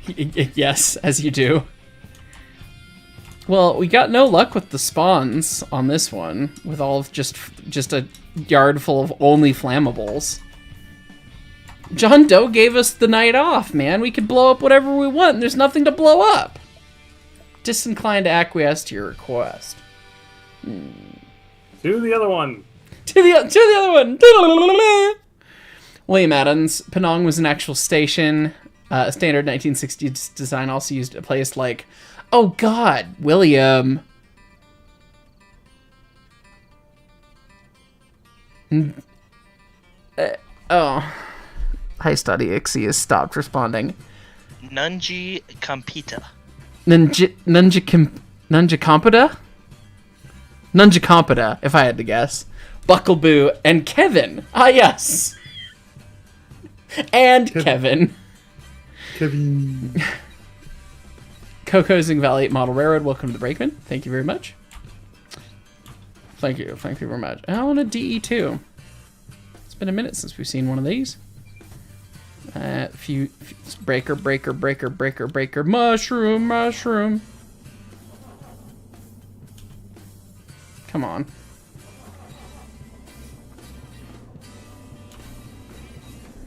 Yes, as you do. Well, we got no luck with the spawns on this one, with all of just a yard full of only flammables. JohnDoe gave us the night off, man. We could blow up whatever we want, and there's nothing to blow up. Disinclined to acquiesce to your request. To the other one. To the other one. William Adams. Penang was an actual station. Standard 1960s design also used a place like... Oh, God, William. Oh. Hi, Study Ixie has stopped responding. Nunji Campita. Nunjacompita? Nunjacompita, if I had to guess. Buckleboo and Kevin. Ah, yes. And Kevin. Cocosing Valley Model Railroad, welcome to the Brakeman. Thank you very much. Thank you very much. Oh, and a DE2. It's been a minute since we've seen one of these. Breaker, mushroom. Come on.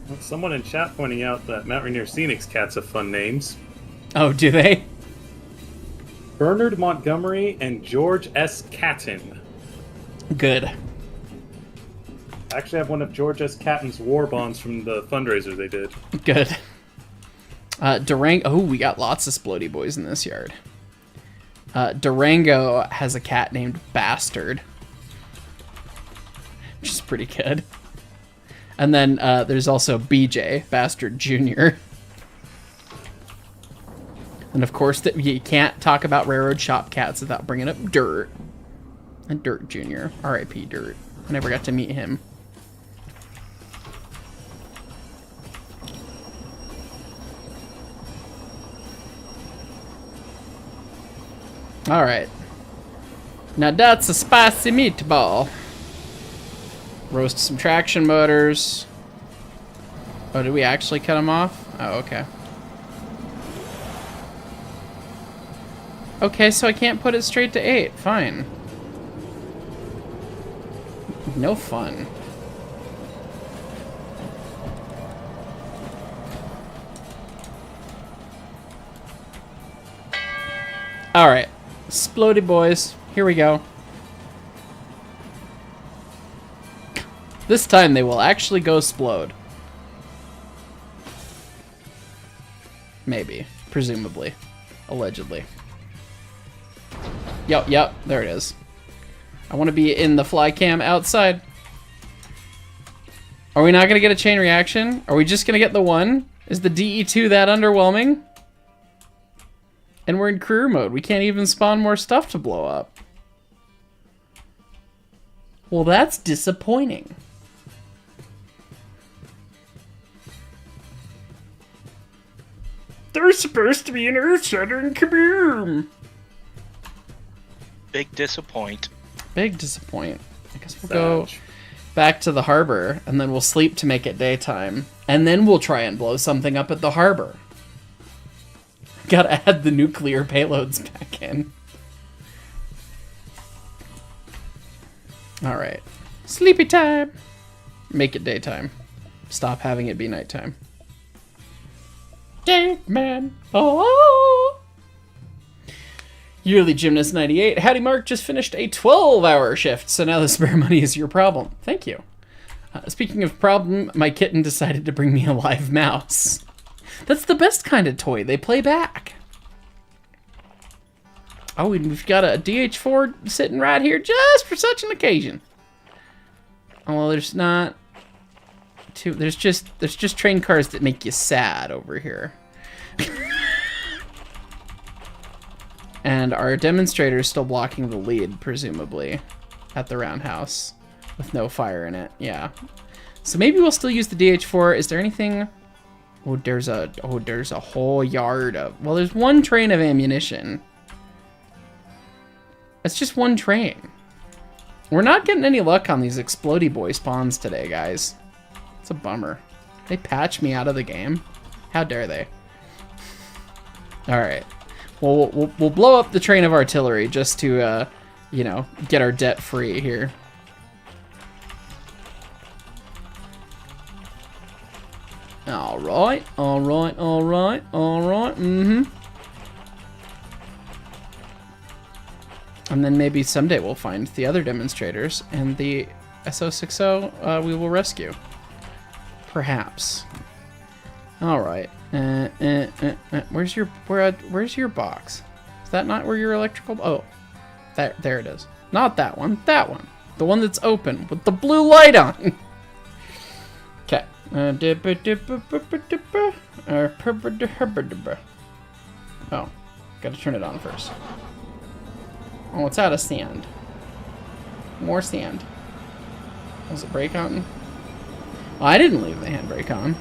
Well, someone in chat pointing out that Mount Rainier Scenic's cats have fun names. Oh, do they? Bernard Montgomery and George S. Catton. Good. I actually have one of George S. Catton's war bonds from the fundraiser they did. Good. Durango. Oh, we got lots of splody boys in this yard. Durango has a cat named Bastard, which is pretty good. And then there's also BJ, Bastard Jr. And of course, you can't talk about railroad shop cats without bringing up Dirt. And Dirt Jr. R.I.P. Dirt. I never got to meet him. Alright. Now that's a spicy meatball. Roast some traction motors. Oh, did we actually cut them off? Oh, okay. Okay, so I can't put it straight to 8. Fine. No fun. Alright. Splody boys. Here we go. This time they will actually go splode. Maybe. Presumably. Allegedly. Yep, there it is. I want to be in the fly cam outside. Are we not going to get a chain reaction? Are we just going to get the one? Is the DE2 that underwhelming? And we're in career mode. We can't even spawn more stuff to blow up. Well, that's disappointing. There's supposed to be an earth-shattering kaboom! Big disappoint. Big disappoint. I guess we'll go back to the harbor, and then we'll sleep to make it daytime. And then we'll try and blow something up at the harbor. Gotta add the nuclear payloads back in. Alright. Sleepy time! Make it daytime. stop having it be nighttime. Dagman. Oh. Yearly Gymnast 98. Howdy Mark, just finished a 12-hour shift, so now the spare money is your problem. Thank you. Speaking of problem, my kitten decided to bring me a live mouse. That's the best kind of toy. They play back. Oh, and we've got a DH4 sitting right here just for such an occasion. Oh, well, there's not too... There's just train cars that make you sad over here. And our demonstrator is still blocking the lead, presumably, at the roundhouse with no fire in it. Yeah. So maybe we'll still use the DH4. Is there anything... Oh, there's a whole yard of... Well, there's one train of ammunition. It's just one train. We're not getting any luck on these explodey boy spawns today, guys. It's a bummer. They patched me out of the game. How dare they? All right. Well, we'll blow up the train of artillery just to, you know, get our debt free here. All right. Mm-hmm. And then maybe someday we'll find the other demonstrators and the SO60 we will rescue. Perhaps. All right. Where's your box? Is that not where your electrical? Oh, there it is. Not that one. That one. The one that's open with the blue light on. Okay. Oh, gotta turn it on first. Oh, it's out of sand. More sand. Was it brake on? Oh, I didn't leave the handbrake on.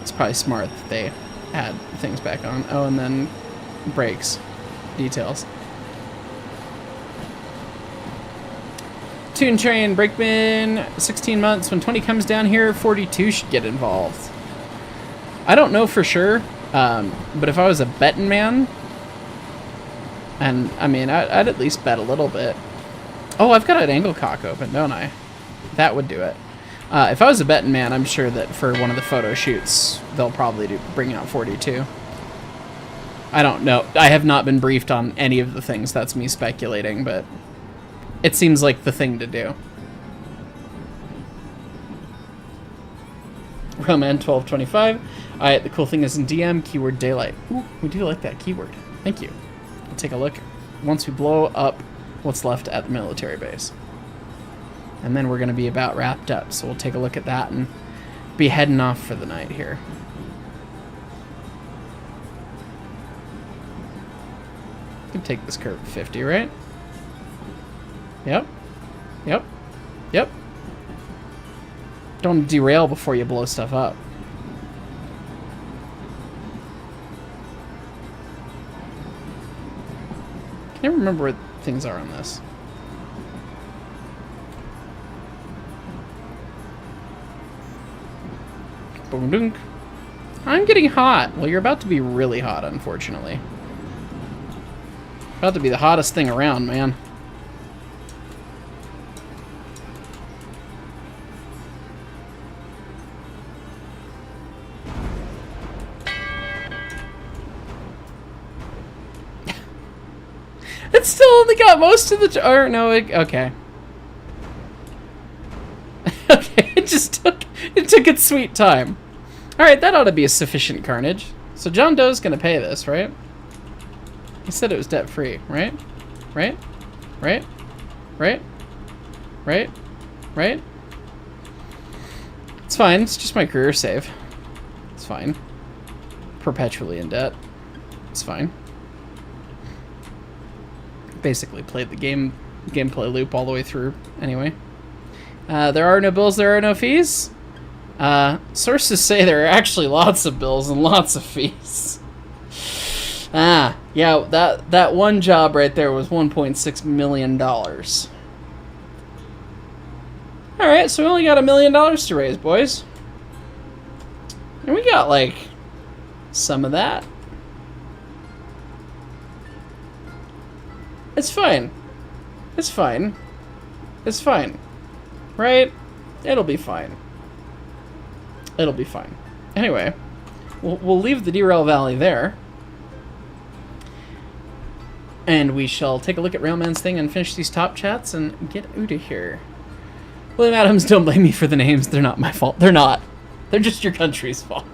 It's probably smart that they add things back on. Oh, and then brakes. Details. Tune train, brakeman, 16 months. When 20 comes down here, 42 should get involved. I don't know for sure, but if I was a betting man, and I mean, I'd at least bet a little bit. Oh, I've got an angle cock open, don't I? That would do it. If I was a betting man, I'm sure that for one of the photo shoots, they'll probably bring out 42. I don't know. I have not been briefed on any of the things. That's me speculating, but it seems like the thing to do. Roman 1225. Alright, the cool thing is in DM, keyword daylight. Ooh, we do like that keyword. Thank you. We'll take a look once we blow up what's left at the military base. And then we're going to be about wrapped up, so we'll take a look at that and be heading off for the night here. You can take this curve at 50, right? Yep. Yep. Yep. Don't derail before you blow stuff up. I can't remember where things are on this. Boom dunk. I'm getting hot. Well, you're about to be really hot, unfortunately. About to be the hottest thing around, man. It's still only got most of the... Or, no, okay. Okay, it took its sweet time. Alright, that ought to be a sufficient carnage. So JohnDoe's gonna pay this, right? He said it was debt-free, right? Right? Right? Right? Right? Right? It's fine, it's just my career save. It's fine. Perpetually in debt. It's fine. Basically played the gameplay loop all the way through anyway. There are no bills, there are no fees. Sources say there are actually lots of bills and lots of fees. Yeah, that one job right there was $1.6 million. Alright, so we only got $1 million to raise, boys. And we got, like, some of that. It's fine. It's fine. It's fine. Right? It'll be fine. It'll be fine. Anyway, we'll leave the Derail Valley there. And we shall take a look at Railman's thing and finish these top chats and get out of here. William Adams, don't blame me for the names. They're not my fault. They're not. They're just your country's fault.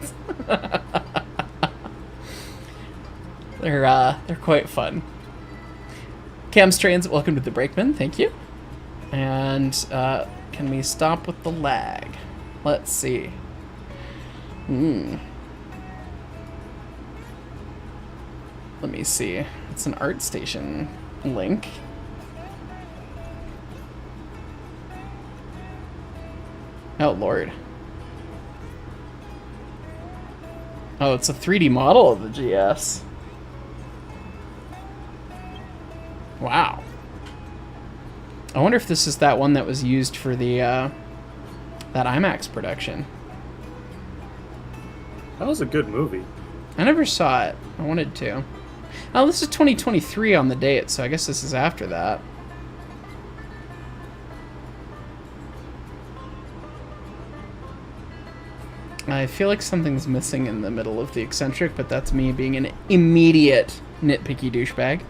They're quite fun. Cam Strains, welcome to the Brakeman. Thank you. And can we stop with the lag? Let's see. Let me see. It's an ArtStation link. Oh, Lord. Oh, it's a 3D model of the GS. Wow. I wonder if this is that one that was used for the that IMAX production. That was a good movie. I never saw it. I wanted to. Oh, this is 2023 on the date, so I guess this is after that. I feel like something's missing in the middle of the eccentric, but that's me being an immediate nitpicky douchebag.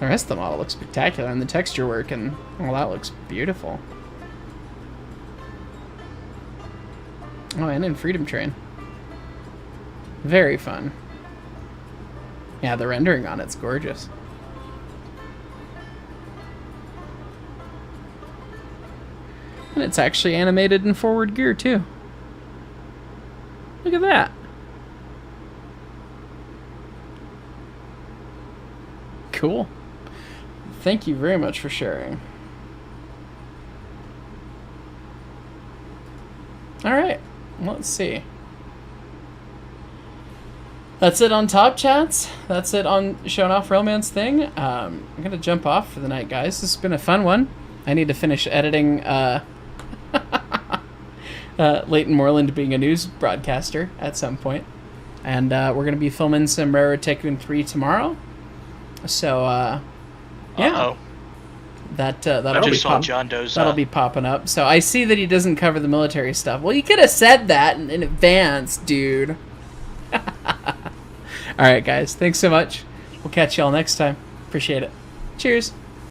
The rest of the model looks spectacular, and the texture work and all that looks beautiful. Oh, and in Freedom Train. Very fun. Yeah, the rendering on it's gorgeous. And it's actually animated in forward gear, too. Look at that. Cool. Thank you very much for sharing. Alright, let's see. That's it on Top Chats. That's it on showing off Railman's thing. I'm going to jump off for the night, guys. This has been a fun one. I need to finish editing Leighton Moreland being a news broadcaster at some point. And we're going to be filming some Railroad Tycoon 3 tomorrow. So, yeah. That'll be that'll be popping up. So I see that he doesn't cover the military stuff. Well, you could have said that in advance, dude. All right, guys. Thanks so much. We'll catch y'all next time. Appreciate it. Cheers.